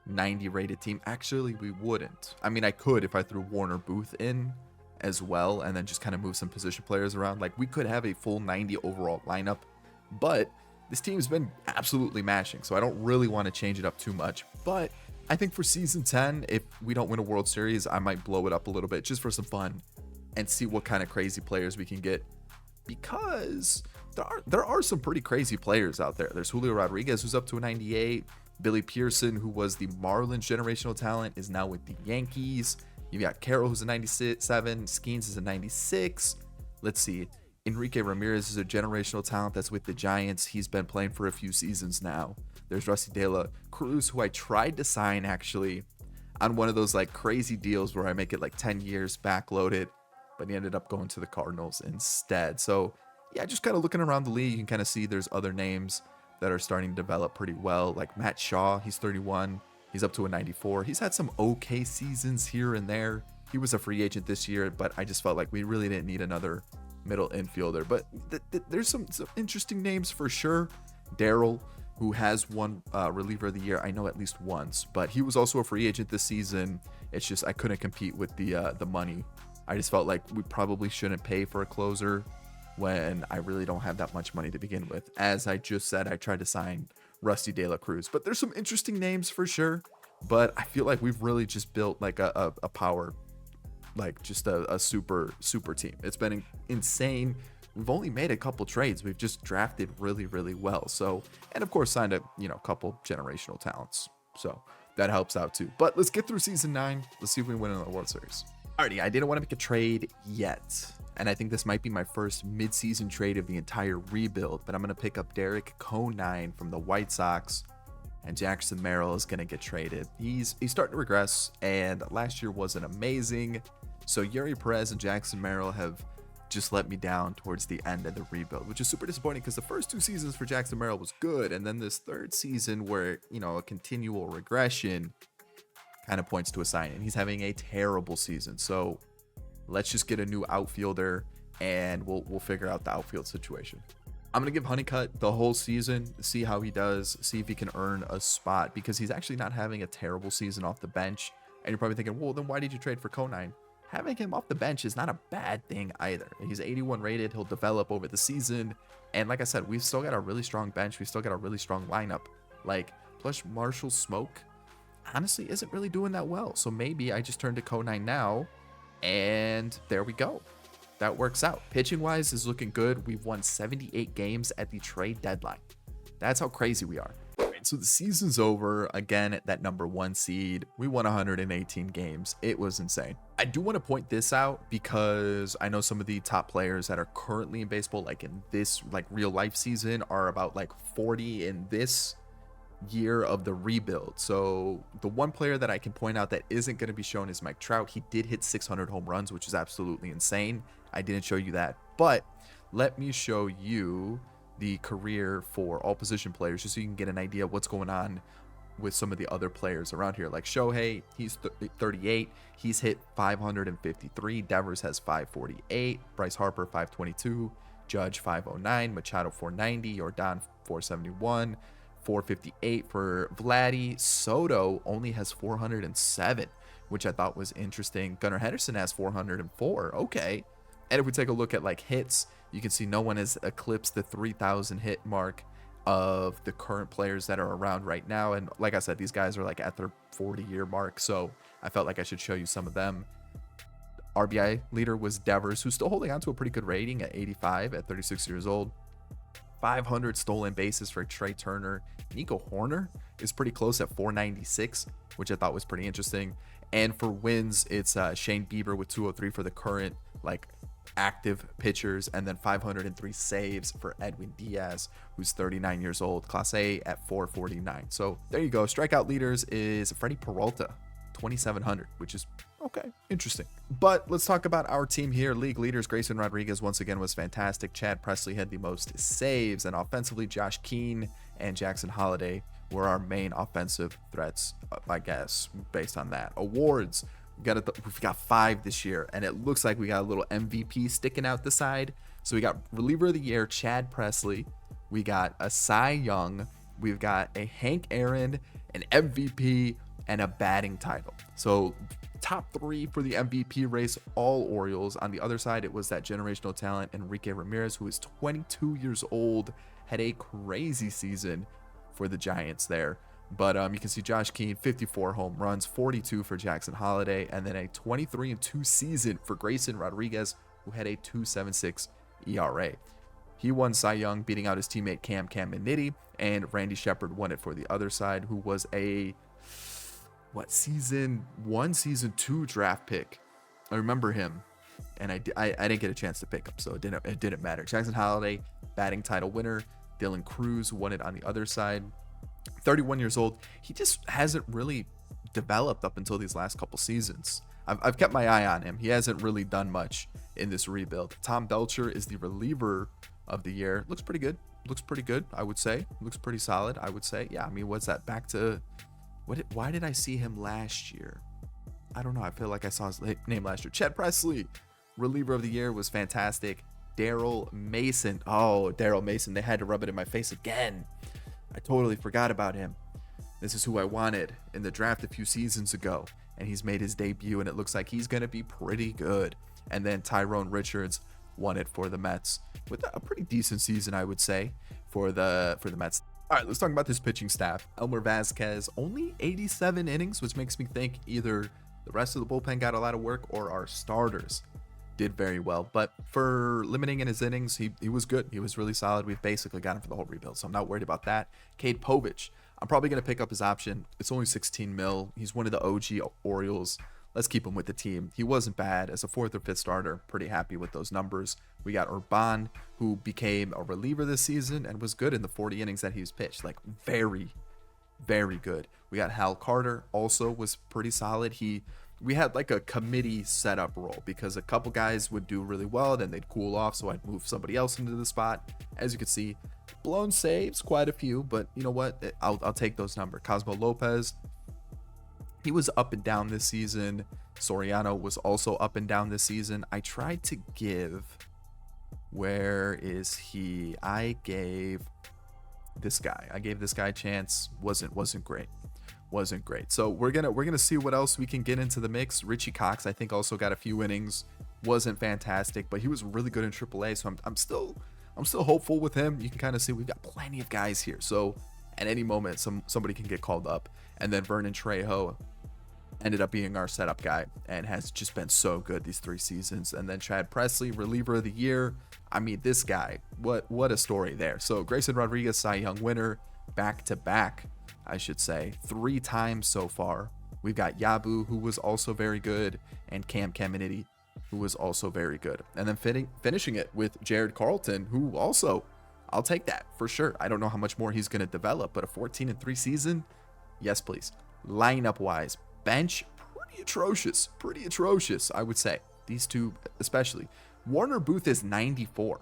90 rated team. Actually, we wouldn't. I mean, I could if I threw Warner Booth in as well and then just kind of move some position players around. Like, we could have a full 90 overall lineup, but this team's been absolutely mashing, so I don't really want to change it up too much. But I think for season 10, if we don't win a World Series, I might blow it up a little bit just for some fun and see what kind of crazy players we can get, because there are some pretty crazy players out there. There's Julio Rodriguez, who's up to a 98. Billy Pearson, who was the Marlins generational talent, is now with the Yankees. You got Carroll, who's a 97. Skeens is a 96. Let's see. Enrique Ramirez is a generational talent that's with the Giants. He's been playing for a few seasons now. There's Rusty De La Cruz, who I tried to sign actually on one of those like crazy deals where I make it like 10 years backloaded, but he ended up going to the Cardinals instead. So yeah, just kind of looking around the league, you can kind of see there's other names that are starting to develop pretty well. Like Matt Shaw, he's 31. He's up to a 94. He's had some okay seasons here and there. He was a free agent this year, but I just felt like we really didn't need another middle infielder. But there's some interesting names for sure. Daryl, who has won reliever of the year, I know at least once, but he was also a free agent this season. It's just I couldn't compete with the money. I just felt like we probably shouldn't pay for a closer when I really don't have that much money to begin with. As I just said, I tried to sign Rusty De La Cruz, but there's some interesting names for sure. But I feel like we've really just built like a power, like just a super team. It's been insane. We've only made a couple trades. We've just drafted really well. So, and of course signed a couple generational talents. So that helps out too. But let's get through season 9. Let's see if we win in the World Series. Alrighty, I didn't want to make a trade yet, and I think this might be my first mid-season trade of the entire rebuild, but I'm going to pick up Derek Conine from the White Sox, and Jackson Merrill is going to get traded. He's starting to regress, and last year wasn't amazing, so Yuri Perez and Jackson Merrill have just let me down towards the end of the rebuild, which is super disappointing because the first 2 seasons for Jackson Merrill was good, and then this third season where, a continual regression kind of points to a sign, and he's having a terrible season. So let's just get a new outfielder and we'll figure out the outfield situation. I'm going to give Honeycutt the whole season, see how he does, see if he can earn a spot, because he's actually not having a terrible season off the bench. And you're probably thinking, well, then why did you trade for Conine? Having him off the bench is not a bad thing either. He's 81 rated. He'll develop over the season. And like I said, we've still got a really strong bench. We've still got a really strong lineup. Like, plus Marshall Smoke honestly isn't really doing that well. So maybe I just turn to Conine now, and there we go. That works out. Pitching wise is looking good. We've won 78 games at the trade deadline. That's how crazy we are. All right, so the season's over. Again, at that number 1 seed, we won 118 games. It was insane. I do want to point this out because I know some of the top players that are currently in baseball, like in this like real life season, are about like 40 in this year of the rebuild. So the one player that I can point out that isn't going to be shown is Mike Trout. He did hit 600 home runs, which is absolutely insane. I didn't show you that, but let me show you the career for all position players just so you can get an idea of what's going on with some of the other players around here. Like Shohei, he's 38. He's hit 553. Devers has 548. Bryce Harper 522. Judge 509. Machado 490. Jordan 471. 458 for Vladdy. Soto only has 407, which I thought was interesting. Gunnar Henderson has 404. Okay. And if we take a look at like hits, you can see no one has eclipsed the 3,000 hit mark of the current players that are around right now. And like I said, these guys are like at their 40-year mark. So I felt like I should show you some of them. RBI leader was Devers, who's still holding on to a pretty good rating at 85 at 36 years old. 500 stolen bases for Trey Turner. Nico Horner is pretty close at 496, which I thought was pretty interesting. And for wins, it's Shane Bieber with 203 for the current like active pitchers, and then 503 saves for Edwin Diaz, who's 39 years old, Class A at 449. So there you go. Strikeout leaders is Freddie Peralta, 2,700, which is okay, interesting. But let's talk about our team here. League leaders, Grayson Rodriguez once again was fantastic. Chad Presley had the most saves, and offensively, Josh Keane and Jackson Holliday were our main offensive threats, I guess, based on that. Awards, we've got 5 this year, and it looks like we got a little MVP sticking out the side. So we got reliever of the year, Chad Presley. We got a Cy Young. We've got a Hank Aaron, an MVP, and a batting title. So top 3 for the MVP race, all Orioles. On the other side, it was that generational talent, Enrique Ramirez, who is 22 years old, had a crazy season for the Giants there. But you can see Josh Keane, 54 home runs, 42 for Jackson Holliday, and then a 23-2 season for Grayson Rodriguez, who had a 2.76 ERA. He won Cy Young, beating out his teammate Cam Caminiti, and Randy Shepard won it for the other side, who was a season 1, season 2 draft pick. I remember him, and I didn't get a chance to pick him, so it didn't matter. Jackson Holliday, batting title winner. Dylan Cruz won it on the other side. 31 years old. He just hasn't really developed up until these last couple seasons. I've kept my eye on him. He hasn't really done much in this rebuild. Tom Belcher is the reliever of the year. Looks pretty good, I would say. Looks pretty solid, I would say. Yeah, I mean, what's that? Back to why did I see him last year? I don't know. I feel like I saw his name last year. Chad Presley, reliever of the year, was fantastic. Daryl Mason. Oh, Daryl Mason. They had to rub it in my face again. I totally forgot about him. This is who I wanted in the draft a few seasons ago, and he's made his debut, and it looks like he's going to be pretty good. And then Tyrone Richards won it for the Mets with a pretty decent season, I would say, for the Mets. All right, let's talk about this pitching staff. Elmer Vasquez, only 87 innings, which makes me think either the rest of the bullpen got a lot of work or our starters did very well. But for limiting in his innings, he was good. He was really solid. We've basically got him for the whole rebuild, so I'm not worried about that. Cade Povich, I'm probably going to pick up his option. It's only 16 mil. He's one of the OG Orioles. Let's keep him with the team. He wasn't bad as a 4th or 5th starter. Pretty happy with those numbers. We got Urban, who became a reliever this season and was good in the 40 innings that he's pitched. Like very, very good. We got Hal Carter, also was pretty solid. We had like a committee setup role because a couple guys would do really well, then they'd cool off, so I'd move somebody else into the spot. As you can see, blown saves, quite a few, but you know what? I'll take those numbers. Cosmo Lopez, he was up and down this season. Soriano was also up and down this season. I tried to give, where is he? I gave this guy a chance. Wasn't great. So we're gonna see what else we can get into the mix. Richie Cox, I think, also got a few innings. Wasn't fantastic, but he was really good in AAA. So I'm still hopeful with him. You can kind of see we've got plenty of guys here. So at any moment, somebody can get called up. And then Vernon Trejo ended up being our setup guy and has just been so good these 3 seasons. And then Chad Presley, reliever of the year. I mean, this guy, what a story there. So Grayson Rodriguez, Cy Young winner, back to back, I should say, 3 times so far. We've got Yabu, who was also very good, and Cam Caminiti, who was also very good. And then finishing it with Jared Carlton, who also, I'll take that for sure. I don't know how much more he's going to develop, but a 14-3 season, yes, please. Lineup wise, bench, pretty atrocious, I would say. These two especially. Warner Booth is 94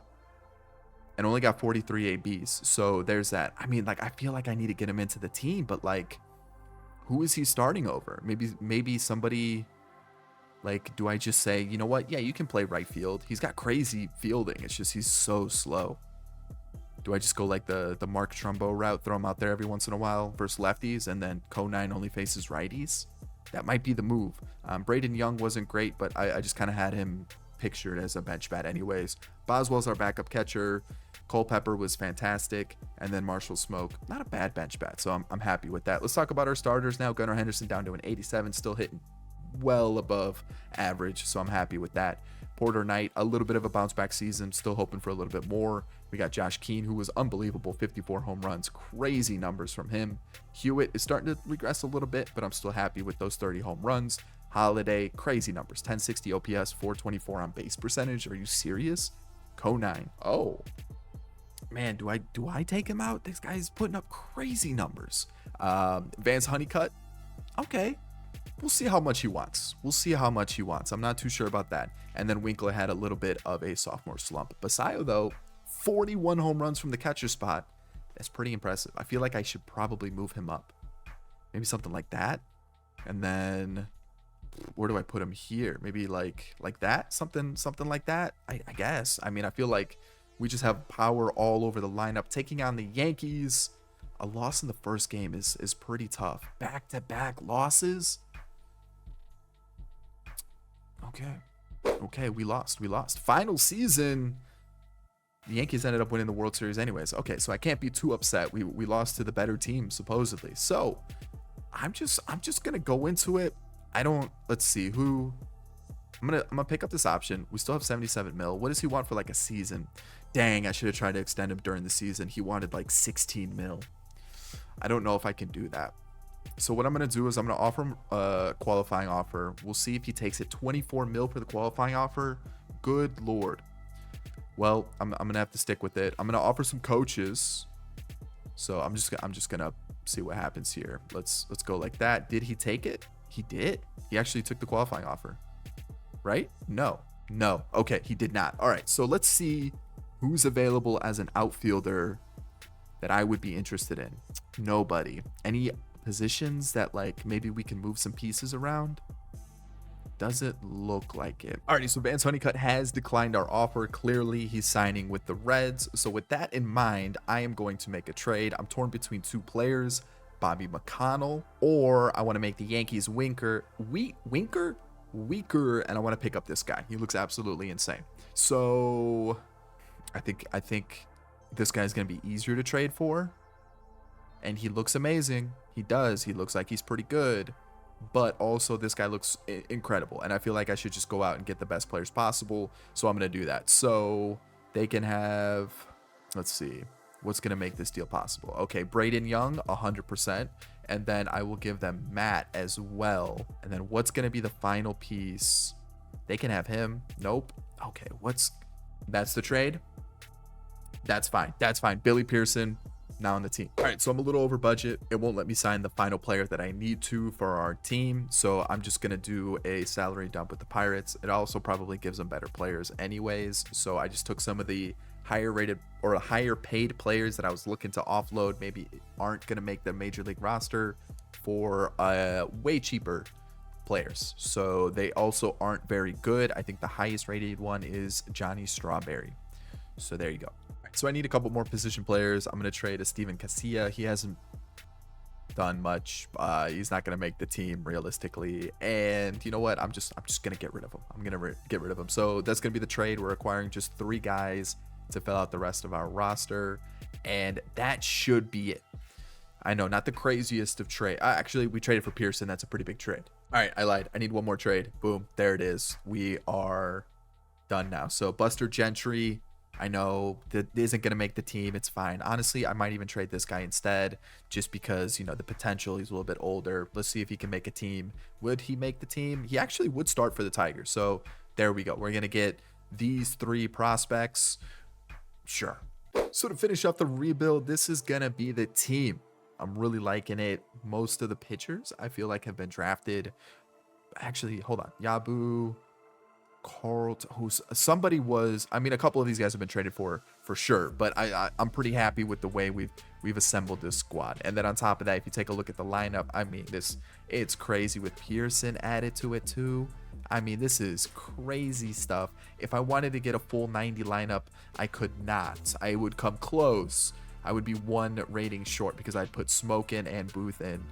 and only got 43 ABs. So there's that. I mean, like, I feel like I need to get him into the team, but like, who is he starting over? Maybe somebody, like, do I just say, you know what? Yeah, you can play right field. He's got crazy fielding. It's just he's so slow. Do I just go like the Mark Trumbo route, throw him out there every once in a while versus lefties, and then Conine only faces righties? That might be the move. Braden Young wasn't great, but I just kind of had him pictured as a bench bat anyways. Boswell's our backup catcher. Culpepper was fantastic. And then Marshall Smoke, not a bad bench bat. So I'm happy with that. Let's talk about our starters now. Gunnar Henderson down to an 87, still hitting well above average. So I'm happy with that. Porter Knight, a little bit of a bounce back season, still hoping for a little bit more. We got Josh Keane, who was unbelievable, 54 home runs, crazy numbers from him. Hewitt is starting to regress a little bit, but I'm still happy with those 30 home runs. Holiday, crazy numbers, 1060 OPS, 424 on base percentage. Are you serious? Co9. Oh man, do I take him out? This guy's putting up crazy numbers. Vance Honeycutt, okay. We'll see how much he wants. I'm not too sure about that. And then Winkler had a little bit of a sophomore slump. Basayo, though, 41 home runs from the catcher spot. That's pretty impressive. I feel like I should probably move him up. Maybe something like that. And then where do I put him here? Maybe like that? Something like that, I guess. I mean, I feel like we just have power all over the lineup. Taking on the Yankees, a loss in the first game is pretty tough. Back-to-back losses. Okay, we lost. Final season, the Yankees ended up winning the World Series anyways. Okay, so I can't be too upset. We lost to the better team, supposedly. So I'm just gonna go into it. Let's see who. I'm gonna pick up this option. We still have 77 mil. What does he want for like a season? Dang, I should have tried to extend him during the season. He wanted like 16 mil. I don't know if I can do that. So what I'm going to do is I'm going to offer him a qualifying offer. We'll see if he takes it. 24 mil for the qualifying offer. Good Lord. Well, I'm going to have to stick with it. I'm going to offer some coaches. So I'm just going to see what happens here. Let's go like that. Did he take it? He did. He actually took the qualifying offer. Right? No. Okay, he did not. All right. So let's see who's available as an outfielder that I would be interested in. Nobody. Any positions that like maybe we can move some pieces around? Doesn't look like it. Alrighty, so Vance Honeycutt has declined our offer. Clearly he's signing with the Reds. So with that in mind, I am going to make a trade. I'm torn between two players, Bobby McConnell, or I want to make the Yankees weaker, and I want to pick up this guy. He looks absolutely insane. So I think this guy's going to be easier to trade for. And he looks amazing. He does. He looks like he's pretty good. But also this guy looks incredible. And I feel like I should just go out and get the best players possible. So I'm going to do that. So they can have, let's see, what's going to make this deal possible? Okay, Braden Young, 100%. And then I will give them Matt as well. And then what's going to be the final piece? They can have him. Nope. Okay, that's the trade? That's fine. Billy Pearson now on the team. All right, so I'm a little over budget. It won't let me sign the final player that I need to for our team. So I'm just going to do a salary dump with the Pirates. It also probably gives them better players anyways. So I just took some of the higher rated or higher paid players that I was looking to offload, maybe aren't going to make the major league roster, for way cheaper players. So they also aren't very good. I think the highest rated one is Johnny Strawberry. So there you go. So I need a couple more position players. I'm going to trade a Steven Casilla. He hasn't done much. He's not going to make the team realistically. And you know what? I'm just going to get rid of him. I'm going to get rid of him. So that's going to be the trade. We're acquiring just 3 guys to fill out the rest of our roster. And that should be it. I know, not the craziest of trade. Actually, we traded for Pearson. That's a pretty big trade. All right, I lied. I need one more trade. Boom. There it is. We are done now. So Buster Gentry, I know that isn't going to make the team. It's fine. Honestly, I might even trade this guy instead just because, you know, the potential. He's a little bit older. Let's see if he can make a team. Would he make the team? He actually would start for the Tigers. So there we go. We're going to get these 3 prospects. Sure. So to finish up the rebuild, this is going to be the team. I'm really liking it. Most of the pitchers I feel like have been drafted. Actually, hold on. Yabu, Carlton, a couple of these guys have been traded for sure, but I'm pretty happy with the way we've assembled this squad. And then on top of that, if you take a look at the lineup, I mean, it's crazy with Pearson added to it too. I mean, this is crazy stuff. If I wanted to get a full 90 lineup, I could not. I would come close. I would be 1 rating short because I'd put Smoke in and Booth in.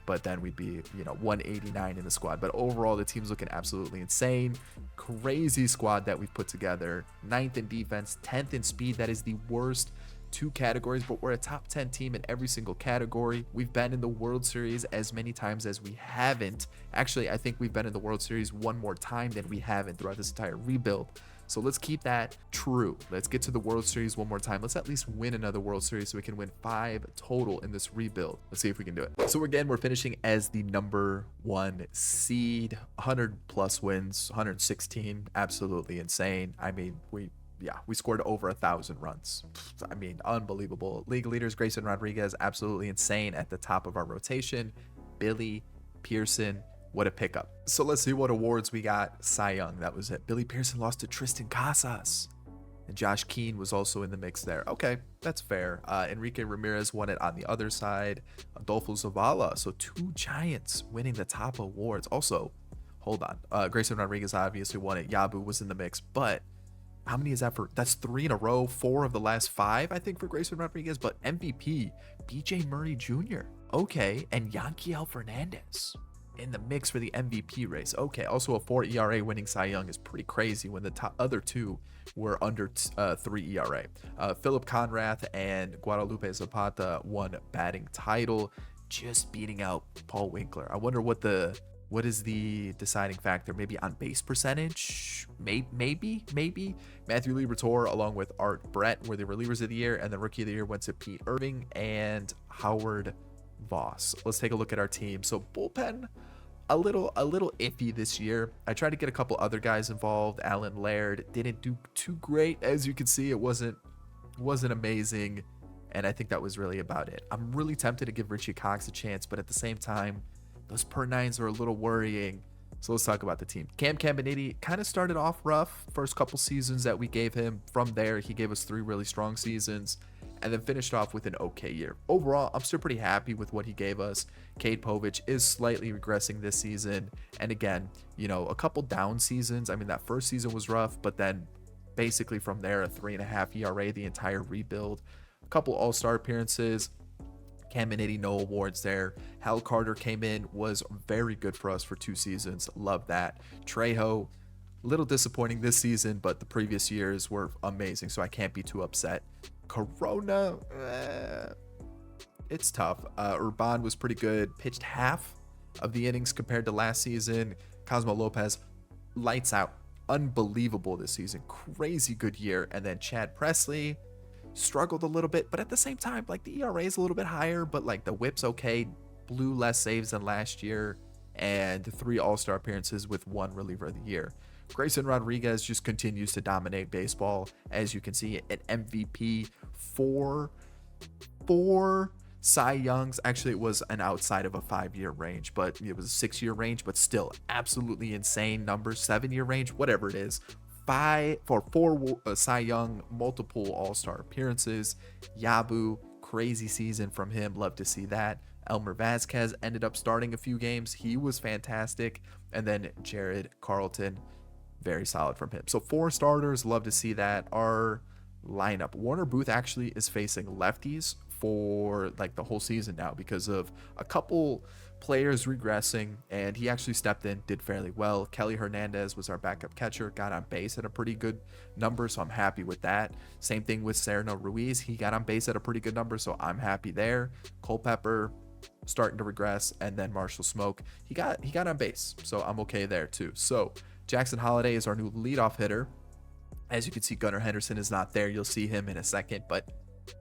but then we'd be, 189 in the squad. But overall, the team's looking absolutely insane. Crazy squad that we've put together. 9th in defense, 10th in speed. That is the worst 2 categories, but we're a top 10 team in every single category. We've been in the World Series as many times as we haven't. Actually, I think we've been in the World Series one more time than we haven't throughout this entire rebuild. So let's keep that true. Let's get to the World Series one more time. Let's at least win another World Series so we can win 5 total in this rebuild. Let's see if we can do it. So again, we're finishing as the number 1 seed, 100 plus wins, 116, absolutely insane. I mean, we scored over 1,000 runs. I mean, unbelievable. League leaders, Grayson Rodriguez, absolutely insane at the top of our rotation. Billy Pearson, what a pickup. So let's see what awards we got. Cy Young, that was it. Billy Pearson lost to Tristan Casas. And Josh Keane was also in the mix there. Okay, that's fair. Enrique Ramirez won it on the other side. Adolfo Zavala, so 2 Giants winning the top awards. Also, hold on. Grayson Rodriguez obviously won it. Yabu was in the mix, but how many is that for? That's 3 in a row, 4 of the last 5, I think, for Grayson Rodriguez. But MVP, BJ Murray Jr. Okay, and Yanquiel Fernandez in the mix for the MVP race. Okay, also a 4 ERA winning Cy Young is pretty crazy when the other 2 were under 3 ERA. Philip Conrath and Guadalupe Zapata won batting title, just beating out Paul Winkler. I wonder what is the deciding factor? Maybe on base percentage? Maybe. Matthew Liberatore along with Art Brett were the relievers of the year, and the rookie of the year went to Pete Irving and Howard Voss. Let's take a look at our team. So bullpen, a little iffy this year. I tried to get a couple other guys involved. Alan Laird didn't do too great. As you can see, it wasn't amazing, and I think that was really about it. I'm really tempted to give Richie Cox a chance, but at the same time, those per 9s are a little worrying. So let's talk about the team. Cam Caminiti kind of started off rough first couple seasons that we gave him. From there, he gave us 3 really strong seasons and then finished off with an okay year. Overall, I'm still pretty happy with what he gave us. Cade Povich is slightly regressing this season. And again, a couple down seasons. I mean, that first season was rough, but then basically from there, a 3.5 ERA the entire rebuild. A couple all-star appearances. Caminiti, no awards there. Hal Carter came in, was very good for us for 2 seasons. Love that. Trejo, little disappointing this season, but the previous years were amazing, so I can't be too upset. Corona, it's tough. Urban was pretty good. Pitched half of the innings compared to last season. Cosmo Lopez, lights out. Unbelievable this season. Crazy good year. And then Chad Presley struggled a little bit, but at the same time, like, the ERA is a little bit higher, but like the whip's okay. Blew less saves than last year, and 3 all-star appearances with 1 reliever of the year. Grayson Rodriguez just continues to dominate baseball. As you can see, an MVP, 4 Cy Youngs. Actually, it was an outside of a 5-year range, but it was a 6-year range, but still absolutely insane numbers. 7-year range, whatever it is. 4 Cy Young, multiple all-star appearances. Yabu, crazy season from him. Love to see that. Elmer Vasquez ended up starting a few games. He was fantastic. And then Jared Carlton, very solid from him. So 4 starters. Love to see that. Our lineup. Warner Booth actually is facing lefties for like the whole season now because of a couple players regressing, and he actually stepped in, did fairly well. Kelly Hernandez was our backup catcher, got on base at a pretty good number, so I'm happy with that. Same thing with Sereno Ruiz. He got on base at a pretty good number, so I'm happy there. Culpepper starting to regress, and then Marshall Smoke, he got on base, so I'm okay there too. So Jackson Holiday is our new leadoff hitter. As you can see, Gunnar Henderson is not there. You'll see him in a second, but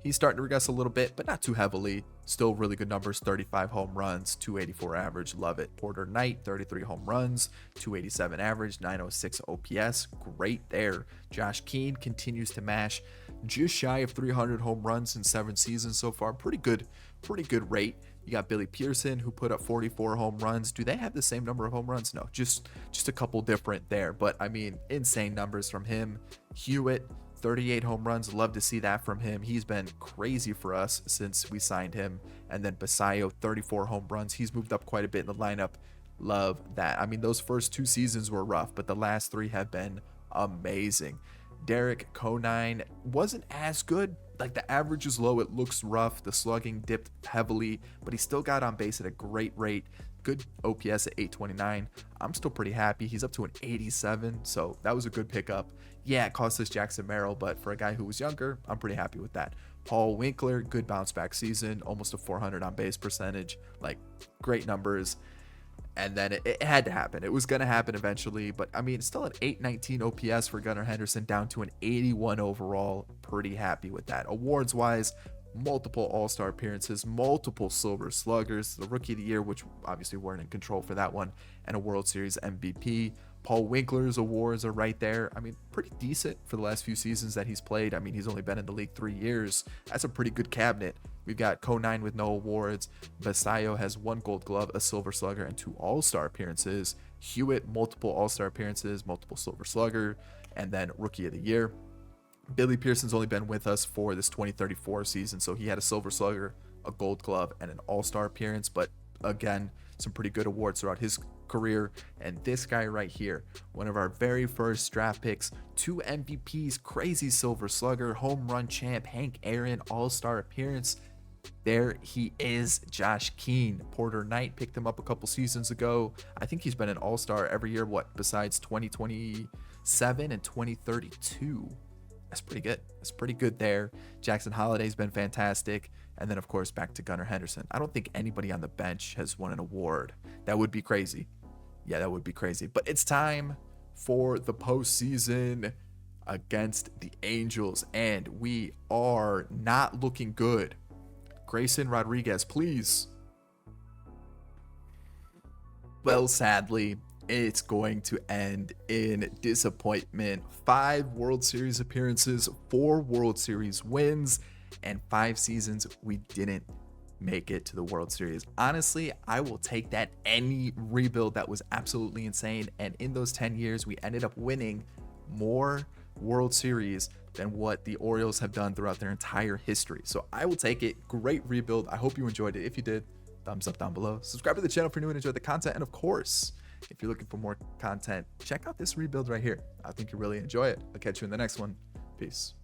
he's starting to regress a little bit, but not too heavily. Still really good numbers, 35 home runs, 284 average, love it. Porter Knight, 33 home runs, 287 average, 906 OPS, great there. Josh Keane continues to mash, just shy of 300 home runs in 7 seasons so far. Pretty good rate. You got Billy Pearson, who put up 44 home runs. Do they have the same number of home runs? No, just a couple different there, but I mean, insane numbers from him. Hewitt, 38 home runs. Love to see that from him. He's been crazy for us since we signed him. And then Basayo, 34 home runs. He's moved up quite a bit in the lineup. Love that. I mean, those first 2 seasons were rough, but the last 3 have been amazing. Derek Conine wasn't as good like the average is low. It looks rough. The slugging dipped heavily, but he still got on base at a great rate. Good OPS at 829. I'm still pretty happy. He's up to an 87, so that was a good pickup. Yeah, it cost us Jackson Merrill, but for a guy who was younger, I'm pretty happy with that. Paul Winkler, good bounce back season, almost a 400 on base percentage, like great numbers. And then it had to happen. It was going to happen eventually, but I mean, still an 819 OPS for Gunnar Henderson, down to an 81 overall. Pretty happy with that. Awards wise, multiple all-star appearances, multiple silver sluggers, the rookie of the year, which obviously weren't in control for that one, and a World Series MVP. Paul Winkler's awards are right there. I mean, pretty decent for the last few seasons that he's played. I mean, he's only been in the league 3 years. That's a pretty good cabinet. We've got Conine with no awards. Basayo has 1 Gold Glove, a Silver Slugger, and 2 All-Star appearances. Hewitt, multiple All-Star appearances, multiple Silver Slugger, and then Rookie of the Year. Billy Pearson's only been with us for this 2034 season, so he had a Silver Slugger, a Gold Glove, and an All-Star appearance, but again, some pretty good awards throughout his career. And this guy right here, one of our very first draft picks, 2 MVPs, crazy Silver Slugger, home run champ, Hank Aaron, All-Star appearance. There he is, Josh Keane. Porter Knight picked him up a couple seasons ago. I think he's been an All-Star every year, besides 2027 and 2032. That's pretty good. That's pretty good there. Jackson Holliday's been fantastic. And then, of course, back to Gunnar Henderson. I don't think anybody on the bench has won an award. That would be crazy. Yeah, that would be crazy. But it's time for the postseason against the Angels. And we are not looking good. Grayson Rodriguez, please. Well, sadly, it's going to end in disappointment. 5 World Series appearances, 4 World Series wins, and 5 seasons we didn't make it to the World Series. Honestly, I will take that any rebuild. That was absolutely insane. And in those 10 years, we ended up winning more World Series than what the Orioles have done throughout their entire history. So I will take it. Great rebuild. I hope you enjoyed it. If you did, thumbs up down below. Subscribe to the channel if you're new and enjoy the content. And of course, if you're looking for more content, check out this rebuild right here. I think you'll really enjoy it. I'll catch you in the next one. Peace.